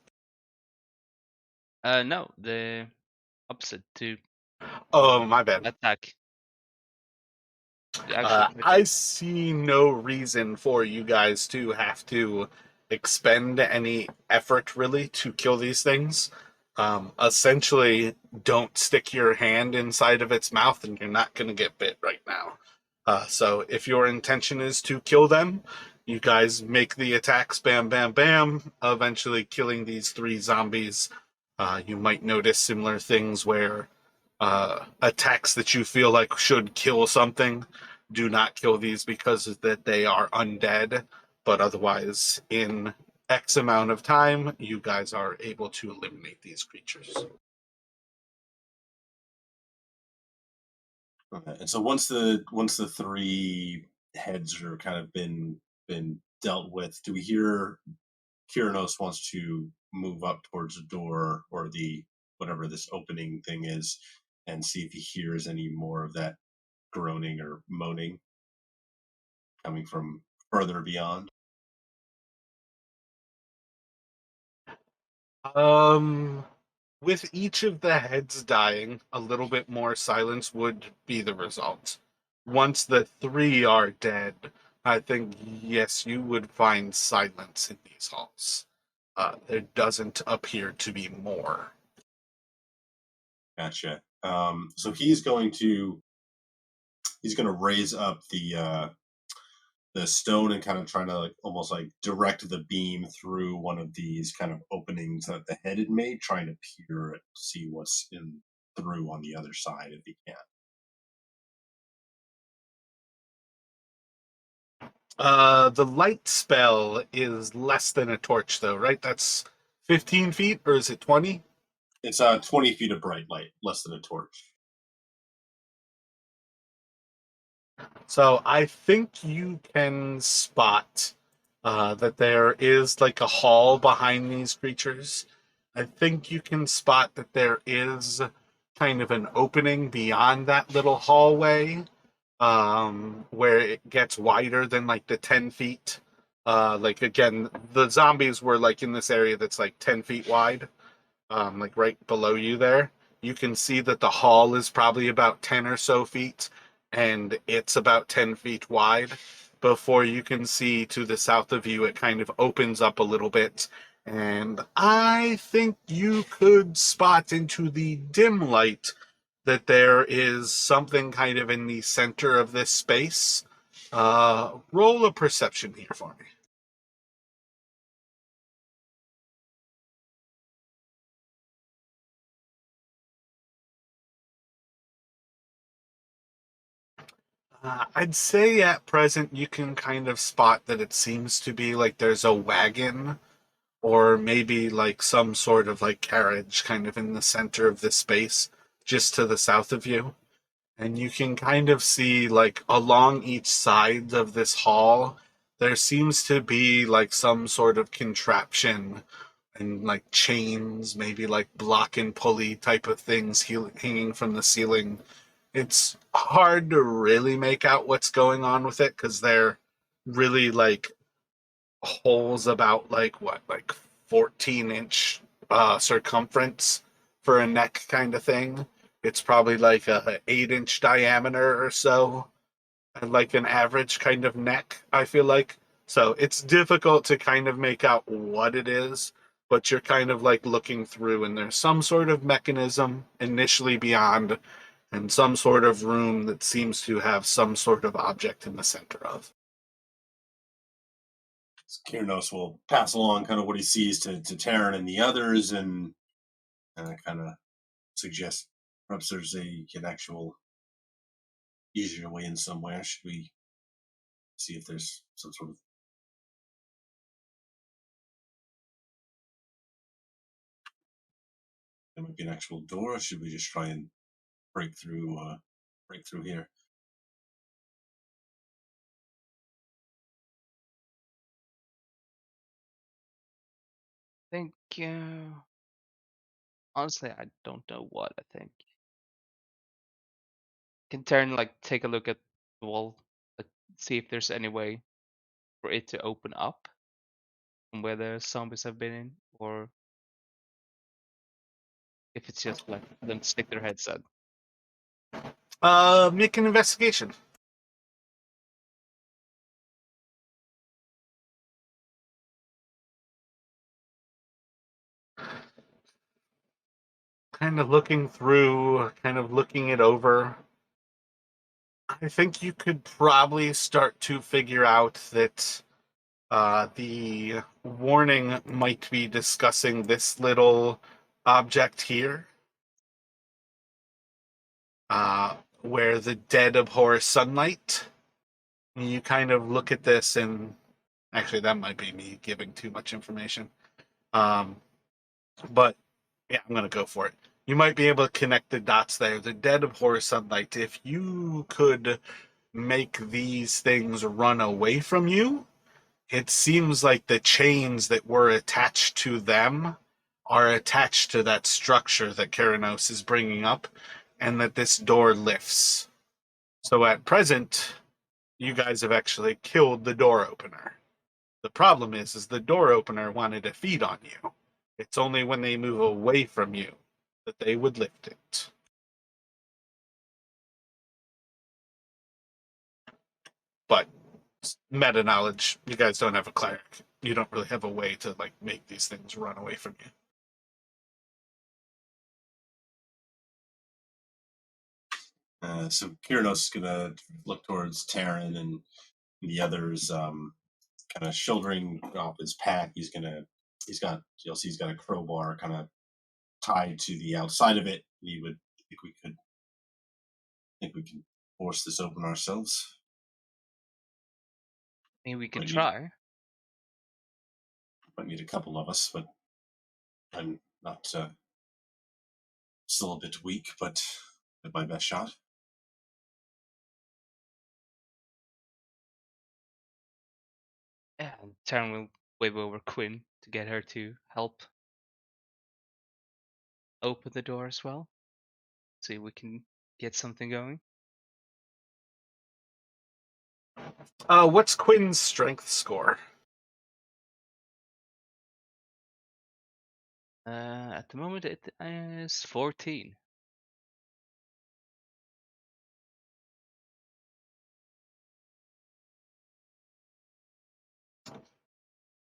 No, the opposite to Oh, my bad. attack. To actually try I to. see no reason for you guys to have to expend any effort really to kill these things. Essentially, don't stick your hand inside of its mouth and you're not going to get bit right now. So if your intention is to kill them, you guys make the attacks, bam, bam, bam, eventually killing these three zombies. You might notice similar things where attacks that you feel like should kill something do not kill these because that they are undead, but otherwise in X amount of time you guys are able to eliminate these creatures. Okay. And so once the three heads are kind of been dealt with, do we hear Kyranos wants to move up towards the door or the whatever this opening thing is and see if he hears any more of that groaning or moaning coming from further beyond? um with each of the heads dying, a little bit more silence would be the result. Once the three are dead, I think yes, you would find silence in these halls. There doesn't appear to be more. Gotcha. So he's going to raise up the stone and kind of trying to like almost like direct the beam through one of these kind of openings that the head had made, trying to peer and see what's in through on the other side if he can. The light spell is less than a torch, though, right? That's 15 feet, or is it 20? It's 20 feet of bright light, less than a torch. So I think you can spot that there is like a hall behind these creatures. I think you can spot that there is kind of an opening beyond that little hallway, where it gets wider than like the 10 feet. Like again, the zombies were like in this area that's like 10 feet wide, like right below you there. You can see that the hall is probably about 10 or so feet, and it's about 10 feet wide. Before you can see to the south of you, it kind of opens up a little bit. And I think you could spot into the dim light that there is something kind of in the center of this space. Roll a perception here for me. I'd say at present you can kind of spot that it seems to be like there's a wagon or maybe like some sort of like carriage kind of in the center of this space just to the south of you. And you can kind of see like along each side of this hall, there seems to be like some sort of contraption and like chains, maybe like block and pulley type of things hanging from the ceiling. It's hard to really make out what's going on with it because they're really like holes about like what, like 14-inch circumference for a neck kind of thing. It's probably like a 8-inch diameter or so, and like an average kind of neck, I feel like. So it's difficult to kind of make out what it is, but you're kind of like looking through, and there's some sort of mechanism initially beyond, and some sort of room that seems to have some sort of object in the center of. Kyrnos will pass along kind of what he sees to Taryn and the others, and kind of suggest perhaps there's an actual easier way in somewhere. Should we see if there's some sort of there might be an actual door, or should we just try and break through here? I think, honestly, I don't know what I think. Can Taryn like take a look at the wall, like see if there's any way for it to open up from where the zombies have been in, or if it's just like them stick their heads out. Make an investigation. Kind of looking through, kind of looking it over. I think you could probably start to figure out that the warning might be discussing this little object here, where the dead abhor sunlight. You kind of look at this, and actually, that might be me giving too much information. But yeah, I'm going to go for it. You might be able to connect the dots there. The dead abhor sunlight. If you could make these things run away from you, it seems like the chains that were attached to them are attached to that structure that Keranos is bringing up, and that this door lifts. So at present, you guys have actually killed the door opener. The problem is the door opener wanted to feed on you. It's only when they move away from you that they would lift it. But meta knowledge, you guys don't have a cleric. You don't really have a way to like make these things run away from you. So Kyrnos is gonna look towards Taryn and the others, kind of shouldering off his pack. You'll see he's got a crowbar kind of tied to the outside of it. We would think we can force this open ourselves. Maybe we can Might try. need a couple of us, but I'm not still a bit weak, but with my best shot. Yeah, and Taryn will wave over Quinn to get her to help open the door as well. See if we can get something going. What's Quinn's strength score? At the moment, it is 14.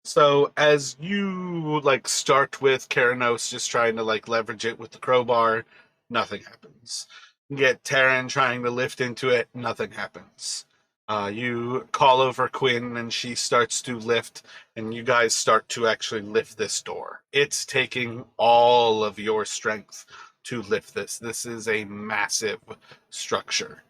So as you like start with Keranos just trying to like leverage it with the crowbar, nothing happens. You get Taryn trying to lift into it, nothing happens. You call over Quinn and she starts to lift, and you guys start to actually lift this door. It's taking all of your strength to lift this. This is a massive structure.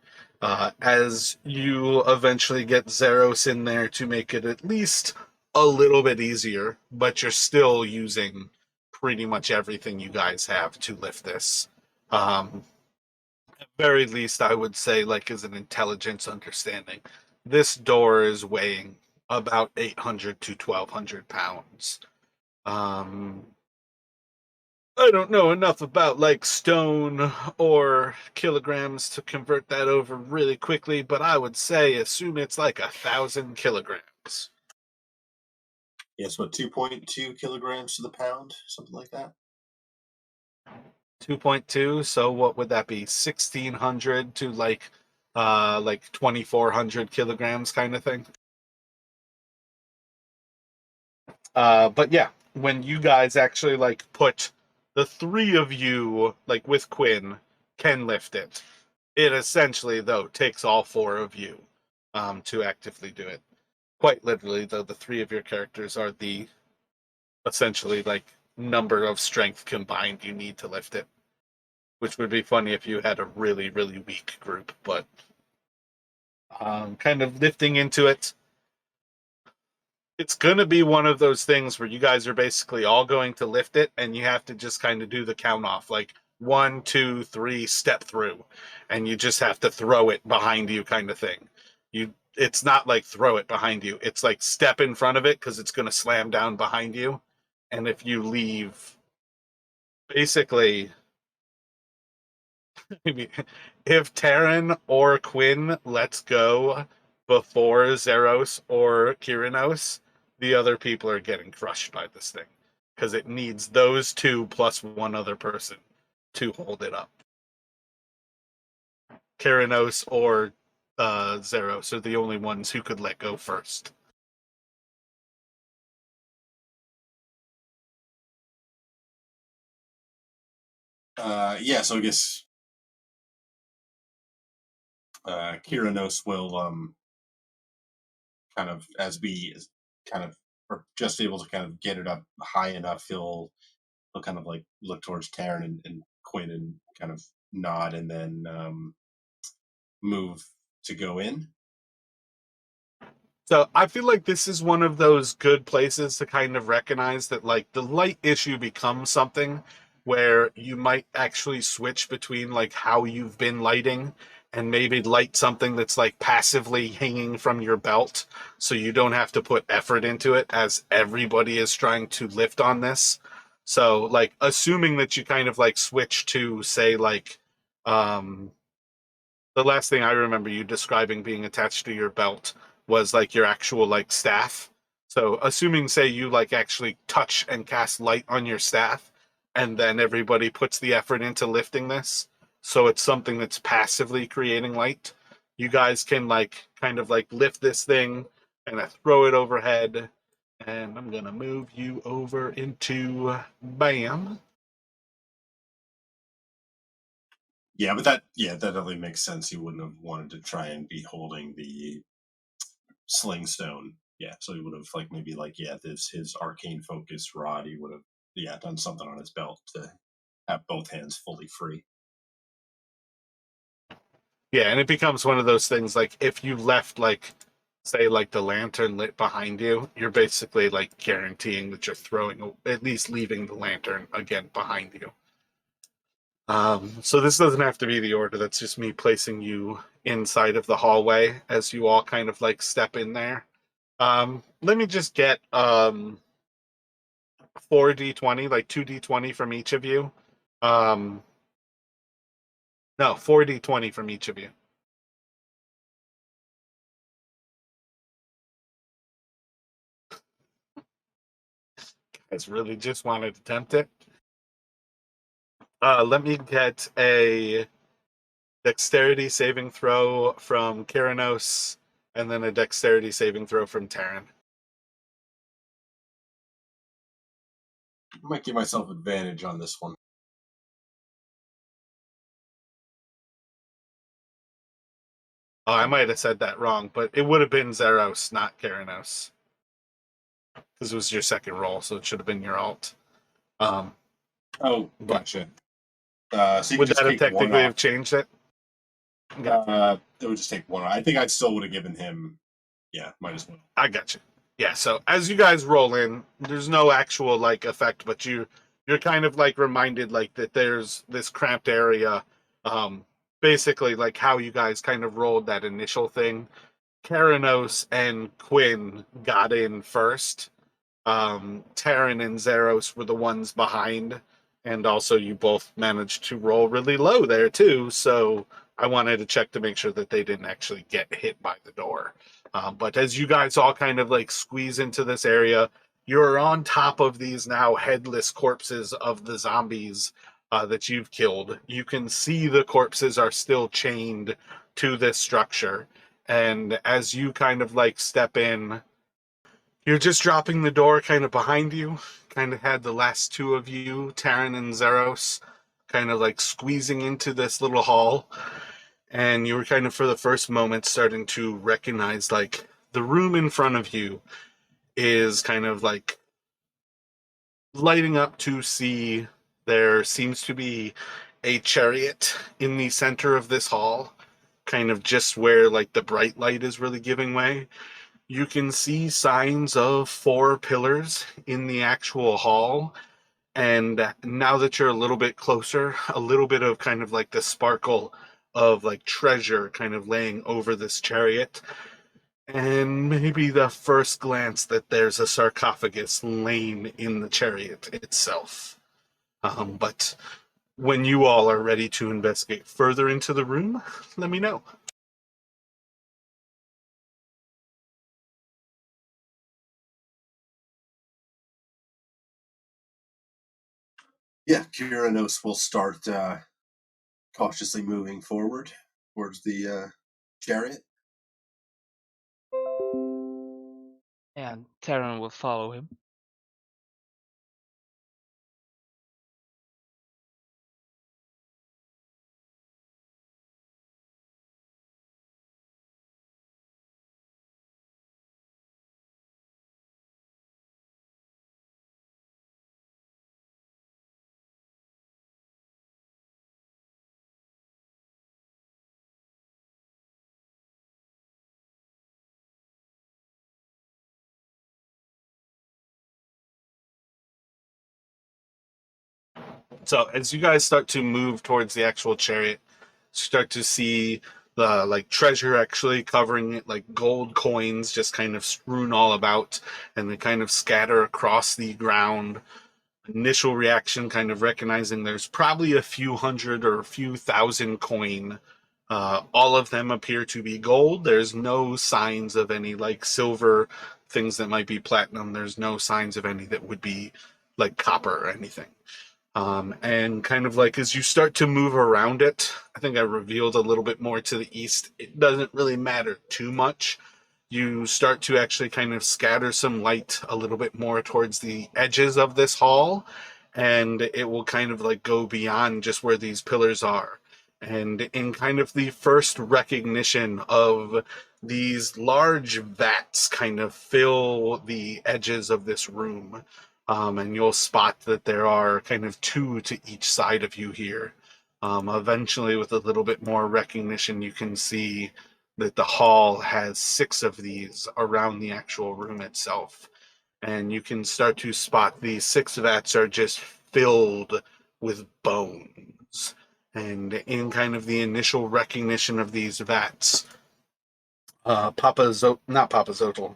As you eventually get Zeros in there to make it at least a little bit easier, but you're still using pretty much everything you guys have to lift this. At very least, I would say, like, as an intelligence understanding, this door is weighing about 800 to 1,200 pounds. I don't know enough about like stone or kilograms to convert that over really quickly, but I would say assume it's like 1,000 kilograms. Yes, what 2.2 kilograms to the pound, something like that. 2.2, so what would that be? 1,600 to like 2,400 kilograms kind of thing. But yeah, when you guys actually like put the three of you like with Quinn can lift it. It essentially though takes all four of you to actively do it. Quite literally though, the three of your characters are the essentially like number of strength combined you need to lift it. Which would be funny if you had a really, really weak group, but kind of lifting into it. It's going to be one of those things where you guys are basically all going to lift it, and you have to just kind of do the count off, like 1, 2, 3, step through, and you just have to throw it behind you, kind of thing. It's not like throw it behind you; it's like step in front of it because it's going to slam down behind you, and if you leave, basically, if Taryn or Quinn lets go before Zeros or Kyrinos, the other people are getting crushed by this thing because it needs those two plus one other person to hold it up. Kyrinos or Zeros are the only ones who could let go first. Yeah, so I guess Kyrinos will kind of as we kind of are just able to kind of get it up high enough, he'll kind of like look towards Taryn and Quinn and kind of nod and then move to go in. So I feel like this is one of those good places to kind of recognize that like the light issue becomes something where you might actually switch between like how you've been lighting and maybe light something that's like passively hanging from your belt so you don't have to put effort into it as everybody is trying to lift on this. So like assuming that you kind of like switch to say like um the last thing I remember you describing being attached to your belt was like your actual like staff. So assuming say you like actually touch and cast light on your staff and then everybody puts the effort into lifting this. So it's something that's passively creating light. You guys can like kind of like lift this thing and throw it overhead. And I'm gonna move you over into bam. Yeah, but that definitely makes sense. He wouldn't have wanted to try and be holding the sling stone. Yeah, so he would have like maybe like this his arcane focus rod. He would have done something on his belt to have both hands fully free. Yeah, and it becomes one of those things like if you left like say like the lantern lit behind you, you're basically like guaranteeing that you're throwing at least leaving the lantern again behind you. So this doesn't have to be the order. That's just me placing you inside of the hallway as you all kind of like step in there. Let me just get 4d20, like 2d20 from each of you. Um, no, 4d20 from each of you. Guys really just wanted to tempt it. Let me get a dexterity saving throw from Kyrinos, and then a dexterity saving throw from Taryn. I might give myself advantage on this one. Oh, I might have said that wrong, but it would have been Zeros, not Kyrinos. This was your second roll, so it should have been your alt. Oh, gotcha. So you Would just that have take one technically have off. changed it? It would just take one off. I think I still would have given him. Yeah, might as well. I got you. Yeah, so as you guys roll in, there's no actual like effect, but you're kind of like reminded like that there's this cramped area. Basically like how you guys kind of rolled that initial thing. Karanos and Quinn got in first. Taryn and Zeros were the ones behind, and also you both managed to roll really low there too. So I wanted to check to make sure that they didn't actually get hit by the door. But as you guys all kind of like squeeze into this area, you're on top of these now headless corpses of the zombies that you've killed. You can see the corpses are still chained to this structure. And as you kind of like step in, you're just dropping the door kind of behind you. Kind of had the last two of you, Taryn and Zeros, kind of like squeezing into this little hall. And you were kind of for the first moment starting to recognize like the room in front of you is kind of like lighting up to see there seems to be a chariot in the center of this hall, kind of just where like the bright light is really giving way. You can see signs of 4 pillars in the actual hall. And now that you're a little bit closer, a little bit of kind of like the sparkle of like treasure kind of laying over this chariot. And maybe the first glance that there's a sarcophagus laying in the chariot itself. But when you all are ready to investigate further into the room, let me know. Yeah, Kyranos will start cautiously moving forward towards the chariot. And Terran will follow him. So as you guys start to move towards the actual chariot, start to see the like treasure actually covering it, like gold coins just kind of strewn all about, and they kind of scatter across the ground. Initial reaction kind of recognizing there's probably a few hundred or a few thousand coin. All of them appear to be gold. There's no signs of any like silver things that might be platinum. There's no signs of any that would be like copper or anything. And kind of like as you start to move around it, I think I revealed a little bit more to the east. It doesn't really matter too much. You start to actually kind of scatter some light a little bit more towards the edges of this hall, and it will kind of like go beyond just where these pillars are. And in kind of the first recognition of these large vats kind of fill the edges of this room. And you'll spot that there are kind of 2 to each side of you here. Eventually, with a little bit more recognition, you can see that the hall has 6 of these around the actual room itself. And you can start to spot these 6 vats are just filled with bones. And in kind of the initial recognition of these vats, not Papa Zotel,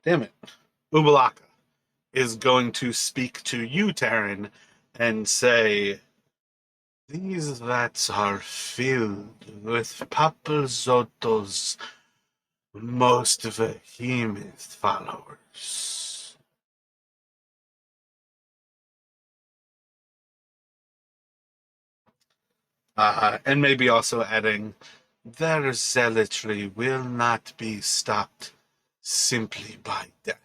damn it, Ubalaka is going to speak to you, Taryn, and say, these vats are filled with Papa Zoto's most vehement followers. And maybe also adding, their zealotry will not be stopped simply by death.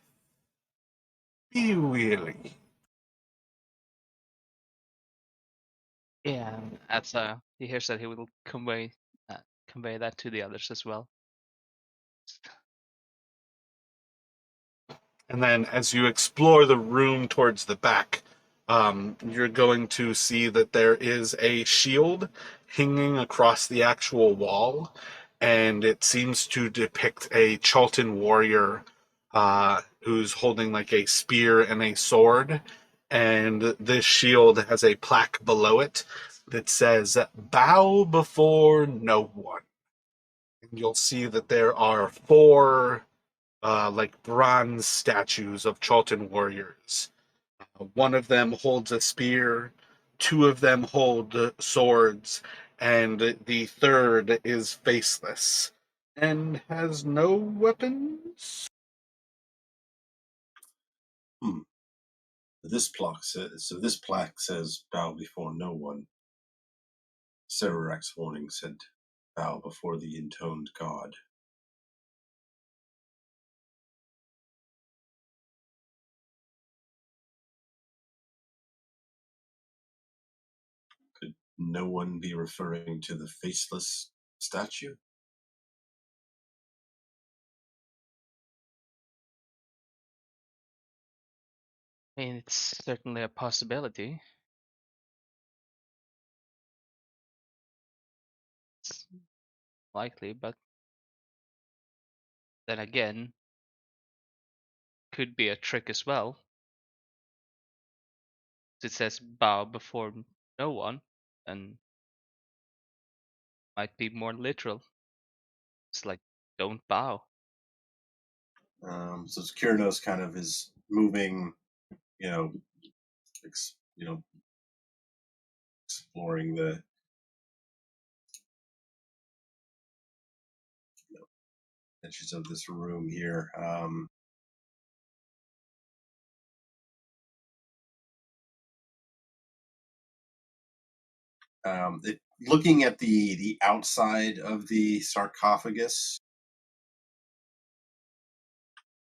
Be wary. Yeah, and as he hears that, he will convey that to the others as well. And then as you explore the room towards the back, you're going to see that there is a shield hanging across the actual wall, and it seems to depict a Chalton warrior who's holding like a spear and a sword. And this shield has a plaque below it that says, "Bow before no one." you'll see that there are four like bronze statues of Chalton warriors. One of them holds a spear, two of them hold swords, and the third is faceless and has no weapons. Hmm. This plaque says bow before no one. Serarak's warning said bow before the intoned god. Could no one be referring to the faceless statue? I mean, it's certainly a possibility. It's likely, but then again, could be a trick as well. It says bow before no one, and might be more literal. It's like, don't bow. So Kyrinos kind of is moving, you know, exploring the edges of this room here. Looking at the outside of the sarcophagus,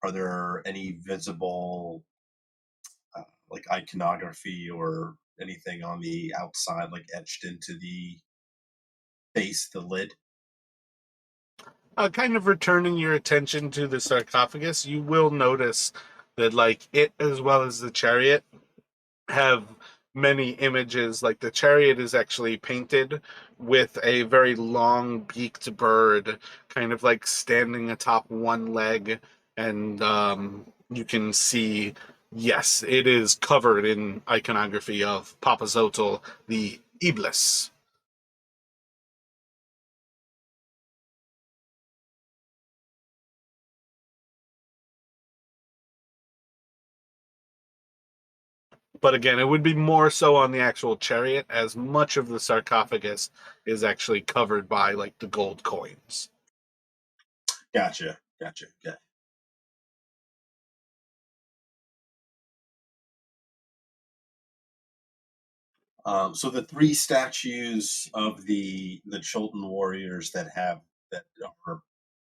are there any visible like iconography or anything on the outside, like etched into the base, the lid? Kind of returning your attention to the sarcophagus, you will notice that, like, it as well as the chariot have many images. Like, the chariot is actually painted with a very long beaked bird, kind of like standing atop one leg, and you can see, yes, it is covered in iconography of Papazotl, the Iblis. But again, it would be more so on the actual chariot, as much of the sarcophagus is actually covered by like the gold coins. Gotcha. Okay. So the three statues of the Chultan warriors that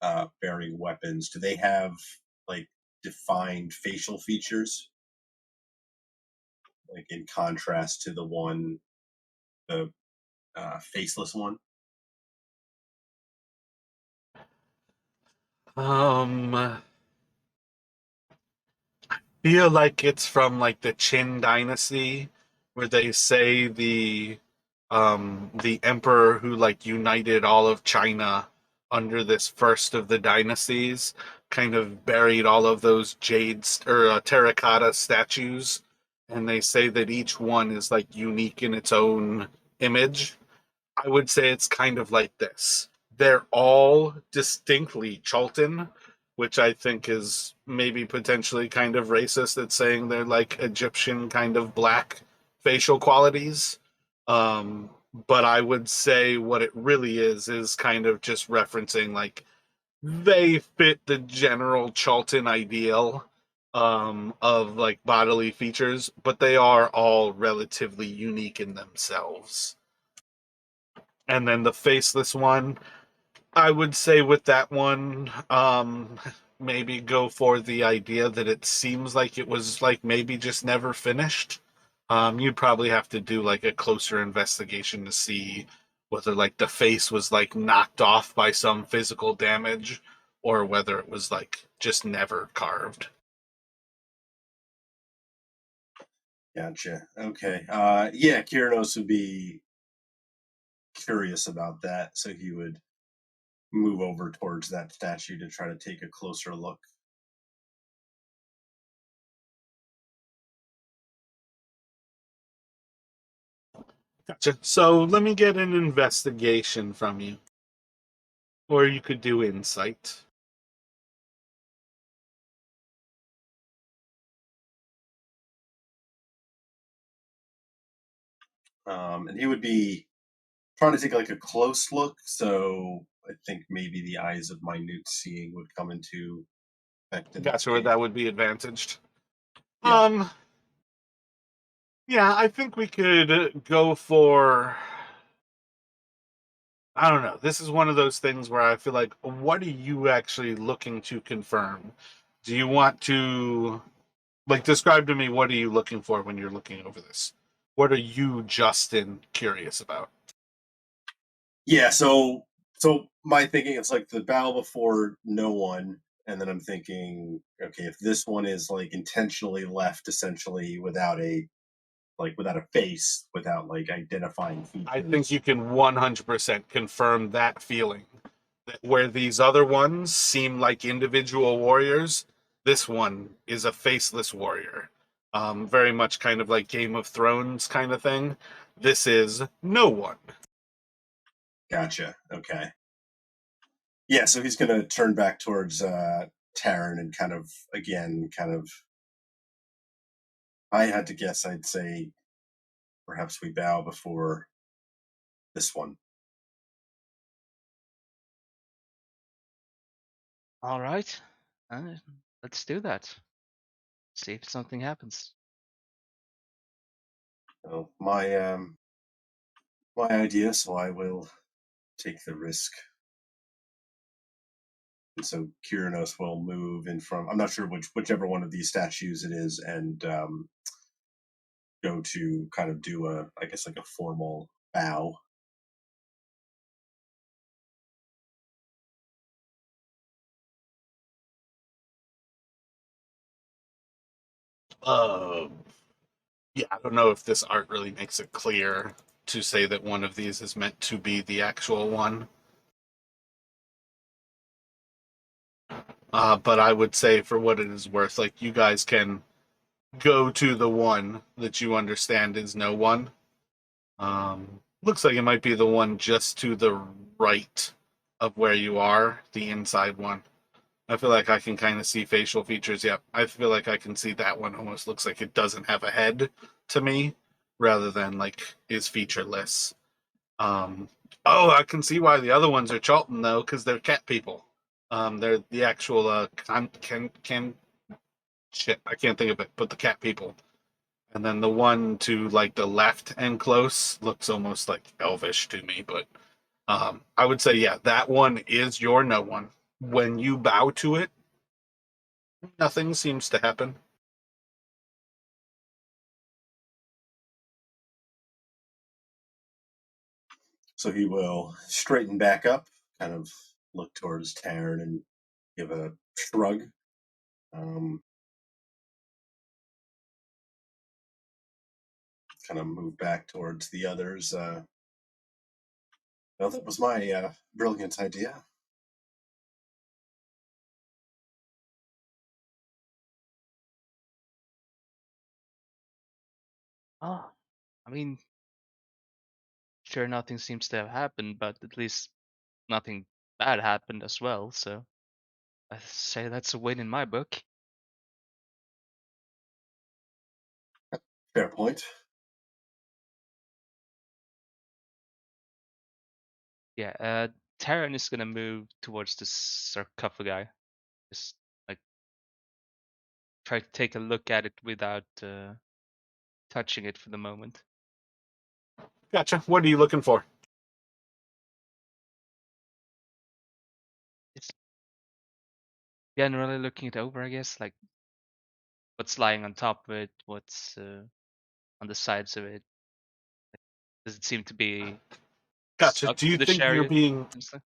are bearing weapons, do they have like defined facial features, like in contrast to the faceless one? Um, feel like it's from like the Qin dynasty, where they say the emperor who like united all of China under this first of the dynasties kind of buried all of those or terracotta statues, and they say that each one is like unique in its own image. I would say it's kind of like this. They're all distinctly Chalton, which I think is maybe potentially kind of racist at saying they're like Egyptian kind of black facial qualities. But I would say what it really is kind of just referencing like they fit the general Chalton ideal of like bodily features, but they are all relatively unique in themselves. And then the faceless one, I would say with that one, maybe go for the idea that it seems like it was like maybe just never finished. You'd probably have to do like a closer investigation to see whether like the face was like knocked off by some physical damage or whether it was like just never carved. Gotcha. Okay. Yeah, Kyrinos would be curious about that, so he would move over towards that statue to try to take a closer look. Gotcha. So let me get an investigation from you. Or you could do insight. And he would be trying to take like a close look, so I think maybe the eyes of minute seeing would come into effect in this Gotcha, where case. that would be advantaged. Yeah. Yeah, I think we could go for. I don't know. This is one of those things where I feel like, what are you actually looking to confirm? Do you want to, like, describe to me what are you looking for when you're looking over this? What are you, Justin, curious about? Yeah, so my thinking it's like the bow before no one, and then I'm thinking, okay, if this one is like intentionally left essentially without a face, without like identifying I think features. you can 100% confirm that feeling. That where these other ones seem like individual warriors, this one is a faceless warrior. Very much kind of like Game of Thrones kind of thing. This is no one. Gotcha. Okay. Yeah, so he's gonna turn back towards Taryn and kind of again kind of I had to guess I'd say perhaps we bow before this one. All right, uh, let's do that. See if something happens. So my idea, so I will take the risk. And so Kyrinos will move in from I'm not sure whichever one of these statues it is, and go to kind of do a I guess like a formal bow. Uh, yeah, I don't know if this art really makes it clear to say that one of these is meant to be the actual one. But I would say, for what it is worth, like you guys can go to the one that you understand is no one. Looks like it might be the one just to the right of where you are, the inside one. I feel like I can kind of see facial features. Yep, I feel like I can see that one almost looks like it doesn't have a head to me, rather than like is featureless. Um, oh, I can see why the other ones are Charlton though, because they're cat people. They're the actual can shit. I can't think of it, but the cat people. And then the one to like the left and close looks almost like elvish to me, but I would say yeah, that one is your no one. When you bow to it, nothing seems to happen. So he will straighten back up, kind of look towards Taryn and give a shrug. Um, Kind of move back towards the others. Well, that was my brilliant idea. Oh, I mean, sure, nothing seems to have happened, but at least nothing bad happened as well. So I say that's a win in my book. Fair point. Yeah, Terran is gonna move towards the sarcophagi. Just like try to take a look at it without touching it for the moment. Gotcha. What are you looking for? It's generally looking it over, I guess, like what's lying on top of it, what's on the sides of it. Does it seem to be Gotcha. stuck to the chariot and stuff?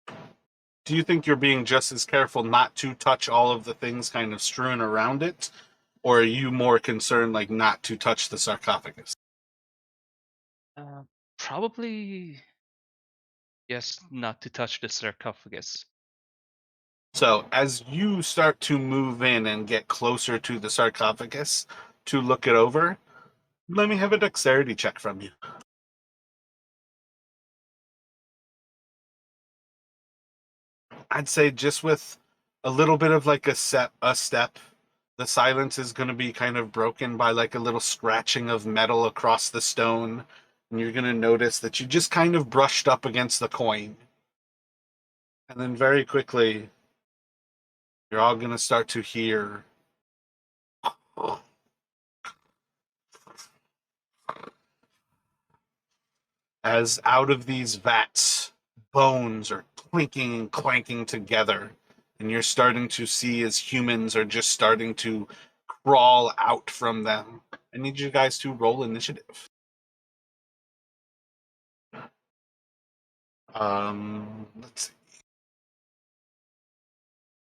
Do you think you're being just as careful not to touch all of the things kind of strewn around it, or are you more concerned like not to touch the sarcophagus? Uh, Probably yes, not to touch the sarcophagus. So, as you start to move in and get closer to the sarcophagus to look it over, let me have a dexterity check from you. I'd say just with a little bit of like a step, the silence is going to be kind of broken by like a little scratching of metal across the stone, and you're going to notice that you just kind of brushed up against the coin. And then very quickly, you're all going to start to hear as out of these vats, bones are clinking and clanking together. And you're starting to see as humans are just starting to crawl out from them. I need you guys to roll initiative. Let's see.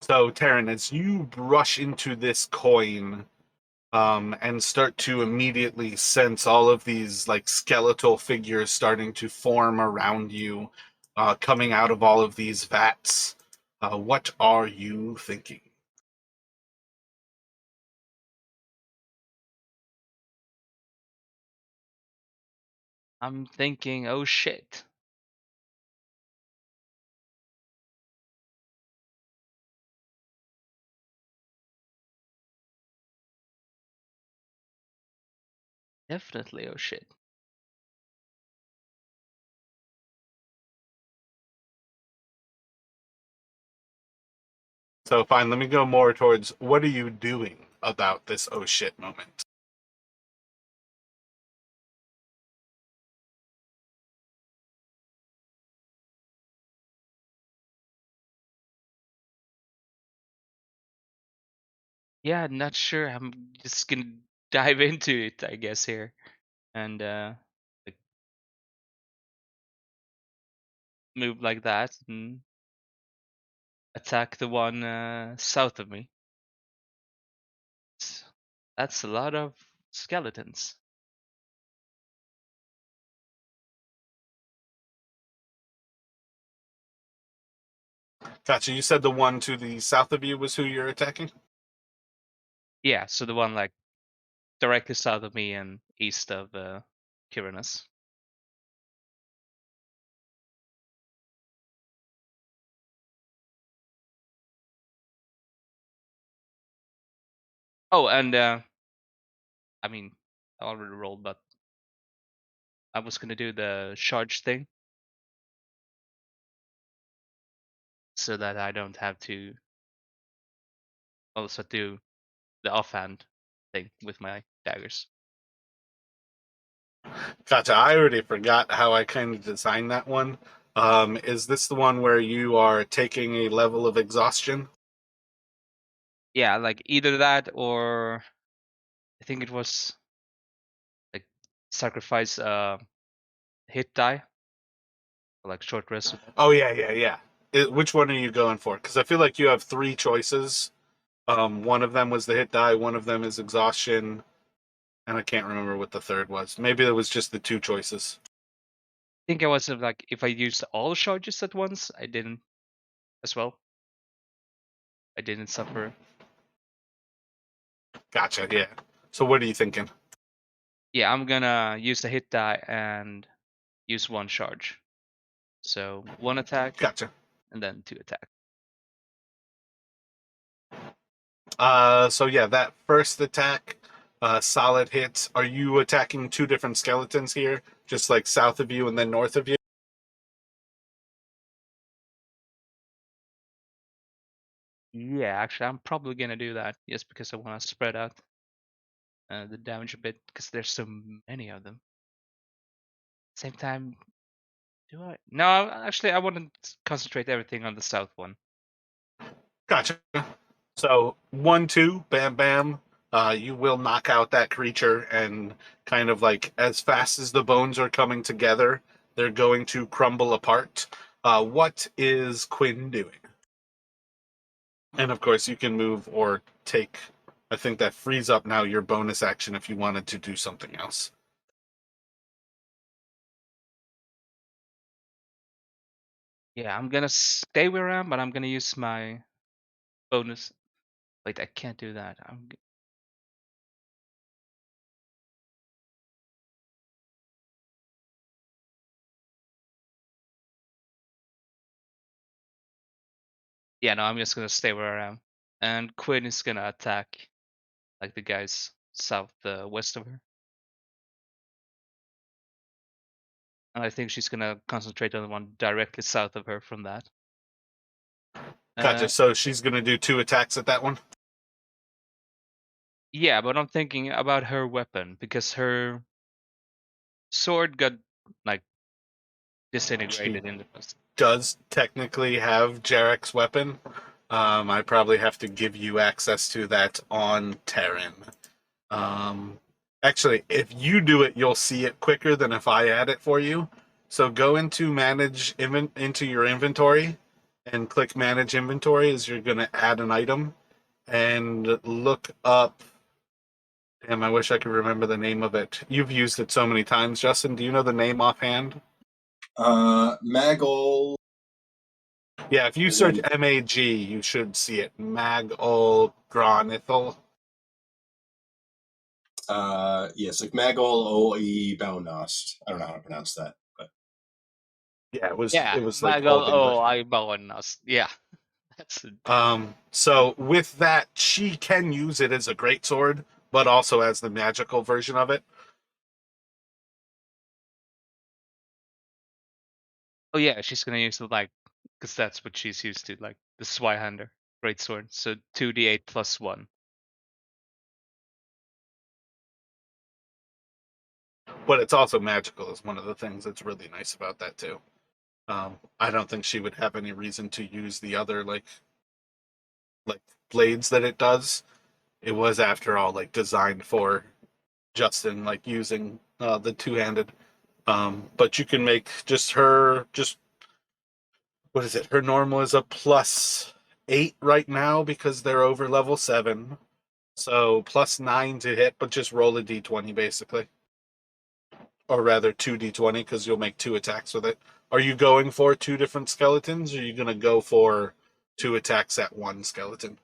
So, Taryn, as you brush into this coin, and start to immediately sense all of these like skeletal figures starting to form around you, coming out of all of these vats. What are you thinking? I'm thinking, oh shit. Definitely, oh shit. So, fine, let me go more towards what are you doing about this oh shit moment? Yeah, not sure. I'm just gonna dive into it, I guess, here. And like move like that and attack the one south of me. S- That's a lot of skeletons. Gotcha. You said the one to the south of you was who you're attacking? Yeah, so the one like directly south of me and east of Kyranus. Oh, and I mean, I already rolled, but I was gonna do the charge thing so that I don't have to also do the offhand thing with my daggers. Gotcha. I already forgot how I kind of designed that one. Is this the one where you are taking a level of exhaustion? Yeah, like either that or I think it was like sacrifice hit die or like short rest. Oh yeah, yeah, yeah. Which one are you going for? Because I feel like you have three choices. One of them was the hit die, one of them is exhaustion, and I can't remember what the third was. Maybe it was just the two choices. I think I was like if I used all charges at once, I didn't as well. I didn't suffer. Gotcha. Yeah. So what are you thinking? Yeah, I'm gonna use the hit die and use one charge. So one attack Gotcha. and then two attack. So yeah, that first attack, solid hit. Are you attacking two different skeletons here, just like south of you and then north of you? Yeah, actually, I'm probably gonna do that just because I want to spread out the damage a bit because there's so many of them. Same time, do I? No, actually, I want to concentrate everything on the south one. Gotcha. So 1, 2, bam, bam. You will knock out that creature, and kind of like as fast as the bones are coming together, they're going to crumble apart. What is Quinn doing? And of course, you can move or take. I think that frees up now your bonus action if you wanted to do something else. Yeah, I'm gonna stay where I am, but I'm gonna use my bonus. Wait, I can't do that. Yeah, no, I'm just gonna stay where I am. And Quinn is gonna attack like the guys south west of her. And I think she's gonna concentrate on the one directly south of her from that. Gotcha. So she's gonna do 2 attacks at that one. Yeah, but I'm thinking about her weapon because her sword got like disintegrated in the process. Does technically have Jarek's weapon. I probably have to give you access to that on Terran. Um, Actually, if you do it, you'll see it quicker than if I add it for you. So go into into your inventory and click manage inventory as you're going to add an item and look up. Damn, I wish I could remember the name of it. You've used it so many times, Justin. Do you know the name offhand? Magol. Yeah, if you And search then- MAG, you should see it. Magol Gronithal. Yes, like Magol O.E. Baunost. I don't know how to pronounce that, but Yeah, Yeah, it was like Magal. Old Oh, English. I us. Yeah, that's a, So with that, she can use it as a greatsword, but also as the magical version of it. oh yeah, she's gonna use the like because that's what she's used to, like the Zweihander greatsword. So 2d8 plus 1. But it's also magical is one of the things that's really nice about that too. I don't think she would have any reason to use the other like blades that it does. It was after all like designed for Justin like using the two-handed. But you can make just what is it? Her normal is a +8 right now because they're over level 7. So +9 to hit, but just roll a d20 basically. Or rather 2d20 because you'll make 2 attacks with it. Are you going for 2 different skeletons or are you going to go for 2 attacks at 1 skeleton?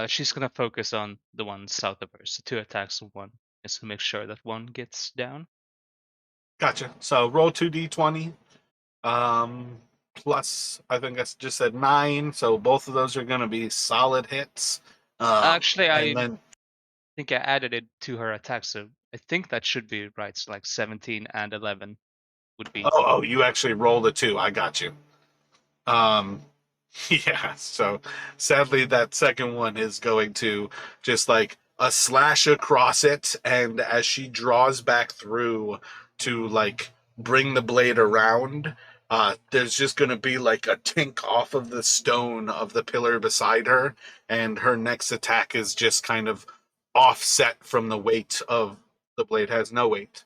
She's gonna focus on the one south of her. So 2 attacks on one, just to make sure that one gets down. Gotcha. So roll 2d20. Plus, I think I just said 9. So both of those are going to be solid hits. Actually, I And then think I added it to her attack, so I think that should be right. So like 17 and 11 would be. you actually rolled a 2. I got you. Um, yeah, so sadly, that second one is going to just like a slash across it, and as she draws back through to like bring the blade around, there's just going to be like a tink off of the stone of the pillar beside her, and her next attack is just kind of offset from the weight of the blade, has no weight.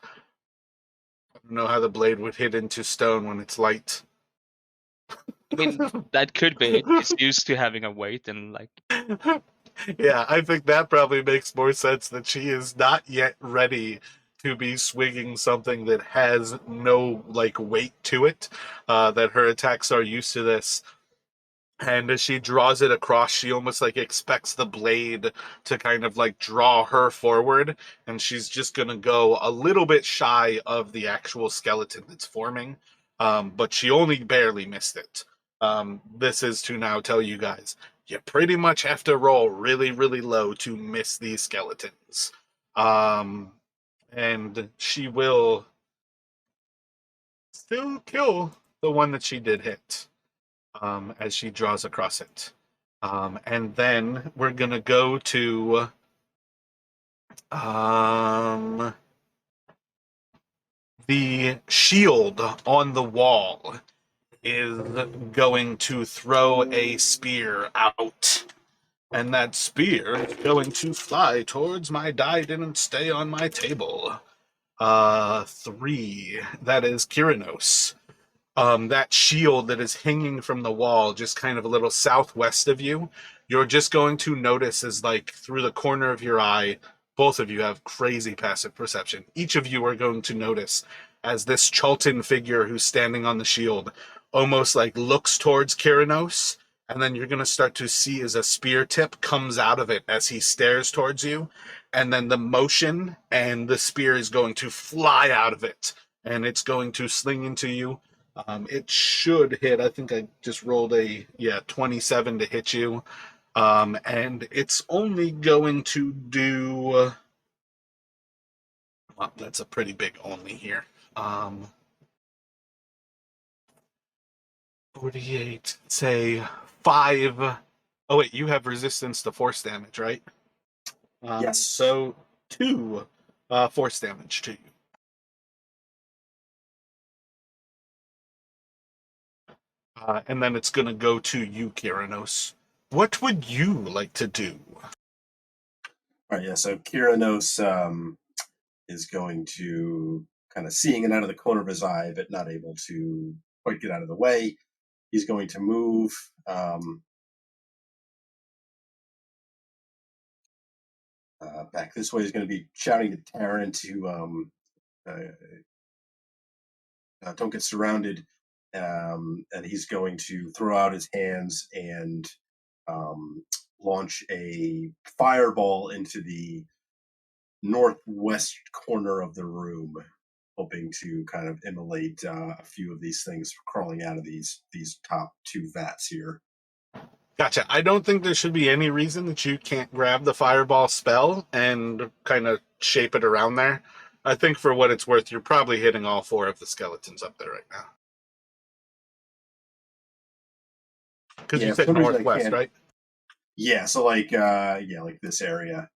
I don't know how the blade would hit into stone when it's light. I mean, that could be it. She's used to having a weight and like. Yeah, I think that probably makes more sense that she is not yet ready to be swinging something that has no like weight to it. That her attacks are used to this. And as she draws it across, she almost like expects the blade to kind of like draw her forward, and she's just gonna go a little bit shy of the actual skeleton that's forming. But she only barely missed it. This is to now tell you guys you pretty much have to roll really, really low to miss these skeletons. Um, and she will still kill the one that she did hit as she draws across it. And then we're going to go to the shield on the wall is going to throw a spear out. And that spear is going to fly towards my die didn't stay on my table. 3. That is Kyrinos. That shield that is hanging from the wall, just kind of a little southwest of you, you're just going to notice as like through the corner of your eye, both of you have crazy passive perception. Each of you are going to notice as this Chalton figure who's standing on the shield almost like looks towards Kyrinos, and then you're going to start to see as a spear tip comes out of it as he stares towards you, and then the motion and the spear is going to fly out of it, and it's going to sling into you. It should hit. I think I just rolled a 27 to hit you. And it's only going to do. Well, that's a pretty big only here. 48, say 5. Oh, wait, you have resistance to force damage, right? Yes. So 2 force damage to you. And then it's going to go to you, Kyranos. What would you like to do? All right, yeah. So Kyranos is going to kind of seeing it out of the corner of his eye, but not able to quite get out of the way. He's going to move back this way. He's going to be shouting to Taryn to don't get surrounded. And he's going to throw out his hands and launch a fireball into the northwest corner of the room, hoping to kind of immolate a few of these things crawling out of these top 2 vats here. Gotcha. I don't think there should be any reason that you can't grab the fireball spell and kind of shape it around there. I think for what it's worth, you're probably hitting all 4 of the skeletons up there right now. Because you said northwest, right? Yeah, so like this area.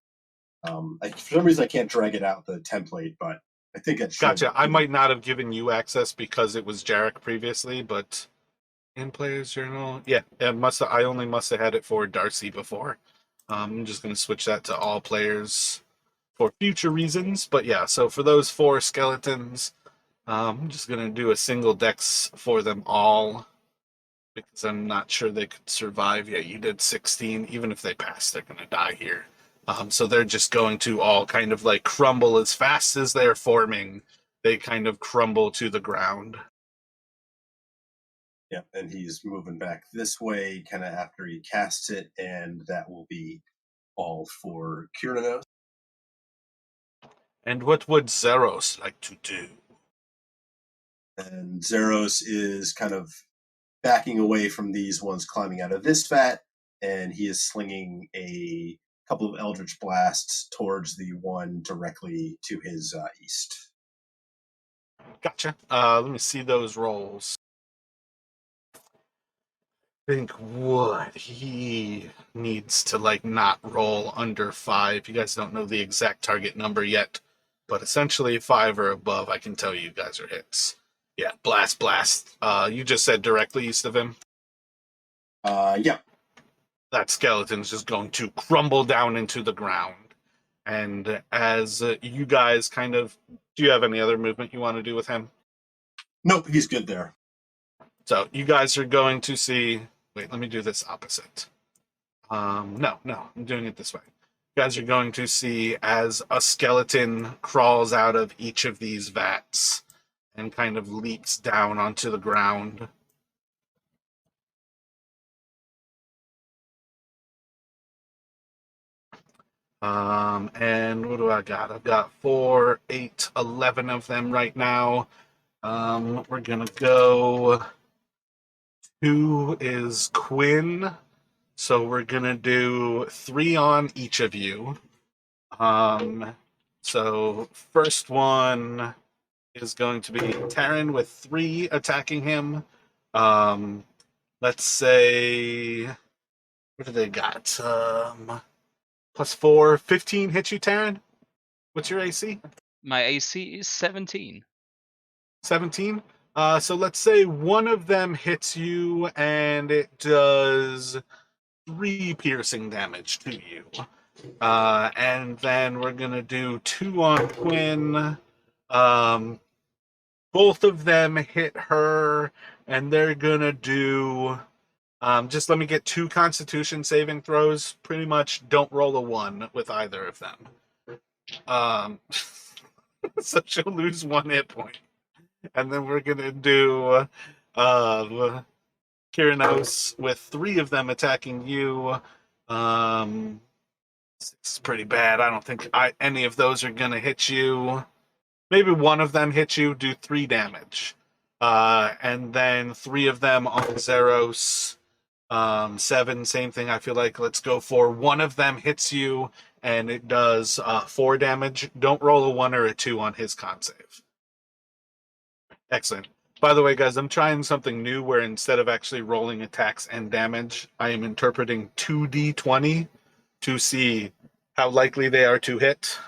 For some reason I can't drag it out the template, but I think it should. Gotcha. I might not have given you access because it was Jarek previously, but in player's journal, yeah, I only must have had it for Darcy before. I'm just going to switch that to all players for future reasons. But yeah, so for those 4 skeletons, I'm just going to do a single dex for them all because I'm not sure they could survive. Yeah, you did 16. Even if they pass, they're going to die here. So they're just going to all kind of like crumble as fast as they're forming. They kind of crumble to the ground. Yep, and he's moving back this way kind of after he casts it, and that will be all for Kyranos. And what would Zeros like to do? And Zeros is kind of backing away from these ones climbing out of this vat, and he is slinging a couple of Eldritch Blasts towards the one directly to his east. Gotcha. Let me see those rolls. I think what he needs to like not roll under 5. You guys don't know the exact target number yet, but essentially 5 or above, I can tell you guys are hits. Yeah, blast. You just said directly east of him? Yeah. That skeleton's just going to crumble down into the ground. And as you guys kind of... Do you have any other movement you want to do with him? Nope, he's good there. So you guys are going to see... Wait, let me do this opposite. No, I'm doing it this way. You guys are going to see as a skeleton crawls out of each of these vats and kind of leaps down onto the ground. And what do I got? I've got 4, 8, 11 of them right now. We're gonna go... 2 is Quinn. So we're gonna do 3 on each of you. So first one is going to be Taryn with 3 attacking him. Let's say, what do they got? +4, 15 hit you, Taryn? What's your AC? My AC is 17. 17? So let's say one of them hits you and it does 3 piercing damage to you. And then we're going to do 2 on Quinn. Both of them hit her, and they're going to do... just let me get 2 Constitution saving throws. Pretty much don't roll a 1 with either of them. So she'll lose 1 hit point. And then we're going to do Kyranos with 3 of them attacking you. It's pretty bad. I don't think any of those are going to hit you. Maybe one of them hits you, do 3 damage. And then 3 of them on Zeros. 7, same thing. I feel like let's go for 1 of them hits you, and it does 4 damage. Don't roll a 1 or a 2 on his con save. Excellent. By the way, guys, I'm trying something new where instead of actually rolling attacks and damage, I am interpreting 2d20 to see how likely they are to hit,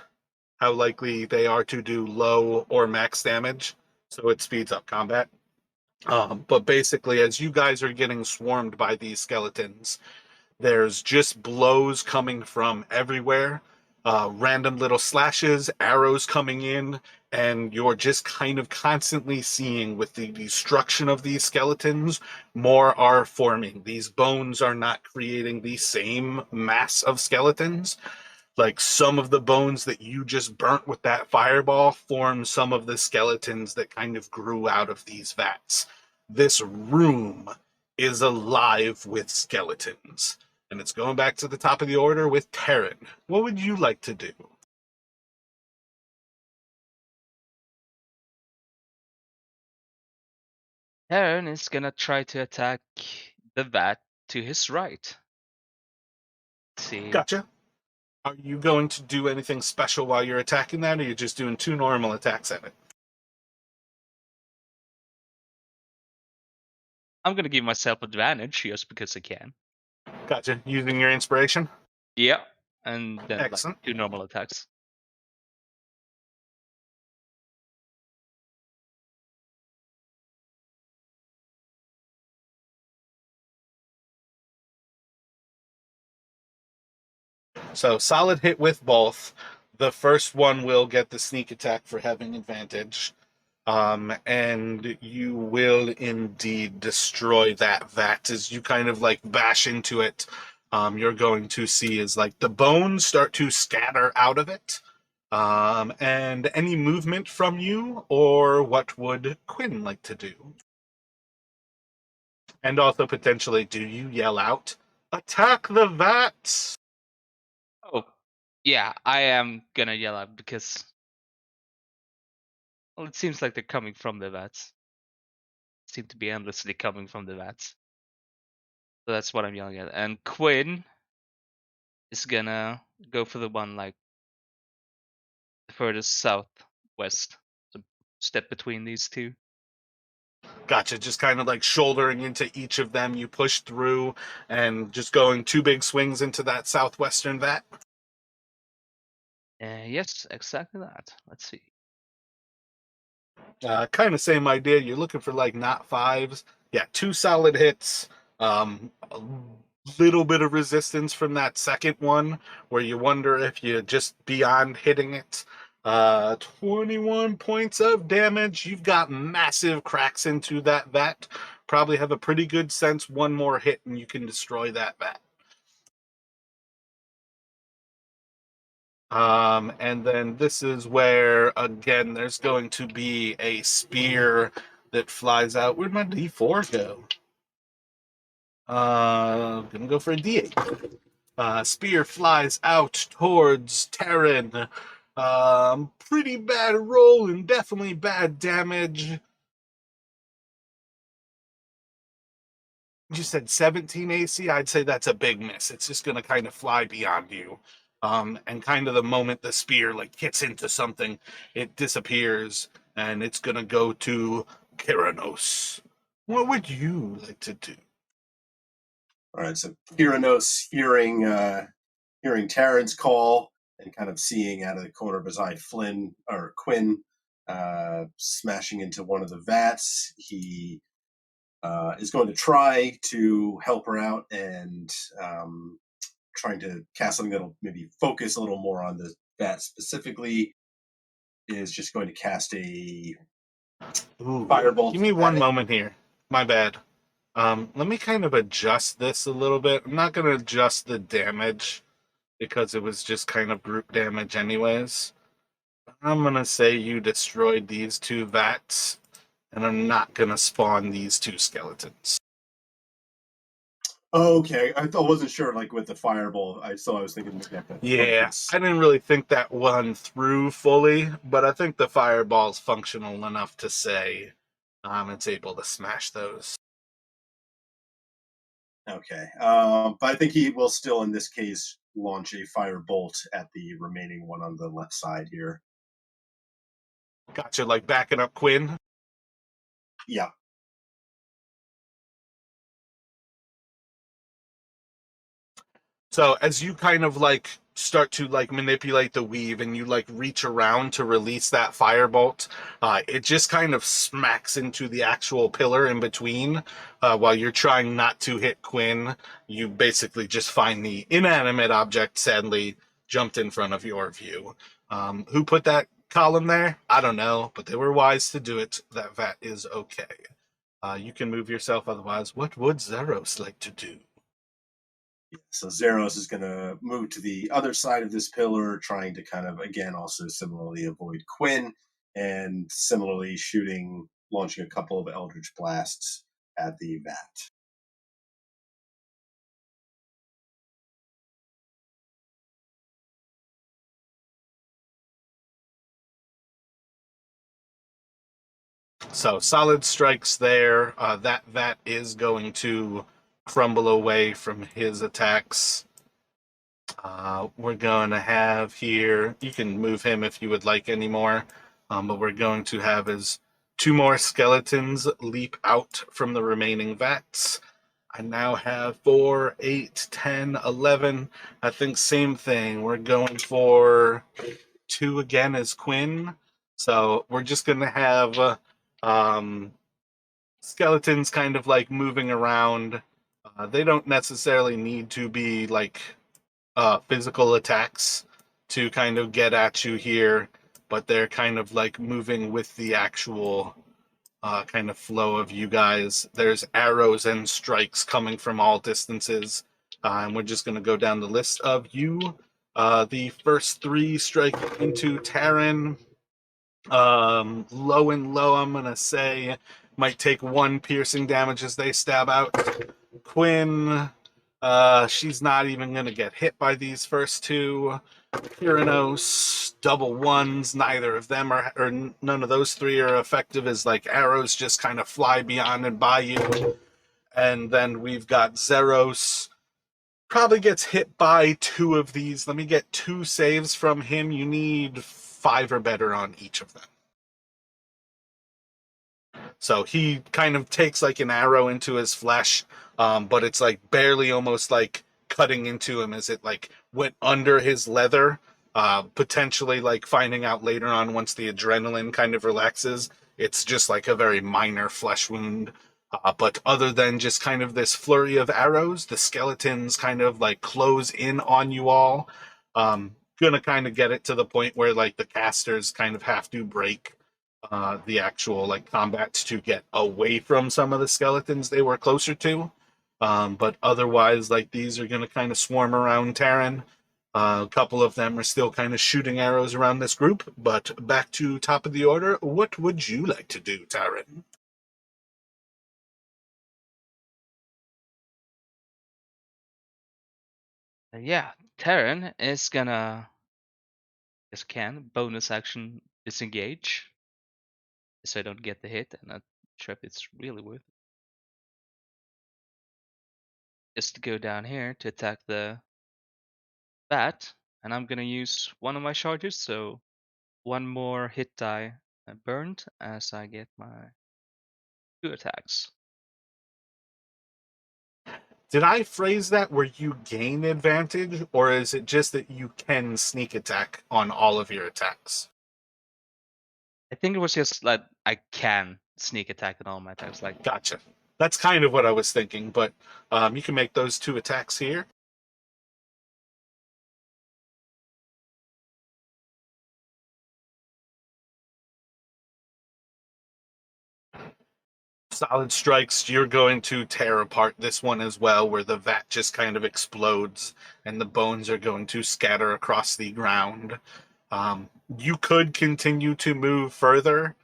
how likely they are to do low or max damage. So it speeds up combat. But basically, as you guys are getting swarmed by these skeletons, there's just blows coming from everywhere, random little slashes, arrows coming in, and you're just kind of constantly seeing with the destruction of these skeletons, more are forming. These bones are not creating the same mass of skeletons. Like some of the bones that you just burnt with that fireball form some of the skeletons that kind of grew out of these vats. This room is alive with skeletons. And it's going back to the top of the order with Terran. What would you like to do? Heron is gonna try to attack the vat to his right. See, Gotcha. Are you going to do anything special while you're attacking that, or are you just doing 2 normal attacks at it? I'm gonna give myself advantage just because I can. Gotcha. Using your inspiration? Yeah, and then like Excellent. 2 normal attacks. So solid hit with both. The first one will get the sneak attack for having advantage. And you will indeed destroy that vat as you kind of like bash into it. You're going to see is like the bones start to scatter out of it. And any movement from you, or what would Quinn like to do? And also potentially, do you yell out, "Attack the vat"? Oh, yeah, I am gonna yell out because, well, it seems like they're coming from the vats. Seem to be endlessly coming from the vats. So that's what I'm yelling at. And Quinn is gonna go for the one like the furthest southwest. So step between these two. Gotcha. Just kind of like shouldering into each of them. You push through and just going 2 big swings into that southwestern vat. Yes, exactly that. Let's see. Kind of same idea. You're looking for like not 5s. Yeah, 2 solid hits. A little bit of resistance from that second one where you wonder if you just beyond hitting it. 21 points of damage. You've got massive cracks into that vat. Probably have a pretty good sense 1 more hit and you can destroy that vat. And then this is where, again, there's going to be a spear that flies out. Where'd my D4 go? Gonna go for a D8. Spear flies out towards Terran. Pretty bad roll and definitely bad damage. You said 17 AC. I'd say that's a big miss. It's just gonna kind of fly beyond you. And kind of the moment the spear like hits into something, it disappears, and it's gonna go to Kyranos. What would you like to do? All right, so Kyranos hearing Terran's call and kind of seeing out of the corner of his eye Quinn smashing into one of the vats. He is going to try to help her out and trying to cast something that'll maybe focus a little more on the vat specifically. Is just going to cast a Ooh, firebolt. give me one moment here. My bad. Let me kind of adjust this a little bit. I'm not going to adjust the damage because it was just kind of group damage anyways. I'm going to say you destroyed these 2 vats, and I'm not going to spawn these 2 skeletons. Okay, I wasn't sure, like with the fireball. I was thinking maybe I could Yeah, focus. I didn't really think that one through fully, but I think the fireball's functional enough to say It's able to smash those. Okay. But I think he will still, in this case, launch a fire bolt at the remaining one on the left side here. Gotcha, like backing up Quinn. Yeah. So as you kind of like start to like manipulate the weave and you like reach around to release that firebolt, it just kind of smacks into the actual pillar in between. While you're trying not to hit Quinn, you basically just find the inanimate object, sadly, jumped in front of your view. Who put that column there? I don't know, but they were wise to do it. That vat is okay. You can move yourself otherwise. What would Zeros like to do? So Zeros is going to move to the other side of this pillar, trying to kind of, again, also similarly avoid Quinn, and similarly launching a couple of Eldritch Blasts at the vat. So solid strikes there. That is going to crumble away from his attacks. We're going to have here, you can move him if you would like anymore, but we're going to have his 2 more skeletons leap out from the remaining vats. I now have 4, 8, 10, 11. I think same thing. We're going for 2 again as Quinn. So we're just going to have skeletons kind of like moving around. They don't necessarily need to be like physical attacks to kind of get at you here, but they're kind of like moving with the actual kind of flow of you guys. There's arrows and strikes coming from all distances, and we're just going to go down the list of you. The first 3 strike into Taryn. Low and low, I'm going to say, might take 1 piercing damage as they stab out. Quinn, she's not even going to get hit by these first 2. Kyranos, double 1s. Neither of them are, or none of those 3 are effective as like arrows just kind of fly beyond and by you. And then we've got Zeros. Probably gets hit by 2 of these. Let me get 2 saves from him. You need 5 or better on each of them. So he kind of takes like an arrow into his flesh, but it's like barely almost like cutting into him as it like went under his leather, potentially like finding out later on once the adrenaline kind of relaxes. It's just like a very minor flesh wound. But other than just kind of this flurry of arrows, the skeletons kind of like close in on you all. Gonna kind of get it to the point where like the casters kind of have to break the actual like combat to get away from some of the skeletons they were closer to. But otherwise, like these are going to kind of swarm around Taryn. A couple of them are still kind of shooting arrows around this group. But back to top of the order, what would you like to do, Taryn? Yeah, Terran is gonna, just can, bonus action disengage. So I don't get the hit, and I'm sure if it's really worth it. Just to go down here to attack the bat, and I'm gonna use one of my charges, so 1 more hit die burned as I get my 2 attacks. Did I phrase that where you gain advantage, or is it just that you can sneak attack on all of your attacks? I think it was just like I can sneak attack on all my attacks. Like, Gotcha. That's kind of what I was thinking, but you can make those 2 attacks here. Solid strikes, you're going to tear apart this one as well, where the vat just kind of explodes and the bones are going to scatter across the ground. You could continue to move further.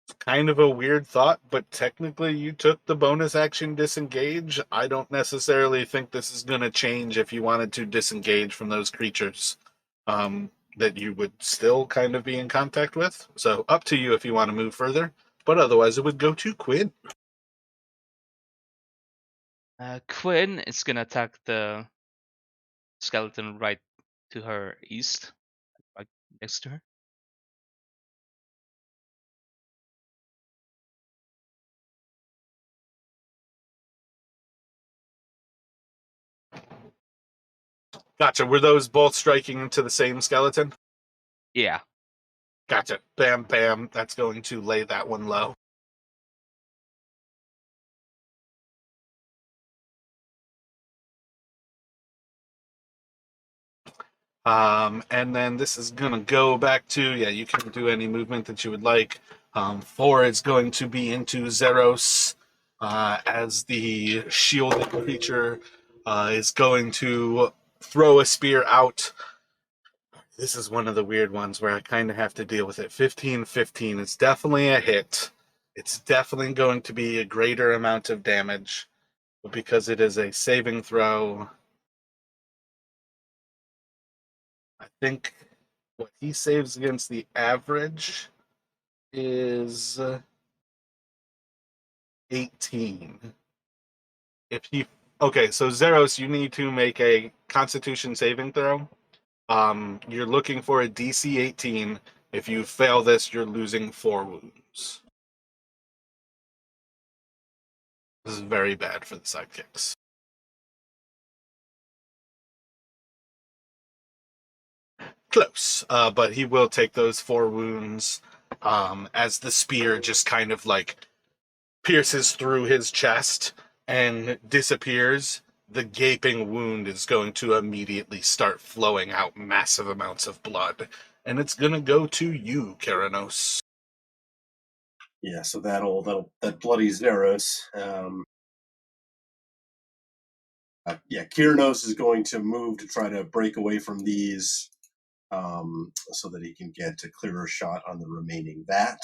It's kind of a weird thought, but technically you took the bonus action disengage. I don't necessarily think this is going to change if you wanted to disengage from those creatures that you would still kind of be in contact with. So up to you if you want to move further. but otherwise it would go to Quinn. Quinn is gonna attack the skeleton right to her east, right next to her. Gotcha. Were those both striking into the same skeleton? Yeah. Gotcha. Bam, bam. That's going to lay that one low. And then this is going to go back to, yeah, you can do any movement that you would like. 4 is going to be into Zeros as the shielded creature is going to throw a spear out. This is one of the weird ones where I kind of have to deal with it. 15-15 is definitely a hit. It's definitely going to be a greater amount of damage. But because it is a saving throw, I think what he saves against the average is 18. If he Okay, so Zeros, you need to make a Constitution saving throw. You're looking for a DC 18. If you fail this, you're losing 4 wounds. This is very bad for the sidekicks. Close, but he will take those 4 wounds as the spear just kind of like pierces through his chest and disappears. The gaping wound is going to immediately start flowing out massive amounts of blood, and it's going to go to you, Keranos. Yeah, so that bloody Zeros. Yeah, Kiranos is going to move to try to break away from these, so that he can get a clearer shot on the remaining vat.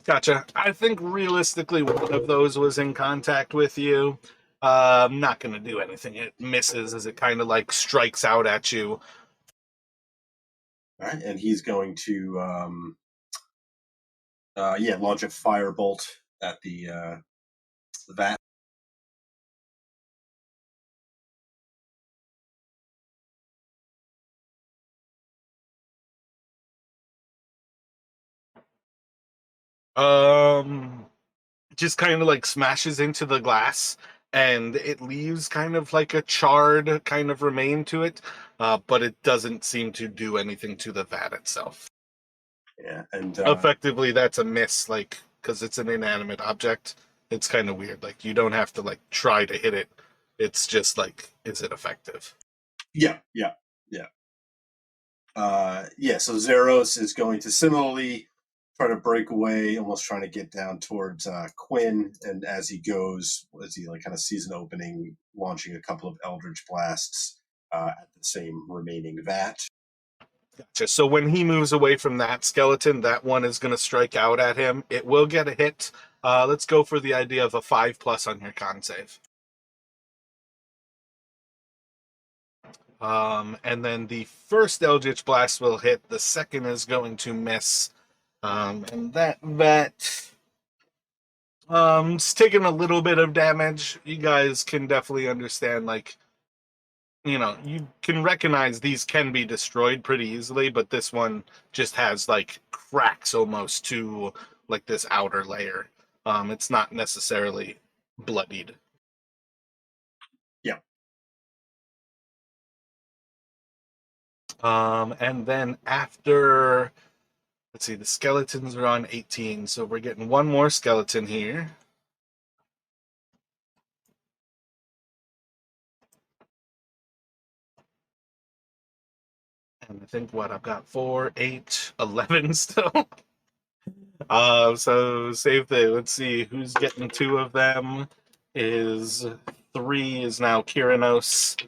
Gotcha. I think realistically one of those was in contact with you. I'm not going to do anything. It misses as it kind of like strikes out at you. All right, and he's going to, launch a firebolt at the vat. Just kind of like smashes into the glass, and it leaves kind of like a charred kind of remain to it, but it doesn't seem to do anything to the vat itself. Yeah, and Effectively, that's a miss, like, because it's an inanimate object. It's kind of weird. Like, you don't have to like try to hit it. It's just like, is it effective? yeah. So Zeros is going to similarly try to break away, almost trying to get down towards Quinn, and as he goes, as he like kind of sees an opening, launching a couple of Eldritch blasts at the same remaining vat. Gotcha. So when he moves away from that skeleton, that one is going to strike out at him. It will get a hit. Let's go for the idea of a 5+ on your con save. And then the first Eldritch Blast will hit. The second is going to miss. And that it's taking a little bit of damage. You guys can definitely understand, like, you can recognize these can be destroyed pretty easily, but this one just has like cracks almost to like this outer layer. It's not necessarily bloodied. Yeah. And then after, let's see, the skeletons are on 18, so we're getting one more skeleton here. And I think I've got 4, 8, 11 still. So save the, let's see, who's getting 2 of them is 3 is now Kiranos.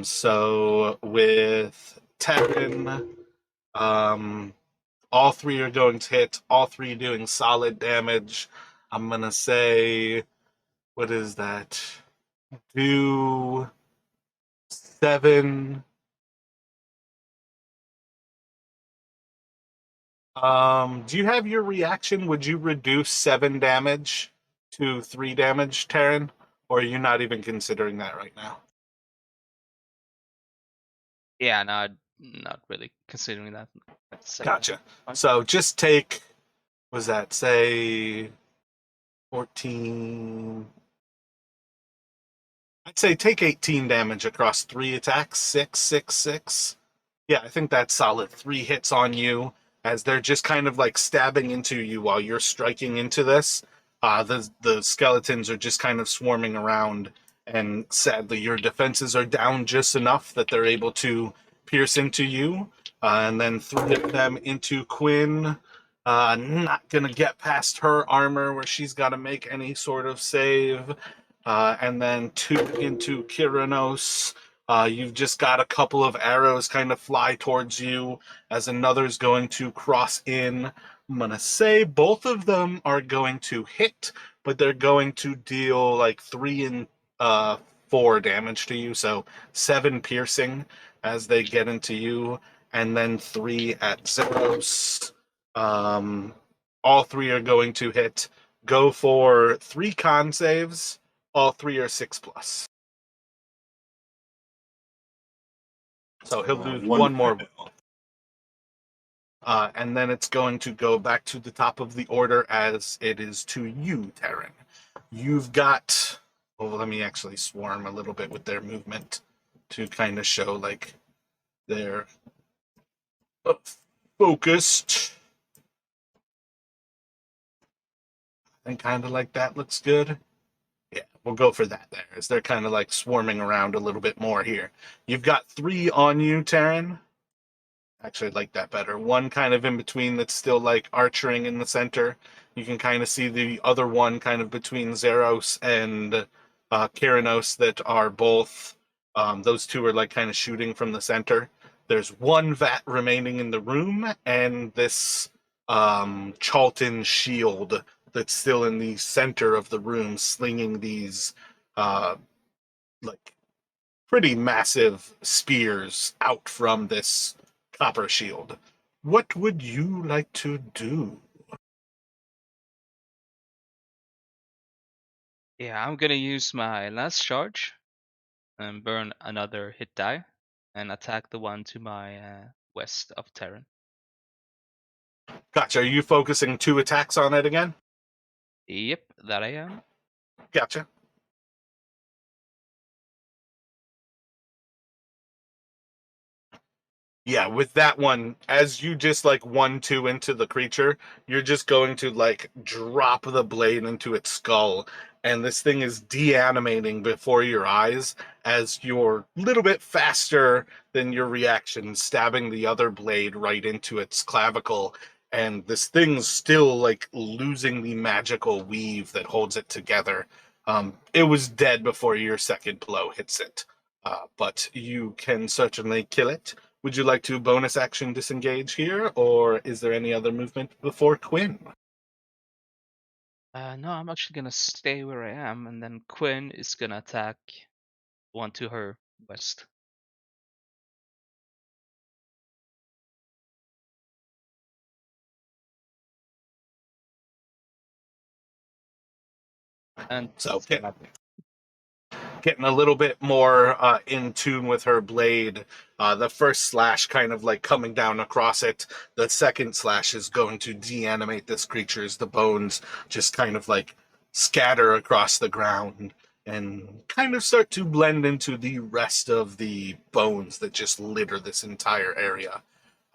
So with Tevin, all 3 are going to hit, all 3 doing solid damage. I'm gonna say, what is that? Do 7. Do you have your reaction? Would you reduce 7 damage to 3 damage, Terran? Or are you not even considering that right now? Yeah, no, not really considering that. That's Gotcha. fine. So just take, was that, say, 14? I'd say take 18 damage across 3 attacks, 6, 6, 6. Yeah, I think that's solid. 3 hits on you as they're just kind of like stabbing into you while you're striking into this. The skeletons are just kind of swarming around, and sadly, your defenses are down just enough that they're able to pierce into you. And then 3 of them into Quinn. Not gonna get past her armor where she's got to make any sort of save. And then 2 into Kyranos. You've just got a couple of arrows kind of fly towards you as another's going to cross in. I'm going to say both of them are going to hit, but they're going to deal like 3 and 4 damage to you. So 7 piercing as they get into you, and then 3 at Zeros. All 3 are going to hit. Go for 3 con saves. All 3 are 6+. So he'll lose one more will. And then it's going to go back to the top of the order as it is to you, Terran. You've got... Well, let me actually swarm a little bit with their movement to kind of show, like, they're focused. And kind of like that looks good. Yeah, we'll go for that there, as they're kind of like swarming around a little bit more here. You've got 3 on you, Terran. Actually, I like that better. 1 kind of in between that's still like archering in the center. You can kind of see the other one kind of between Zeros and Kyranos that are both, those 2 are like kind of shooting from the center. There's 1 vat remaining in the room, and this Chalton shield that's still in the center of the room, slinging these like pretty massive spears out from this copper shield. What would you like to do? Yeah, I'm gonna use my last charge and burn another hit die and attack the one to my west of Terran. Gotcha. Are you focusing 2 attacks on it again? Yep, that I am. Gotcha. Yeah, with that one, as you just like 1-2 into the creature, you're just going to like drop the blade into its skull, and this thing is deanimating before your eyes as you're a little bit faster than your reaction, stabbing the other blade right into its clavicle, and this thing's still like losing the magical weave that holds it together. It was dead before your second blow hits it, but you can certainly kill it. Would you like to bonus action disengage here, or is there any other movement before Quinn? No, I'm actually gonna stay where I am, and then Quinn is gonna attack one to her west. And So it's gonna getting a little bit more in tune with her blade. The first slash kind of like coming down across it. The second slash is going to deanimate this creature as the bones just kind of like scatter across the ground and kind of start to blend into the rest of the bones that just litter this entire area.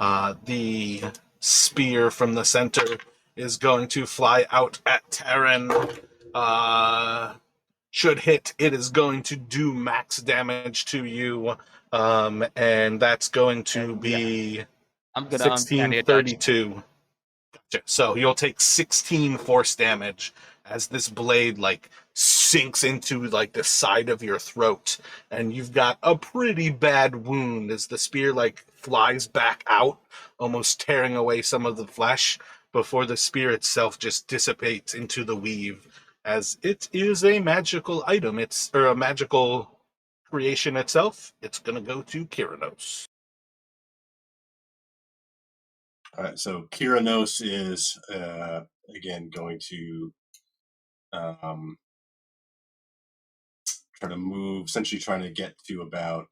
The spear from the center is going to fly out at Terran. Should hit, it is going to do max damage to you. And that's going to be I'm gonna uncanny dodge. 1632. Gotcha. So you'll take 16 force damage as this blade like sinks into like the side of your throat, and you've got a pretty bad wound as the spear like flies back out, almost tearing away some of the flesh before the spear itself just dissipates into the weave, as it is a magical item. It's or a magical creation itself. It's gonna go to Kyranos. All right, so Kyranos is again going to um, try to move, essentially trying to get to about.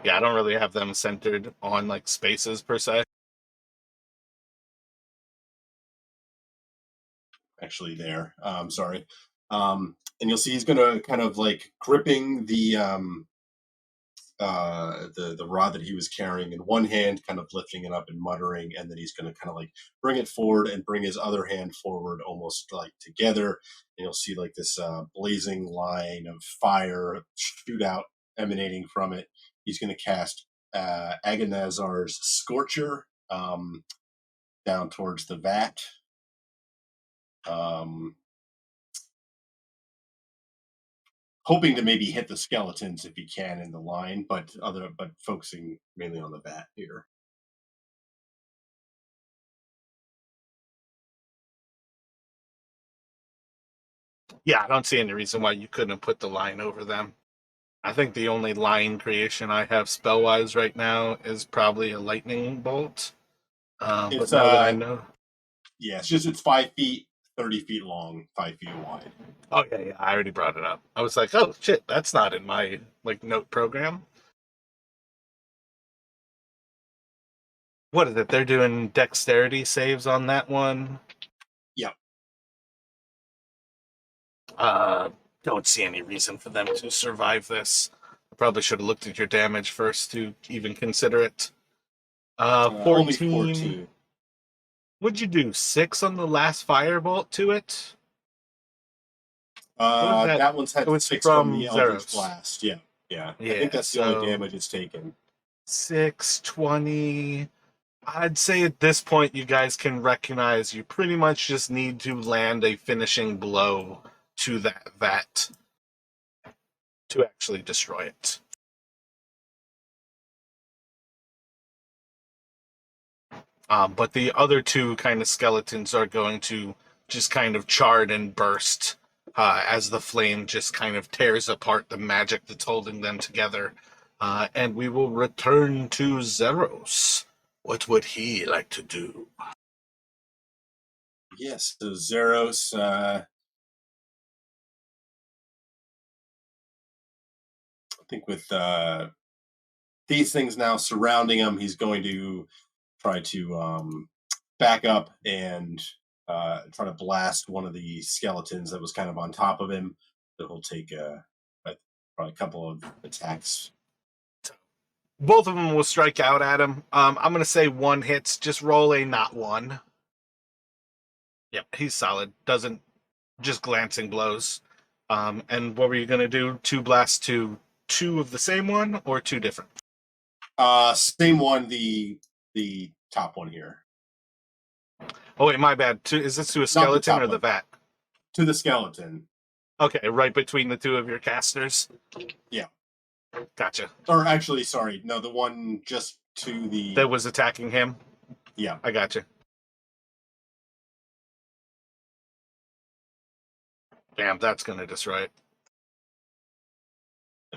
Yeah, I don't really have them centered on like spaces per se. Actually, there. Sorry. And you'll see he's going to kind of like gripping the rod that he was carrying in one hand, kind of lifting it up and muttering, and then he's going to kind of like bring it forward and bring his other hand forward, almost like together. And you'll see like this blazing line of fire shoot out, emanating from it. He's going to cast Agonazar's Scorcher down towards the vat. Hoping to maybe hit the skeletons if he can in the line, but focusing mainly on the vat here. Yeah, I don't see any reason why you couldn't put the line over them. I think the only line creation I have spell-wise right now is probably a lightning bolt. But now that I know... Yeah, it's 5 feet, 30 feet long, 5 feet wide. Oh, yeah, I already brought it up. I was like, oh, shit, that's not in my like note program. What is it? They're doing dexterity saves on that one? Yep. Don't see any reason for them to survive this. I probably should have looked at your damage first to even consider it. 14. Only 14. What'd you do? 6 on the last firebolt to it? That one's had 6 from the Eldritch Blast. Yeah. I think that's the only damage it's taken. 6, 20. I'd say at this point you guys can recognize you pretty much just need to land a finishing blow to that vat to actually destroy it. But the other two kind of skeletons are going to just kind of charred and burst as the flame just kind of tears apart the magic that's holding them together. And we will return to Zeros. What would he like to do? Yes, so Zeros. I think with these things now surrounding him, he's going to try to back up and try to blast one of the skeletons that was kind of on top of him. So he'll take probably a couple of attacks. Both of them will strike out at him. I'm going to say one hits. Just roll a not one. Yep, he's solid. Doesn't just glancing blows. And what were you going to do? 2 blasts to 2 of the same one or 2 different? Same one. The top one here. Oh wait, my bad. Is this to a skeleton or the vat? To the skeleton. Okay, right between the 2 of your casters. Yeah. Gotcha. Or actually, sorry, no, the one just to the... That was attacking him? Yeah. I gotcha. Damn, that's going to destroy it.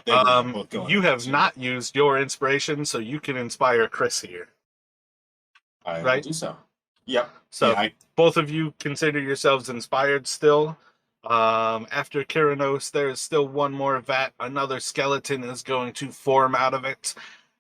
You have not used your inspiration, so you can inspire Chris here. I right? will do so. Yep. So yeah, both of you consider yourselves inspired still. After Kyranos, there's still one more vat. Another skeleton is going to form out of it.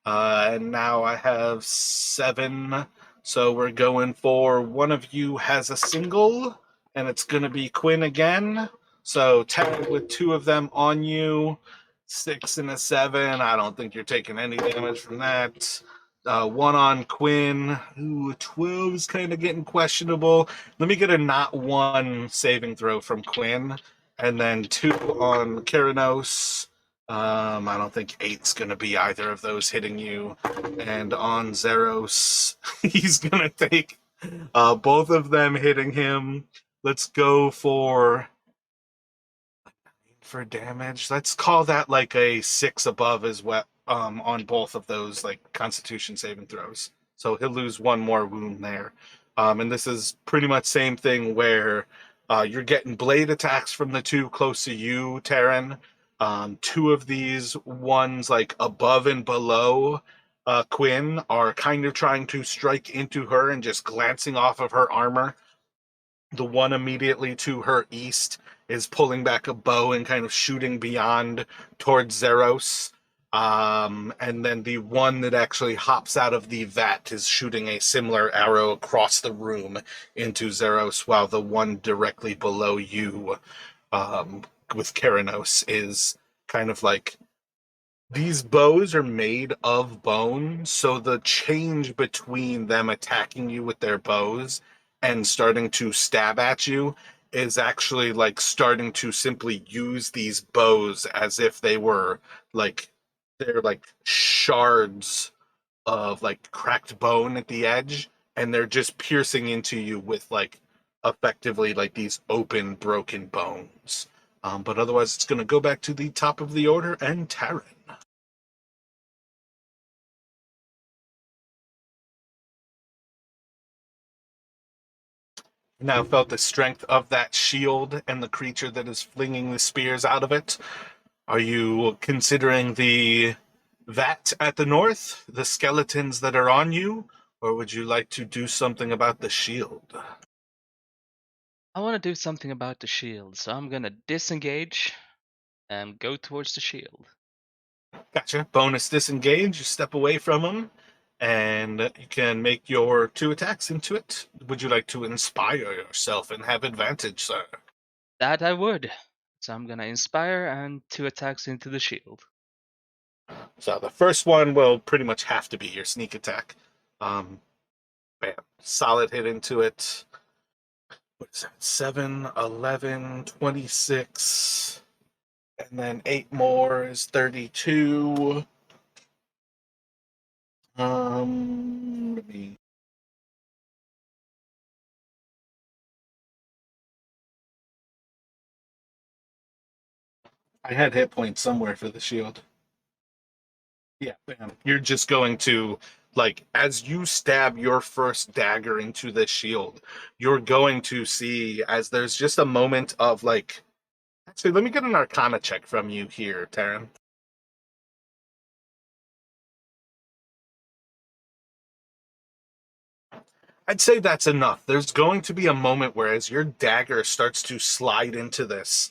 And now I have 7. So we're going for one of you has a single, and it's going to be Quinn again. So tag with 2 of them on you. 6 and a 7. I don't think you're taking any damage from that. 1 on Quinn. Ooh, 12 is kind of getting questionable. Let me get a not 1 saving throw from Quinn. And then 2 on Kyranos. I don't think 8's going to be either of those hitting you. And on Zeros, he's going to take both of them hitting him. Let's go for damage. Let's call that like a 6 above as well. On both of those like Constitution saving throws, so he'll lose 1 more wound there. And this is pretty much same thing where you're getting blade attacks from the 2 close to you, Terran, Two of these ones, like above and below Quinn, are kind of trying to strike into her and just glancing off of her armor. The one immediately to her east is pulling back a bow and kind of shooting beyond towards Zeros. And then the one that actually hops out of the vat is shooting a similar arrow across the room into Zeros, while the one directly below you, with Keranos, is kind of like, these bows are made of bone, so the change between them attacking you with their bows and starting to stab at you is actually like starting to simply use these bows as if they were like, they're like shards of like cracked bone at the edge, and they're just piercing into you with like effectively like these open broken bones. But otherwise it's going to go back to the top of the order and Taryn. Now felt the strength of that shield and the creature that is flinging the spears out of it. Are you considering the vat at the north, the skeletons that are on you, or would you like to do something about the shield? I want to do something about the shield, so I'm gonna disengage and go towards the shield. Gotcha. Bonus disengage, you step away from him, and you can make your 2 attacks into it. Would you like to inspire yourself and have advantage, sir? That I would. So I'm gonna inspire and 2 attacks into the shield. So the first one will pretty much have to be your sneak attack. Bam. Solid hit into it. What is that? 7, 11, 26. And then 8 more is 32. Let me. I had hit points somewhere for the shield. Yeah, bam. You're just going to, like, as you stab your first dagger into the shield, you're going to see, as there's just a moment of, like, actually, let me get an Arcana check from you here, Taryn. I'd say that's enough. There's going to be a moment where, as your dagger starts to slide into this,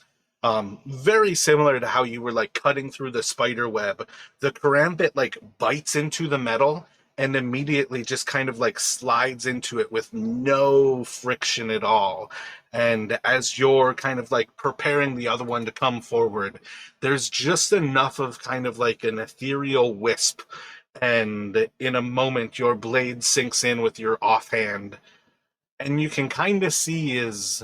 very similar to how you were like cutting through the spider web, the karambit like bites into the metal and immediately just kind of like slides into it with no friction at all. And as you're kind of like preparing the other one to come forward, there's just enough of kind of like an ethereal wisp, and in a moment your blade sinks in with your offhand, and you can kind of see is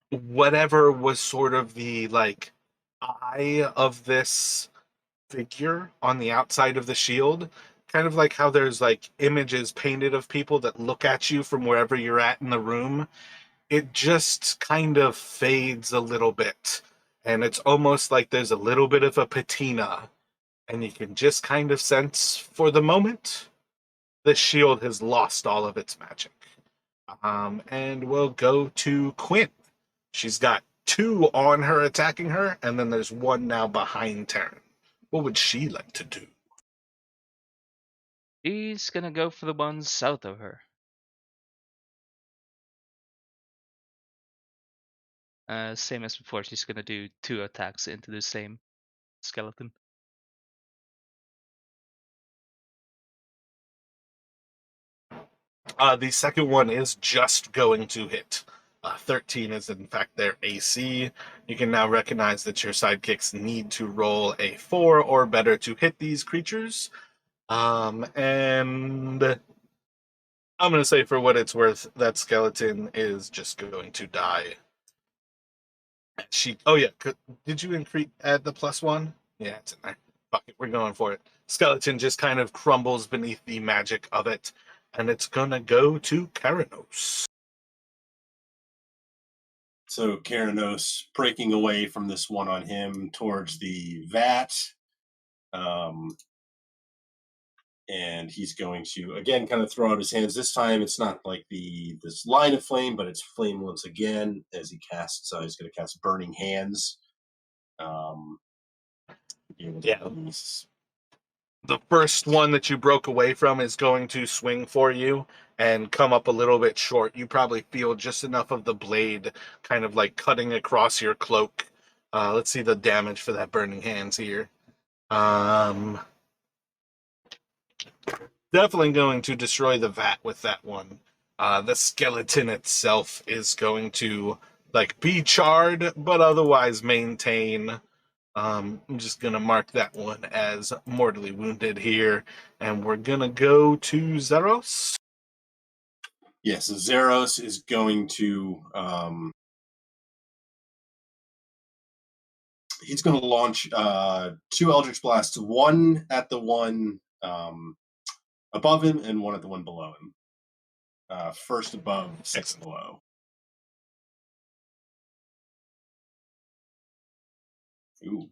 whatever was sort of the like eye of this figure on the outside of the shield, kind of like how there's like images painted of people that look at you from wherever you're at in the room. It just kind of fades a little bit, and it's almost like there's a little bit of a patina, and you can just kind of sense for the moment the shield has lost all of its magic. And we'll go to Quinn. She's got 2 on her attacking her, and then there's 1 now behind Taryn. What would she like to do? She's gonna go for the ones south of her. Same as before, she's gonna do 2 attacks into the same skeleton. The second one is just going to hit. 13 is in fact their AC. You can now recognize that your sidekicks need to roll a 4 or better to hit these creatures. And I'm going to say, for what it's worth, that skeleton is just going to die. Oh yeah, did you add the +1? Yeah, it's in there. Fuck it, we're going for it. Skeleton just kind of crumbles beneath the magic of it, and it's gonna go to Keranos. So Keranos breaking away from this one on him towards the vat. And he's going to again kind of throw out his hands. This time it's not like this line of flame, but it's flame once again as he casts. He's going to cast Burning Hands Be able to Yeah. release. The first one that you broke away from is going to swing for you and come up a little bit short. You probably feel just enough of the blade kind of like cutting across your cloak. Let's see the damage for that burning hands here. Definitely going to destroy the vat with that one. The skeleton itself is going to like be charred, but otherwise maintain. I'm just gonna mark that one as mortally wounded here, and we're gonna go to Zeros. Yeah, so Zeros is going to he's going to launch 2 Eldritch Blasts, one at the one above him and one at the one below him. First above, second below. Ooh.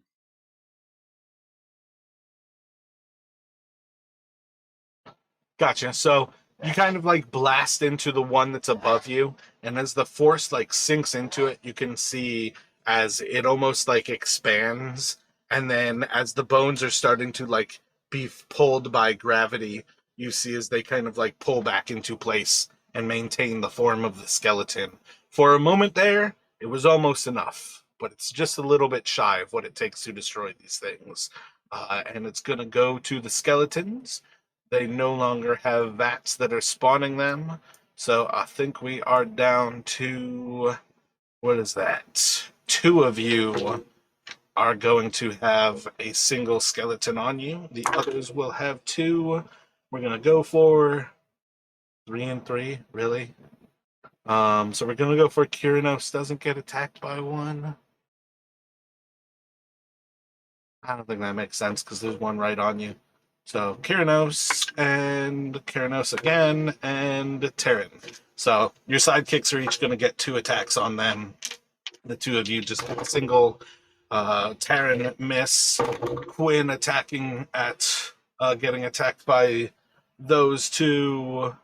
Gotcha. So you kind of like blast into the one that's above you, and as the force like sinks into it, you can see as it almost like expands, and then as the bones are starting to like be pulled by gravity, you see as they kind of like pull back into place and maintain the form of the skeleton. For a moment there, it was almost enough, but it's just a little bit shy of what it takes to destroy these things. And it's going to go to the skeletons. They no longer have vats that are spawning them. So I think we are down to, what is that? 2 of you are going to have a single skeleton on you. The others will have 2. We're going to go for 3 and 3, really. So we're going to go for Kyrinos doesn't get attacked by 1. I don't think that makes sense because there's 1 right on you. So Kyrinos and Kyrinos again and Terran. So your sidekicks are each going to get 2 attacks on them. The 2 of you just have a single Terran miss. Quinn attacking at getting attacked by those 2.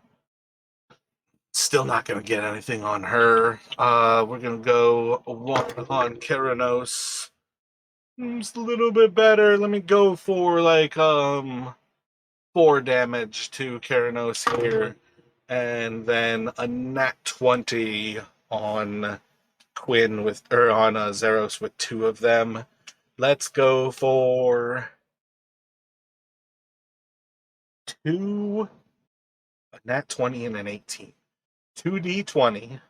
Still not going to get anything on her. We're going to go 1 on Kyrinos. It's a little bit better. Let me go for like 4 damage to Kyrinos here, and then a nat 20 on Quinn with or on Zeros with 2 of them. Let's go for 2, a nat 20 and an 18. 2d20.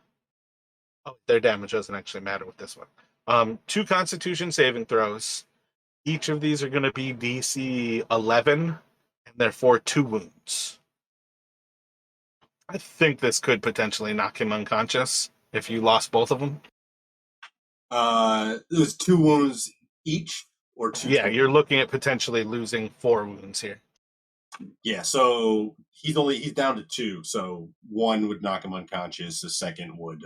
Oh, their damage doesn't actually matter with this one. 2 Constitution saving throws. Each of these are going to be DC 11, and therefore 2 wounds. I think this could potentially knock him unconscious if you lost both of them. It was 2 wounds each, or 2. Yeah, you're looking at potentially losing 4 wounds here. Yeah, so he's down to 2. So 1 would knock him unconscious. The second would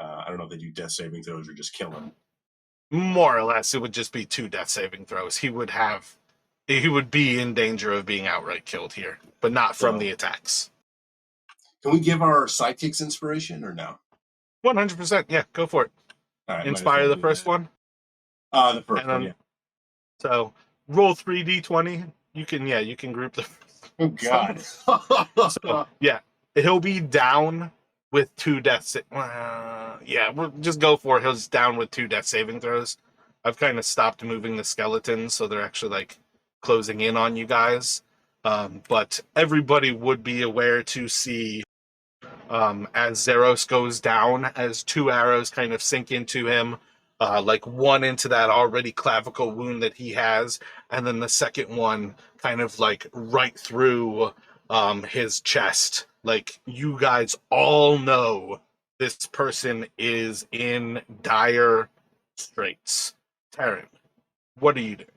I don't know if they do death saving throws or just kill him. More or less, it would just be 2 death saving throws. He would be in danger of being outright killed here, but not from the attacks. Can we give our sidekicks inspiration or no? 100%. Yeah, go for it. All right, Inspire the first one. The first one, yeah. So roll 3d20. You can group the. Oh God. So yeah, he'll be down with 2 deaths. We'll just go for it. He's down with 2 death saving throws. I've kind of stopped moving the skeletons, so they're actually like closing in on you guys. But everybody would be aware to see as Zeros goes down, as 2 arrows kind of sink into him, like 1 into that already clavicle wound that he has, and then the second one kind of like right through his chest. Like, you guys all know this person is in dire straits. Taryn, what are you doing?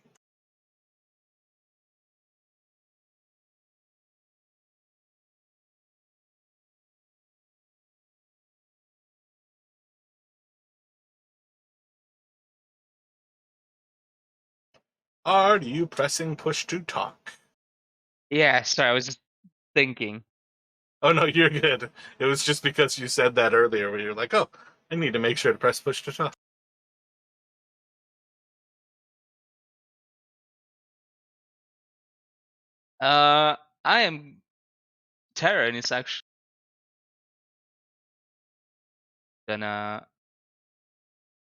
Are you pressing push to talk? Yeah, sorry, I was just thinking. Oh, no, you're good. It was just because you said that earlier where you're like, oh, I need to make sure to press push to talk. I am Terran is actually gonna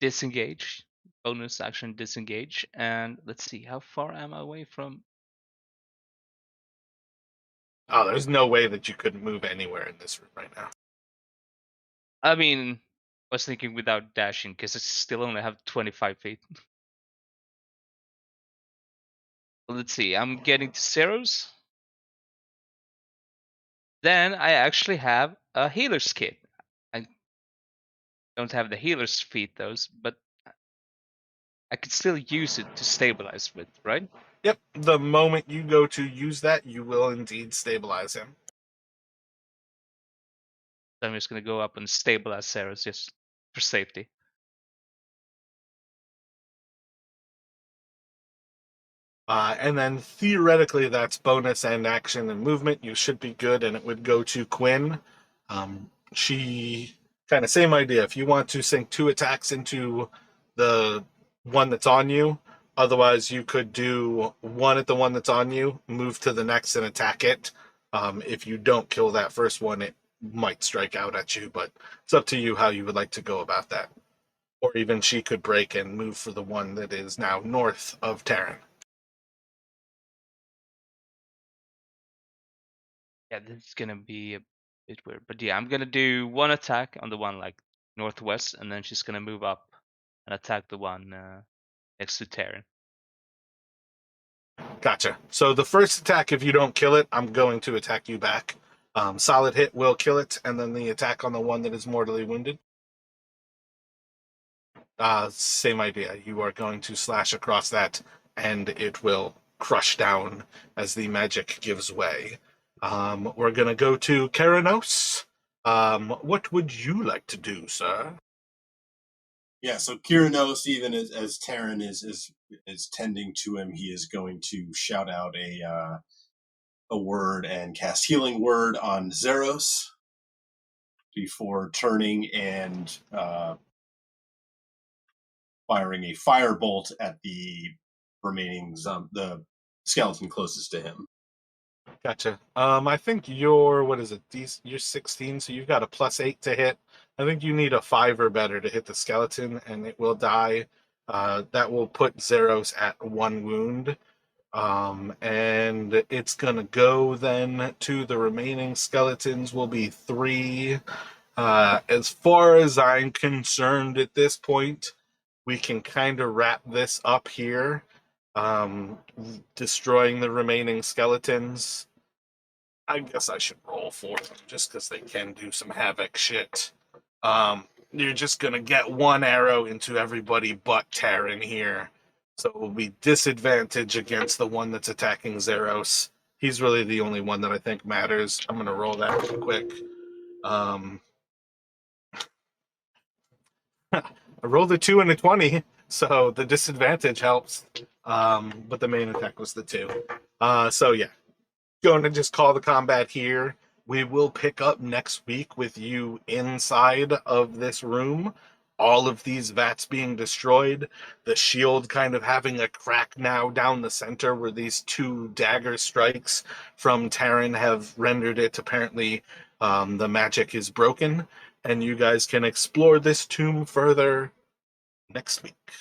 disengage. Bonus action disengage. And let's see, how far am I away from? Oh, there's no way that you couldn't move anywhere in this room right now. I mean, I was thinking without dashing because I still only have 25 feet. Let's see, I'm getting to zeros. Then I actually have a healer's kit. I don't have the healer's feet, but I could still use it to stabilize with, right? Yep, the moment you go to use that, you will indeed stabilize him. So I'm just gonna go up and stabilize Zeros just for safety. And then theoretically, that's bonus and action and movement. You should be good, and it would go to Quinn. She kind of same idea. If you want to sink 2 attacks into the one that's on you, otherwise you could do 1 at the one that's on you, move to the next and attack it. If you don't kill that first one, it might strike out at you, but it's up to you how you would like to go about that. Or even she could break and move for the one that is now north of Terran. Yeah, this is gonna be a bit weird, but yeah, I'm gonna do 1 attack on the one like northwest, and then she's gonna move up and attack the one next to Terran. Gotcha. So the first attack, if you don't kill it, I'm going to attack you back. Solid hit will kill it, and then the attack on the one that is mortally wounded. Same idea. You are going to slash across that, and it will crush down as the magic gives way. We're going to go to Keranos. What would you like to do, sir? Yeah, so Kyranos, even as Terran is tending to him, he is going to shout out a word and cast Healing Word on Zeros before turning and firing a firebolt at the remaining the skeleton closest to him. Gotcha. I think you're what is it? You're 16, so you've got a +8 to hit. I think you need a 5 or better to hit the skeleton, and it will die. That will put Zeros at 1 wound. And it's gonna go then to the remaining skeletons will be 3. As far as I'm concerned at this point, we can kind of wrap this up here. Destroying the remaining skeletons. I guess I should roll for them just because they can do some havoc shit. You're just gonna get 1 arrow into everybody but Terran here. So it will be disadvantage against the one that's attacking Zeros. He's really the only one that I think matters. I'm gonna roll that real quick. I rolled a 2 and a 20, so the disadvantage helps. But the main attack was the 2. So yeah, going to just call the combat here. We will pick up next week with you inside of this room. All of these vats being destroyed. The shield kind of having a crack now down the center where these 2 dagger strikes from Terran have rendered it apparently the magic is broken. And you guys can explore this tomb further next week.